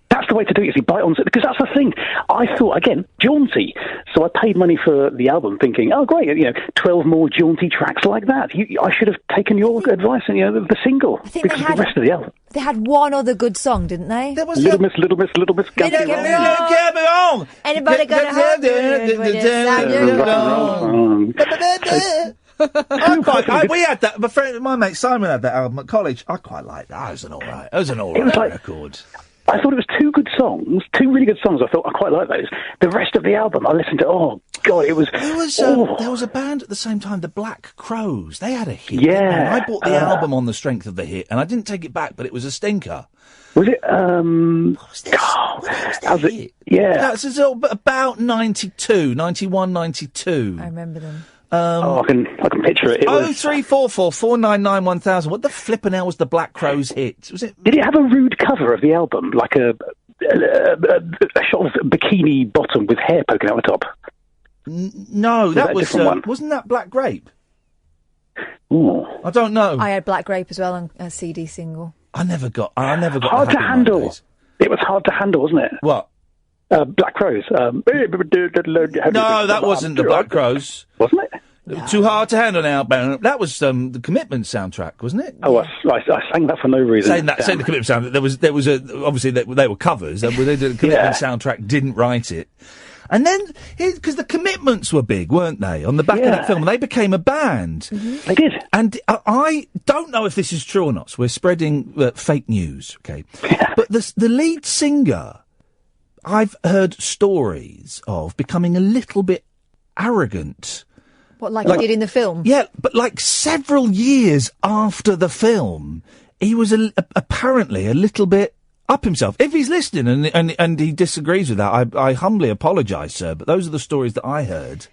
That's the way to do it, is you buy it on... Because that's the thing. I thought, again, jaunty. So I paid money for the album thinking, oh, great, 12 more jaunty tracks like that. I should have taken your advice and, the single. I think because the rest of the album. They had one other good song, didn't they? There was Little Miss, Get Me Wrong. Anybody gonna help me with we had that. My mate Simon had that album at college. I quite liked that. It was an all right record. I thought it was two really good songs. I thought I quite like those. The rest of the album, I listened to. Oh God, it was. There was a band at the same time, the Black Crows. They had a hit. Yeah, I bought the album on the strength of the hit, and I didn't take it back, but it was a stinker. Was it? Yeah. That's about 92, 91, 92. I remember them. I can picture it. 0344 499 1000. What the flippin' hell was the Black Crows hit? Was it? Did it have a rude cover of the album, like a shot of bikini bottom with hair poking out the top? No, that was one. Wasn't that Black Grape? Ooh. I don't know. I had Black Grape as well on a CD single. I never got. Hard to handle. It was hard to handle, wasn't it? What? Black Crows. No, that wasn't the Black Crows. Wasn't it? No. Too Hard to Handle Now. That was the Commitment soundtrack, wasn't it? Oh, I sang that for no reason. Saying the Commitment soundtrack. There was obviously they were covers. They did the Commitment soundtrack. Didn't write it. And then, because the Commitments were big, weren't they? On the back of that film, they became a band. Mm-hmm. They did. And I don't know if this is true or not. So we're spreading fake news, okay? But the lead singer, I've heard stories of becoming a little bit arrogant. What, like he did in the film? Yeah, but like several years after the film, he was apparently a little bit up himself. If he's listening and he disagrees with that, I humbly apologise, sir. But those are the stories that I heard,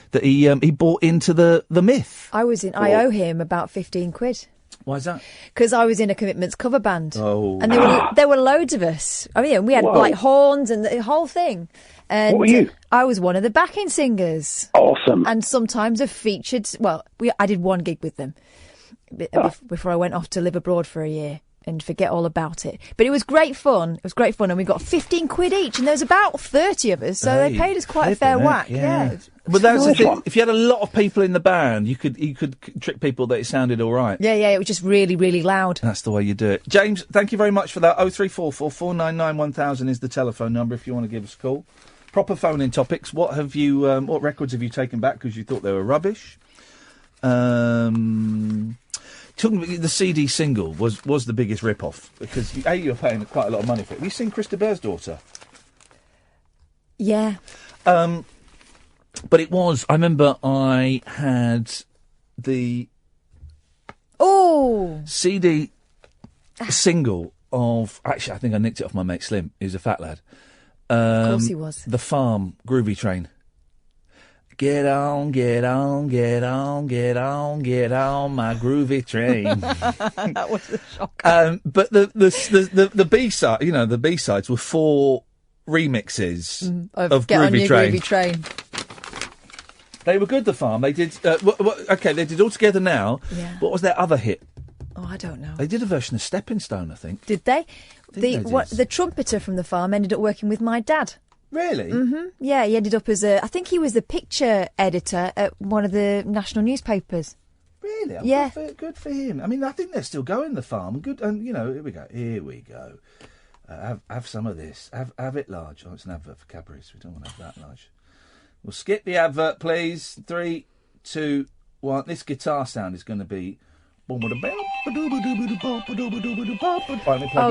that he bought into the myth. I owe him about 15 quid. Why is that? Because I was in a Commitments cover band. Oh. And there were loads of us. I mean, we had like horns and the whole thing. And what were you? I was one of the backing singers. Awesome. And sometimes a featured. Well, I did one gig with them. before I went off to live abroad for a year and forget all about it. But it was great fun. And we got 15 quid each, and there was about 30 of us, so they paid us quite a fair whack. Yeah. But that's the thing. If you had a lot of people in the band, you could trick people that it sounded all right. Yeah, it was just really, really loud. That's the way you do it. James, thank you very much for that. 0344 499 1000 is the telephone number if you want to give us a call. Proper phone-in topics. What records have you taken back because you thought they were rubbish? The CD single was the biggest rip-off because you're paying quite a lot of money for it. Have you seen Chris de Burgh's daughter? Yeah. But it was. I remember I had the CD single of. Actually, I think I nicked it off my mate Slim. He was a fat lad. Of course he was. The Farm Groovy Train. Get on, get on, get on, get on, get on my groovy train. That was a shock. But the B-side, the B-sides were 4 remixes of Get Groovy on Your Train. Groovy Train. They were good, the Farm. They did. Okay, they did All Together Now. Yeah. What was their other hit? Oh, I don't know. They did a version of Stepping Stone, I think. Did they? The the trumpeter from the Farm ended up working with my dad. Really? Mm-hmm. Yeah, he ended up I think he was the picture editor at one of the national newspapers. Really? Yeah. Good for him. I mean, I think they're still going, the Farm. Good, and here we go. Have some of this. Have it large. Oh, it's an advert for Cadbury's. We don't want to have that large. We'll skip the advert, please. 3, 2, 1. This guitar sound is going to be. Oh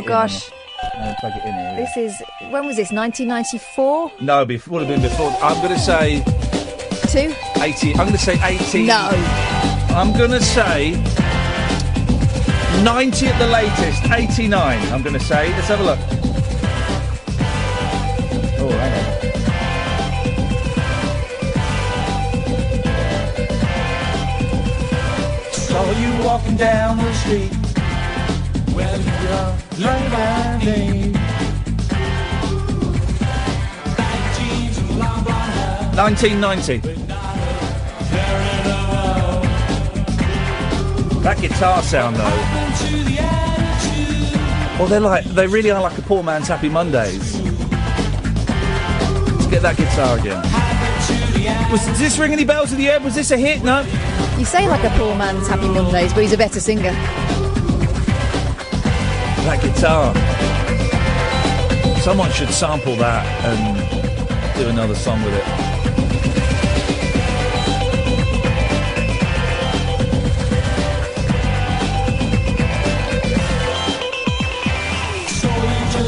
gosh. Plug it in here. This is, when was this, 1994? No, would have been before. I'm going to say 80. I'm going to say 80. No. I'm going to say 90 at the latest. 89, I'm going to say. Let's have a look. Oh, hang on. Saw you walking down the street. Well, you're driving. 1990. That guitar sound, though. Well, they really are like a poor man's Happy Mondays. Let's get that guitar again. Does this ring any bells with you, Ed? Was this a hit? No? You say like a poor man's Happy Mondays, but he's a better singer. That guitar. Someone should sample that and do another song with it.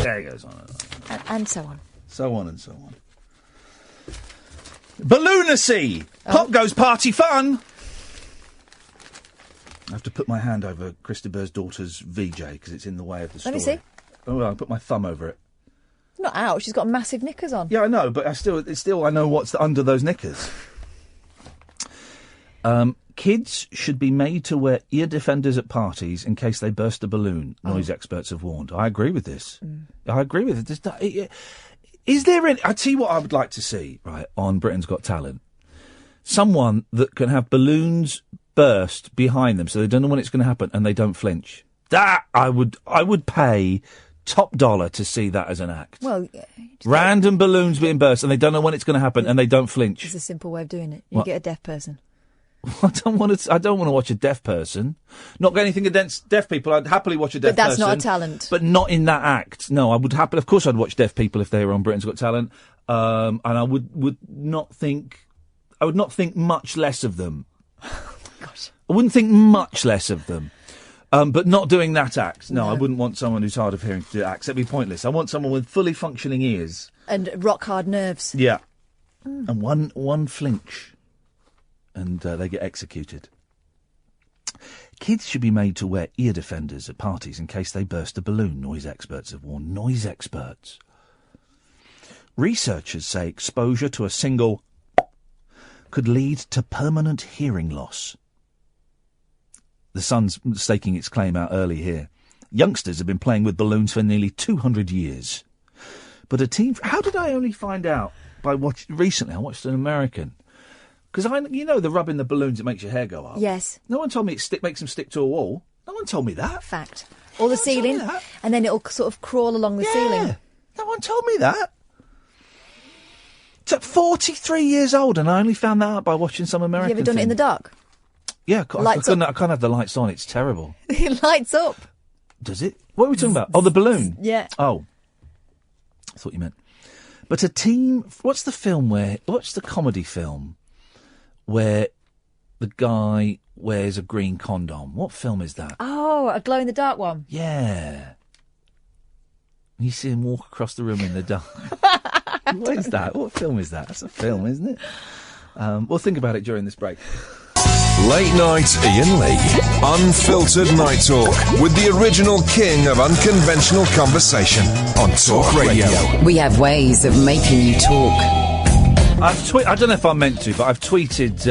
There it goes on. And so on. So on and so on. Balloonacy! Pop goes party fun! I have to put my hand over Chris de Burgh's daughter's VJ because it's in the way of the story. Let me see. Oh, well, I'll put my thumb over it. Not out. She's got massive knickers on. Yeah, I know, but I know what's under those knickers. Kids should be made to wear ear defenders at parties in case they burst a balloon, noise experts have warned. I agree with this. I agree with it. Is there any... I tell you what I would like to see, right, on Britain's Got Talent. Someone that can have balloons burst behind them so they don't know when it's going to happen and they don't flinch. That I would pay top dollar to see that as an act. Well, random balloons being burst and they don't know when it's going to happen and they don't flinch. It's a simple way of doing it. You get a deaf person. I don't want to watch a deaf person. Not got anything against deaf people. I'd happily watch a deaf person. But that's not a talent. But not in that act. No, I would happily. Of course, I'd watch deaf people if they were on Britain's Got Talent. And I would not think. I would not think much less of them. Gosh. I wouldn't think much less of them. But not doing that act. No, I wouldn't want someone who's hard of hearing to do acts. That'd be pointless. I want someone with fully functioning ears and rock hard nerves. Yeah. And one flinch. And they get executed. Kids should be made to wear ear defenders at parties in case they burst a balloon, noise experts have warned. Noise experts. Researchers say exposure to a single could lead to permanent hearing loss. The Sun's staking its claim out early here. Youngsters have been playing with balloons for nearly 200 years. But a team... How did I only find out? Recently, I watched an American... Because the rubbing the balloons, it makes your hair go up. Yes. No one told me it makes them stick to a wall. No one told me that. Fact. Or the ceiling, and then it'll sort of crawl along the ceiling. No one told me that. It's at 43 years old, and I only found that out by watching some American Have you ever done it in the dark? Yeah, I can't have the lights on. It's terrible. It lights up. Does it? What are we talking about? Oh, the balloon. Yeah. Oh. I thought you meant. But a team... What's the comedy film where the guy wears a green condom? What film is that? Oh, a glow-in-the-dark one. Yeah. You see him walk across the room in the dark. What is that? What film is that? That's a film, isn't it? We'll think about it during this break. Late Night Iain Lee. Unfiltered night talk with the original king of unconventional conversation on Talk Radio. We have ways of making you talk. I don't know if I meant to, but I've tweeted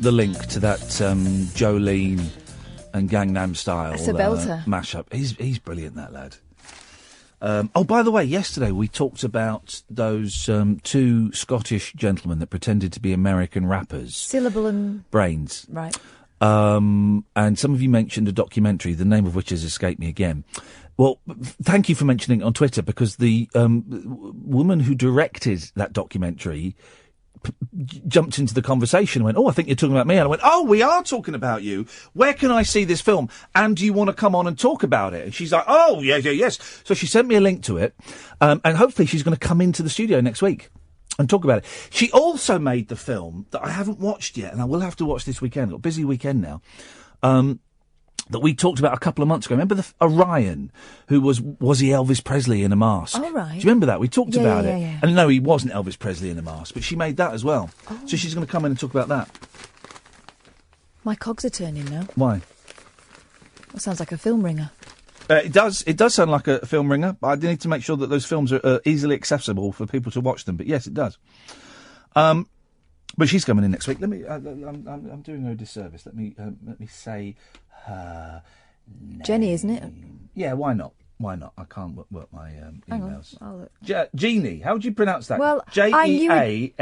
the link to that Jolene and Gangnam Style mashup. He's brilliant, that lad. By the way, yesterday we talked about those two Scottish gentlemen that pretended to be American rappers. Syllable and... Brains. Right. And some of you mentioned a documentary, the name of which has escaped me again. Well, thank you for mentioning it on Twitter, because the woman who directed that documentary jumped into the conversation and went, "Oh, I think you're talking about me." And I went, "Oh, we are talking about you. Where can I see this film? And do you want to come on and talk about it?" And she's like, "Oh, yes." So she sent me a link to it, and hopefully she's going to come into the studio next week and talk about it. She also made the film that I haven't watched yet, and I will have to watch this weekend. I've got a busy weekend now. That we talked about a couple of months ago. Remember Orion, who was he Elvis Presley in a mask? Oh, right. Do you remember that? We talked about it. Yeah. And no, he wasn't Elvis Presley in a mask, but she made that as well. Oh. So she's going to come in and talk about that. My cogs are turning now. Why? That sounds like a film ringer. It does sound like a film ringer, but I need to make sure that those films are easily accessible for people to watch them. But yes, it does. But she's coming in next week. Let me. I'm doing her a disservice. Let me say her name. Jenny, isn't it? Yeah. Why not? I can't work my emails. Hang on, I'll look. Jeannie. How would you pronounce that? Well, Jeanie.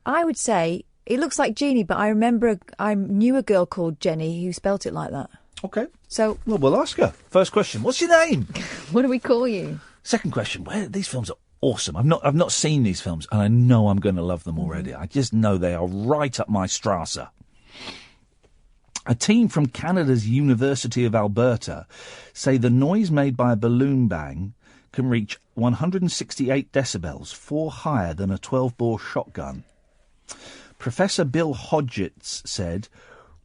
I would say it looks like Jeannie, but I knew a girl called Jenny who spelt it like that. Okay. So. Well, we'll ask her. First question. What's your name? What do we call you? Second question. These films are awesome. I've not seen these films, and I know I'm going to love them already. I just know they are right up my Strasse. A team from Canada's University of Alberta say the noise made by a balloon bang can reach 168 decibels, 4 higher than a 12-bore shotgun. Professor Bill Hodgetts said,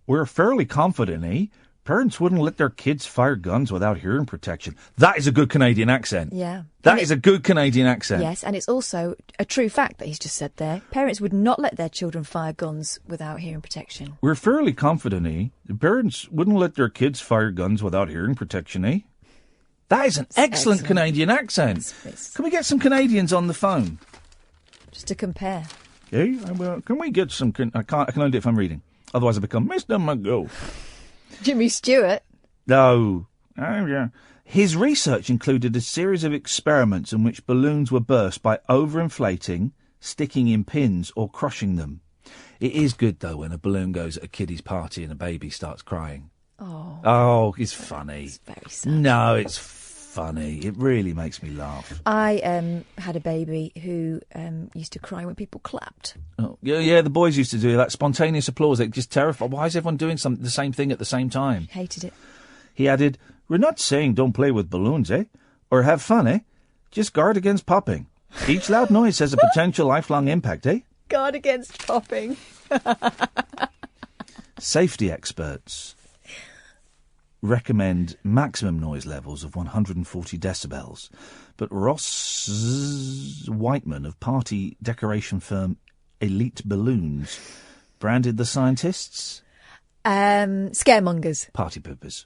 "We're fairly confident, parents wouldn't let their kids fire guns without hearing protection." That is a good Canadian accent. Yeah. That is a good Canadian accent. Yes, and it's also a true fact that he's just said there. Parents would not let their children fire guns without hearing protection. We're fairly confident, parents wouldn't let their kids fire guns without hearing protection, That is an excellent Canadian accent. Can we get some Canadians on the phone? Just to compare. Okay, well, can we get some... I can only do it if I'm reading. Otherwise I become Mr. Magoo. Jimmy Stewart. No. Yeah. His research included a series of experiments in which balloons were burst by overinflating, sticking in pins, or crushing them. It is good, though, when a balloon goes at a kiddie's party and a baby starts crying. Oh, it's funny. It's very sad. No, it's funny. It really makes me laugh. I had a baby who used to cry when people clapped. Oh, yeah, the boys used to do that spontaneous applause. It just terrified. Why is everyone doing the same thing at the same time? Hated it. He added, "We're not saying don't play with balloons, or have fun, Just guard against popping. Each loud noise has a potential lifelong impact, Guard against popping." Safety experts recommend maximum noise levels of 140 decibels, but Ross Whiteman of party decoration firm Elite Balloons branded the scientists scaremongers. Party poopers.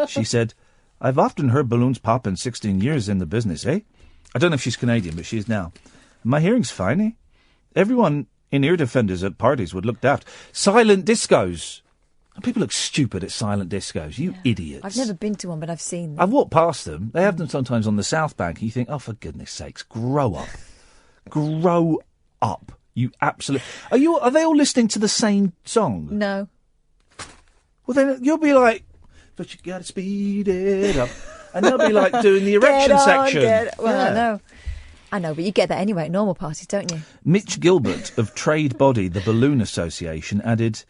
She said, "I've often heard balloons pop in 16 years in the business, I don't know if she's Canadian, but she is now. My hearing's fine, Everyone in ear defenders at parties would look daft. Silent discos. People look stupid at silent discos. You idiots. I've never been to one, but I've seen them. I've walked past them. They have them sometimes on the South Bank, and you think, oh, for goodness sakes, grow up. Grow up, You absolutely... Are they all listening to the same song? No. Well, then you'll be like, but you gotta speed it up. And they'll be like doing the erection section. Well, I know, but you get that anyway at normal parties, don't you? Mitch Gilbert of Trade Body, the Balloon Association, added...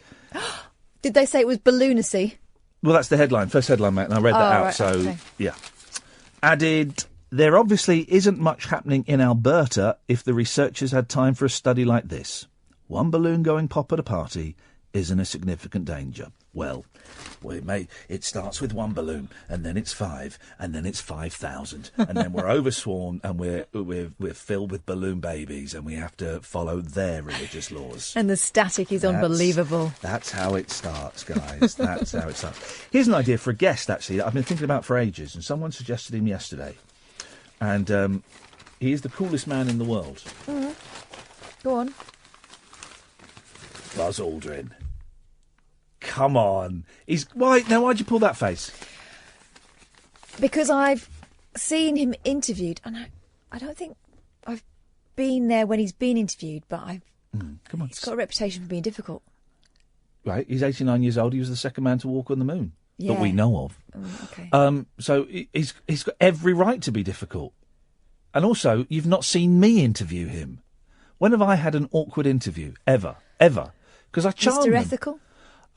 Did they say it was balloonacy? Well, that's the headline, first headline, mate, and I read that out, right, so, okay. yeah. Added, there obviously isn't much happening in Alberta if the researchers had time for a study like this. One balloon going pop at a party isn't a significant danger. Well, it starts with one balloon, and then it's 5, and then it's 5,000, and then we're oversworn, and we're filled with balloon babies, and we have to follow their religious laws. And the static is unbelievable. That's how it starts, guys. That's how it starts. Here's an idea for a guest, actually, that I've been thinking about for ages, and someone suggested him yesterday. And he is the coolest man in the world. Mm-hmm. Go on. Buzz Aldrin. Come on. Why'd you pull that face? Because I've seen him interviewed, and I don't think I've been there when he's been interviewed, but come on. He's got a reputation for being difficult. Right, he's 89 years old. He was the second man to walk on the moon that we know of. Okay. So he's got every right to be difficult. And also, you've not seen me interview him. When have I had an awkward interview? Ever. Because I charm Mr. them. Ethical?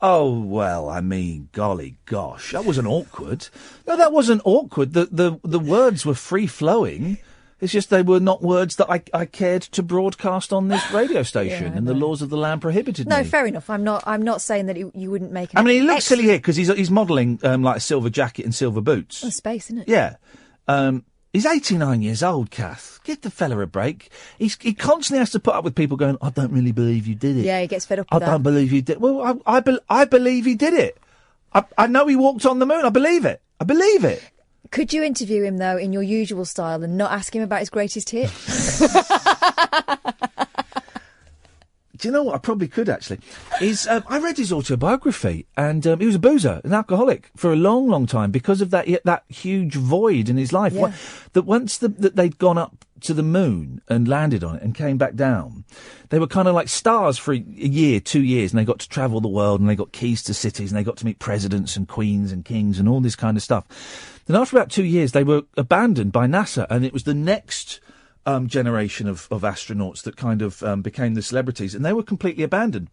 Oh, well, I mean, golly gosh, that wasn't awkward. No, that wasn't awkward. The words were free-flowing. It's just they were not words that I cared to broadcast on this radio station, and the laws of the land prohibited me. No, fair enough. I'm not saying that you wouldn't make. I mean, he looks silly here because he's modelling like a silver jacket and silver boots. Oh, space, isn't it? Yeah. He's 89 years old, Kath. Give the fella a break. He constantly has to put up with people going, I don't really believe you did it. Yeah, he gets fed up with that. I don't believe you did. Well, I believe he did it. I know he walked on the moon. I believe it. Could you interview him, though, in your usual style and not ask him about his greatest hit? Do you know what? I probably could, actually. I read his autobiography, and he was a boozer, an alcoholic, for a long, long time because of that huge void in his life. Yeah. That once that they'd gone up to the moon and landed on it and came back down, they were kind of like stars for a year, 2 years, and they got to travel the world, and they got keys to cities, and they got to meet presidents and queens and kings and all this kind of stuff. Then after about 2 years, they were abandoned by NASA, and it was the next generation of astronauts that kind of became the celebrities, and they were completely abandoned.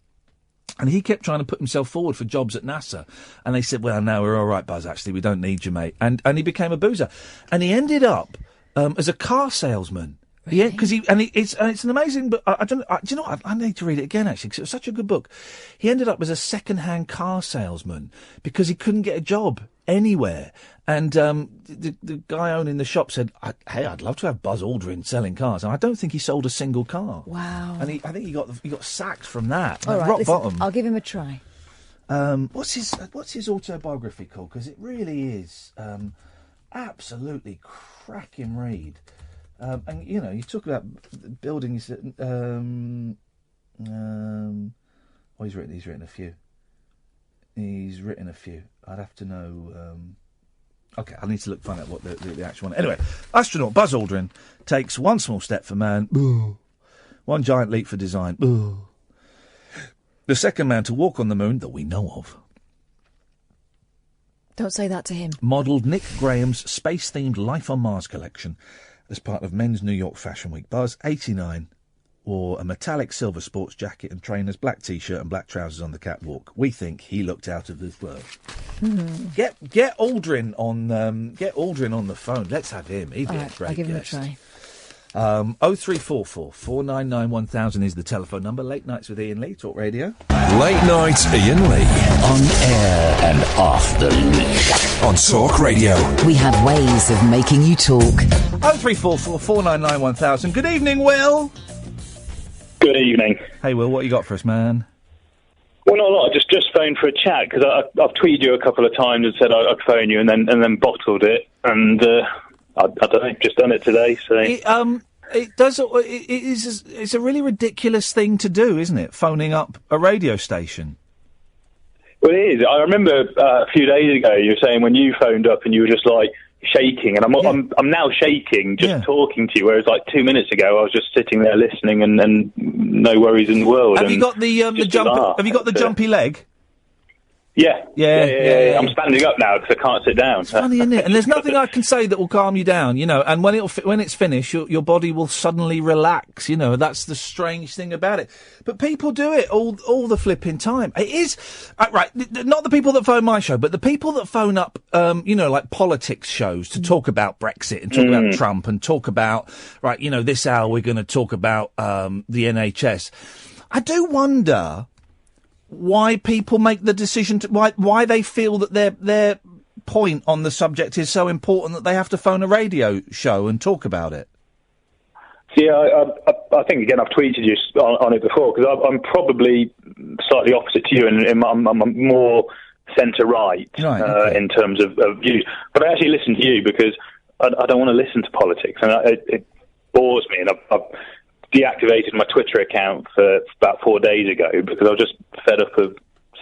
And he kept trying to put himself forward for jobs at NASA, and they said, well, no, we're all right, Buzz, actually, we don't need you, mate. And he became a boozer. And he ended up as a car salesman. Really? Yeah, because it's an amazing book. Do you know what? I need to read it again, actually, because it was such a good book. He ended up as a second-hand car salesman because he couldn't get a job anywhere. And the guy owning the shop said, hey, I'd love to have Buzz Aldrin selling cars. And I don't think he sold a single car. Wow. And I think he got sacked from that. All right, rock listen, bottom. I'll give him a try. What's his autobiography called? Because it really is absolutely cracking read. And, you know, you talk about buildings that... he's written a few. I'd have to know... OK, I need to find out what the actual one... Anyway, astronaut Buzz Aldrin takes one small step for man, one giant leap for design, the second man to walk on the moon that we know of. Don't say that to him. Modelled Nick Graham's space-themed Life on Mars collection as part of Men's New York Fashion Week. Buzz, 89, wore a metallic silver sports jacket and trainers, black T-shirt and black trousers on the catwalk. We think he looked out of this world. Mm. Get Aldrin on the phone. Let's have him. He'd be a great I'll give guest. him a try. 0344 499 1000 is the telephone number. Late Nights with Iain Lee, Talk Radio. Late Night Iain Lee. On air and off the leash. On Talk Radio. We have ways of making you talk. 0344 499 1000. Good evening, Will. Good evening. Hey, Will, what you got for us, man? Well, not a lot. I just phoned for a chat because I've tweeted you a couple of times and said I'd phone you and then bottled it, and I don't know, just done it today. So it's a really ridiculous thing to do, isn't it? Phoning up a radio station. Well, it is. I remember a few days ago you were saying when you phoned up and you were just like, shaking, and I'm now shaking just talking to you. Whereas like 2 minutes ago, I was just sitting there listening and no worries in the world. Have you got the jump? Have you got the jumpy leg? Yeah. I'm standing up now because I can't sit down. It's funny, isn't it? And there's nothing I can say that will calm you down, you know. And when it's finished, your body will suddenly relax. You know, that's the strange thing about it. But people do it all the flipping time. It is right. Not the people that phone my show, but the people that phone up, you know, like politics shows to talk about Brexit and talk about Trump and talk about this hour we're going to talk about the NHS. I do wonder why people make the decision to why they feel that their point on the subject is so important that they have to phone a radio show and talk about it. See, I think again I've tweeted you on it before because I'm probably slightly opposite to you, and I'm more centre right in terms of views. But I actually listen to you because I don't want to listen to politics, and it bores me, and I've deactivated my Twitter account for about 4 days ago because I was just fed up of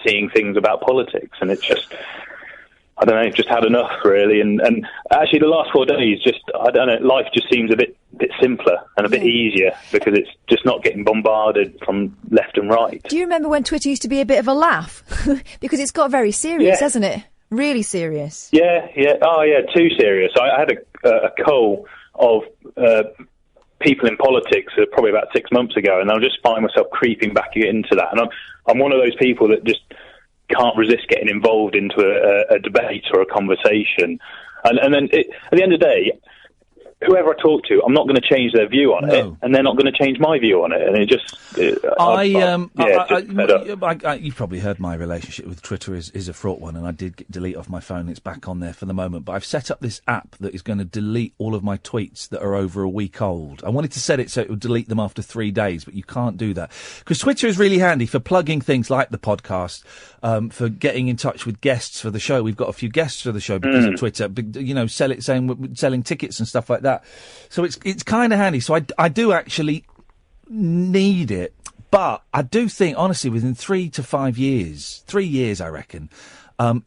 seeing things about politics, and it's just, I don't know, just had enough really. And actually the last 4 days, just, I don't know, life just seems a bit simpler and a bit easier because it's just not getting bombarded from left and right. Do you remember when Twitter used to be a bit of a laugh? Because it's got very serious, hasn't it? Really serious. Yeah. Oh yeah, too serious. I had a cull of people in politics probably about 6 months ago, and I'll just find myself creeping back into that. And I'm one of those people that just can't resist getting involved into a debate or a conversation. And then at the end of the day, whoever I talk to, I'm not going to change their view on it, and they're not going to change my view on it. And it just, you've probably heard my relationship with Twitter is a fraught one, and I did delete off my phone. It's back on there for the moment, but I've set up this app that is going to delete all of my tweets that are over a week old. I wanted to set it so it would delete them after 3 days, but you can't do that because Twitter is really handy for plugging things like the podcast, for getting in touch with guests for the show. We've got a few guests for the show because of Twitter, you know, selling tickets and stuff like that. So it's kind of handy. So I do actually need it, but I do think honestly within 3 to 5 years, 3 years I reckon,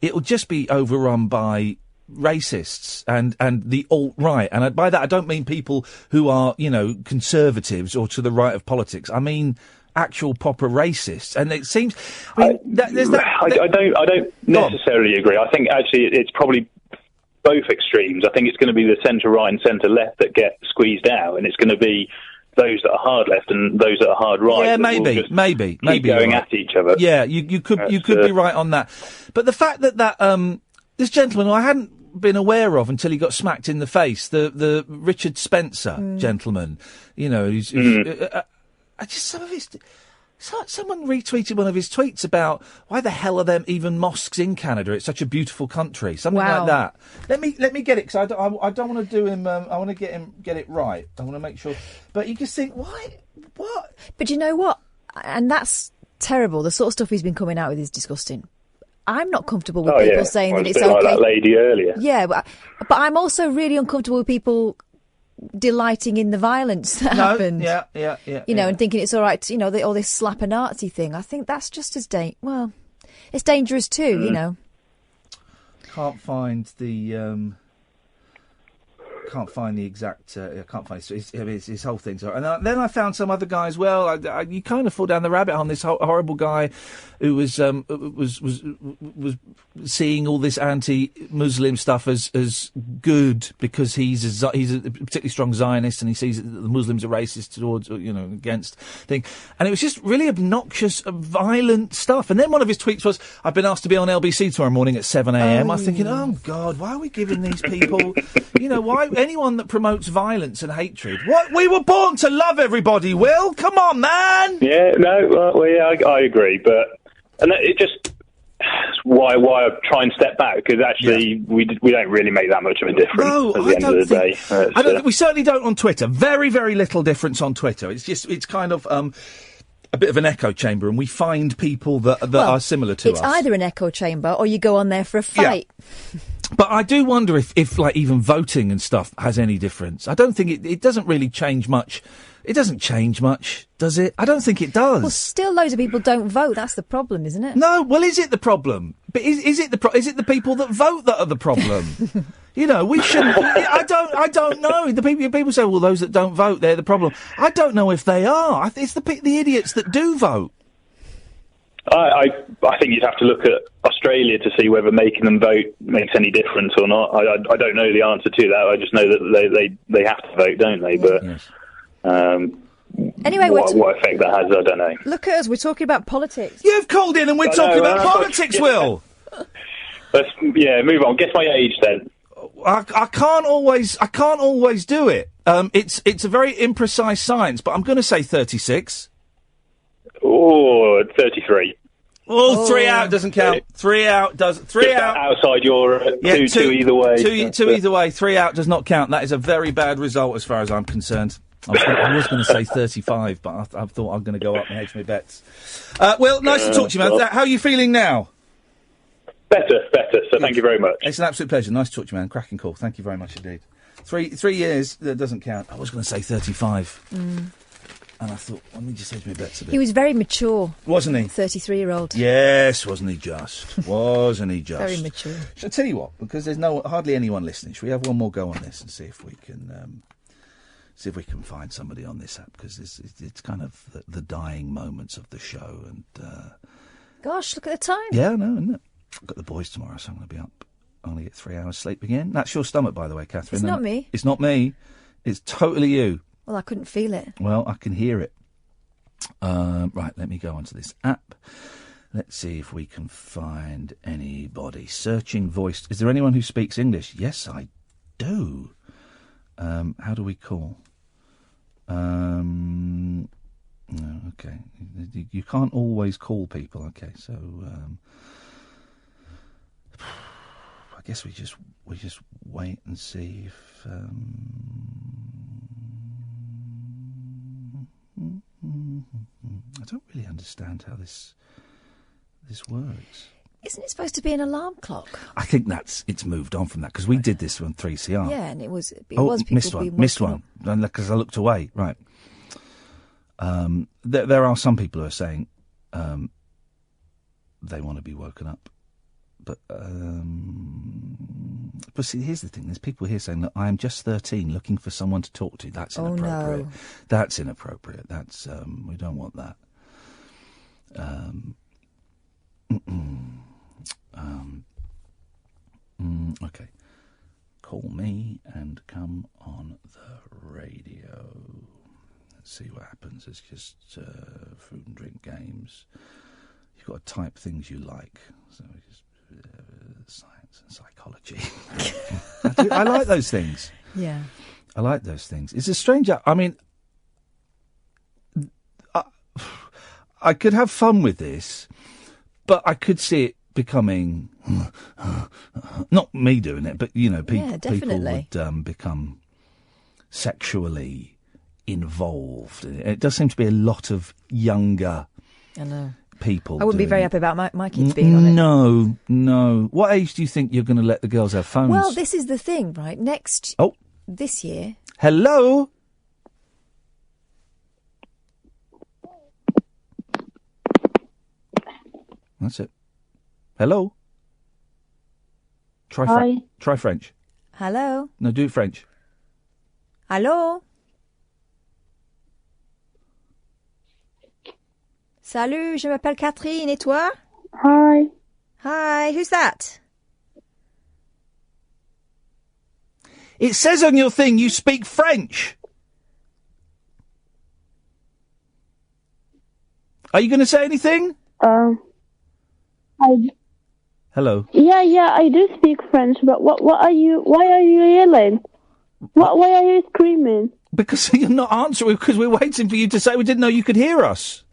it'll just be overrun by racists and the alt-right. And by that I don't mean people who are, you know, conservatives or to the right of politics. I mean actual proper racists. And it seems, I don't necessarily agree. I think actually it's probably both extremes. I think it's going to be the centre right and centre left that get squeezed out, and it's going to be those that are hard left and those that are hard right. Yeah, maybe going at each other. Yeah, you could be right on that. But the fact that this gentleman who I hadn't been aware of until he got smacked in the face, the Richard Spencer gentleman, you know, who's someone retweeted one of his tweets about why the hell are there even mosques in Canada? It's such a beautiful country, something like that. Let me get it because I don't want to do him. I want to get it right. I want to make sure. But you just think why? What? But you know what? And that's terrible. The sort of stuff he's been coming out with is disgusting. I'm not comfortable with people saying that it's okay. Like that lady earlier. Yeah, but I'm also really uncomfortable with people delighting in the violence that happens. Yeah. You know, and thinking it's all right to, you know, all this slap a Nazi thing. I think that's just as it's dangerous too, you know. Can't find the exact. I can't find his whole thing. And then I found some other guy as well. You kind of fall down the rabbit hole. This horrible guy who was seeing all this anti-Muslim stuff as good because he's a particularly strong Zionist and he sees that the Muslims are racist towards, you know, against thing. And it was just really obnoxious, violent stuff. And then one of his tweets was, "I've been asked to be on LBC tomorrow morning at 7 a.m." I was thinking, oh God, why are we giving these people, you know, why anyone that promotes violence and hatred? What? We were born to love everybody, Will. Come on, man. Yeah, no, I agree, but and it just why I try and step back because actually we don't really make that much of a difference at the end of the day. We certainly don't on Twitter. Very, very little difference on Twitter. It's kind of a bit of an echo chamber, and we find people that are similar to us. It's either an echo chamber or you go on there for a fight. Yeah. But I do wonder if like even voting and stuff has any difference. I don't think it doesn't really change much. It doesn't change much, does it? I don't think it does. Well, still loads of people don't vote. That's the problem, isn't it? No, well, is it the problem? But is it the people that vote that are the problem? You know, we shouldn't. I don't know. The people say, well, those that don't vote, they're the problem. I don't know if they are. It's the idiots that do vote. I think you'd have to look at Australia to see whether making them vote makes any difference or not. I don't know the answer to that. I just know that they have to vote, don't they? But anyway, what effect that has, I don't know. Look at us. We're talking about politics. You've called in and we're talking about politics, Will. Let's move on. Guess my age then. I can't always do it. It's a very imprecise science, but I'm going to say 36. Oh, 33. Oh, 3 out doesn't count. 3 out does. 3 out outside your two either way. Two either way. 3 out does not count. That is a very bad result as far as I'm concerned. I was going to say 35, but I thought I'm going to go up and hedge my bets. Will, nice to talk to you, man. How are you feeling now? Better. So thank you very much. It's an absolute pleasure. Nice to talk to you, man. Cracking call. Thank you very much indeed. 3 years, that doesn't count. I was going to say 35. And I thought, let me just hedge my bets a bit. He was very mature. Wasn't he? 33-year-old. Yes, wasn't he just? Wasn't he just? Very mature. Shall I tell you what? Because there's hardly anyone listening. Should we have one more go on this and see if we can find somebody on this app? Because it's kind of the dying moments of the show. And gosh, look at the time. Yeah, I know, isn't it? I've got the boys tomorrow, so I'm going to be up. Only get 3 hours sleep again. That's your stomach, by the way, Catherine. It's not me. It's not me. It's totally you. Well, I couldn't feel it. Well, I can hear it. Right, let me go onto this app. Let's see if we can find anybody. Searching voice. Is there anyone who speaks English? Yes, I do. How do we call? No, okay. You can't always call people. Okay, so I guess we just wait and see if. I don't really understand how this works. Isn't it supposed to be an alarm clock? I think it's moved on from that because we did this on 3CR. Yeah, and it was missed one because I looked away. Right. There are some people who are saying they want to be woken up, but see, here's the thing: there's people here saying that I am just 13, looking for someone to talk to. That's inappropriate. No. That's inappropriate. That's we don't want that. Okay. Call me and come on the radio. Let's see what happens. It's just food and drink games. You've got to type things you like. So just science and psychology. I like those things. Yeah. I like those things. It's a strange... I mean, I could have fun with this, but I could see it becoming... not me doing it, but, people would become sexually involved. It does seem to be a lot of younger people. I wouldn't be very happy about my kids being on it. No. What age do you think you're going to let the girls have phones? Well, this is the thing, right? This year... Hello? That's it. Hello? Try French. Hello? No, do it French. Allô? Salut, je m'appelle Catherine, et toi? Hi. Hi, who's that? It says on your thing you speak French. Are you going to say anything? Hello. Yeah, I do speak French, but why are you yelling? Why are you screaming? Because you're not answering, because we're waiting for you to say we didn't know you could hear us.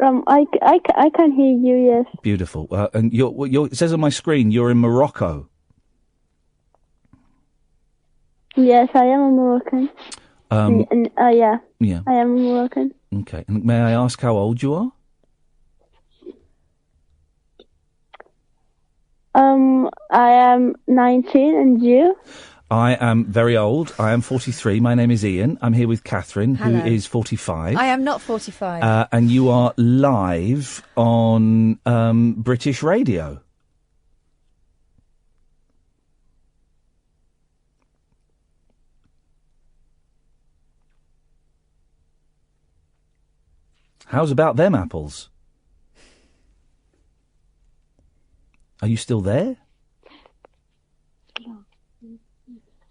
I can hear you, yes. Beautiful. And it says on my screen you're in Morocco. Yes, I am a Moroccan. Yeah. Yeah. I am a Moroccan. Okay. And may I ask how old you are? I am 19, and you? I am very old. I am 43. My name is Iain. I'm here with Catherine, Hello. who is 45. I am not 45. And you are live on British radio. How's about them apples? Are you still there?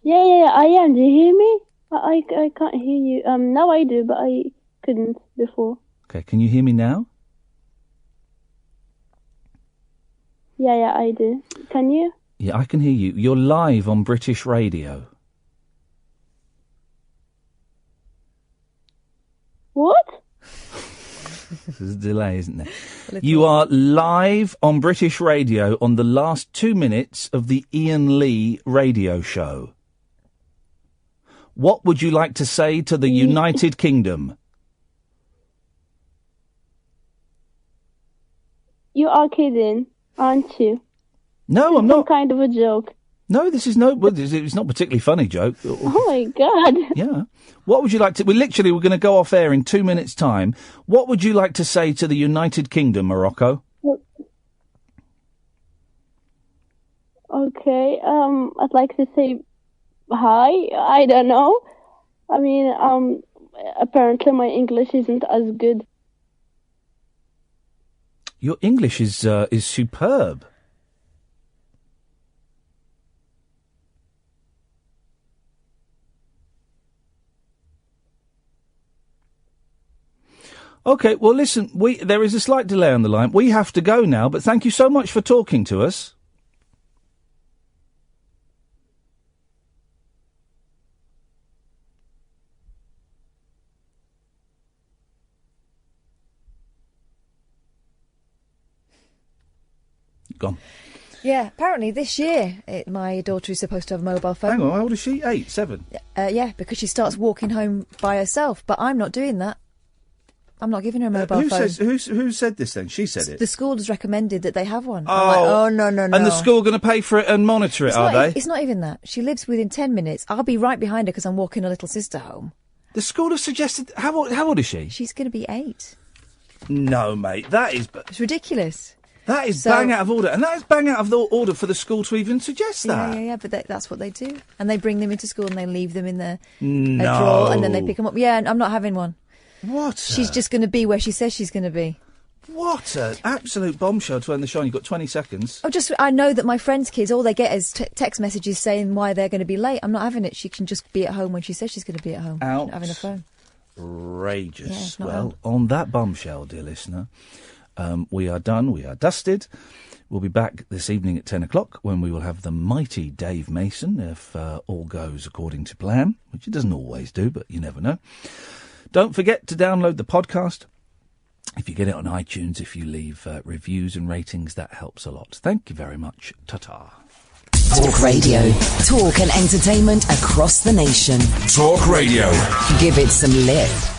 Yeah, I am. Do you hear me? I can't hear you. Now I do, but I couldn't before. Okay, can you hear me now? Yeah, I do. Can you? Yeah, I can hear you. You're live on British radio. What? There's a delay, isn't there? You are live on British radio on the last 2 minutes of the Iain Lee radio show. What would you like to say to the United Kingdom? You are kidding, aren't you? No, I'm Some not. kind of a joke. No, this is no. Well, it's not a particularly funny joke. Oh my God. Yeah. What would you like to? We're going to go off air in 2 minutes' time. What would you like to say to the United Kingdom, Morocco? Okay. I'd like to say hi. I don't know. I mean, apparently my English isn't as good. Your English is superb. Okay, well, listen, there is a slight delay on the line. We have to go now, but thank you so much for talking to us. Gone. Yeah, apparently this year my daughter is supposed to have a mobile phone. Hang on, how old is she? 8, 7? Yeah, because she starts walking home by herself, but I'm not doing that. I'm not giving her a mobile phone. Who said this then? She said it. The school has recommended that they have one. Oh, I'm like, oh no. And the school going to pay for it and monitor it, are they? It's not even that. She lives within 10 minutes. I'll be right behind her because I'm walking her little sister home. The school has suggested... How old is she? She's going to be 8. No, mate, that is... It's ridiculous. That is bang out of order. And that is bang out of the order for the school to even suggest that. Yeah, but that's what they do. And they bring them into school and they leave them in their No. drawer and then they pick them up. Yeah, and I'm not having one. What? She's just going to be where she says she's going to be. What an absolute bombshell to end the show. You've got 20 seconds. I know that my friends' kids, all they get is text messages saying why they're going to be late. I'm not having it. She can just be at home when she says she's going to be at home. She's not having a phone. Outrageous. Yeah, well, on that bombshell, dear listener, we are done. We are dusted. We'll be back this evening at 10 o'clock when we will have the mighty Dave Mason, if all goes according to plan, which it doesn't always do, but you never know. Don't forget to download the podcast. If you get it on iTunes, if you leave reviews and ratings, that helps a lot. Thank you very much. Ta-ta. Talk Radio. Talk and entertainment across the nation. Talk Radio. Give it some lip.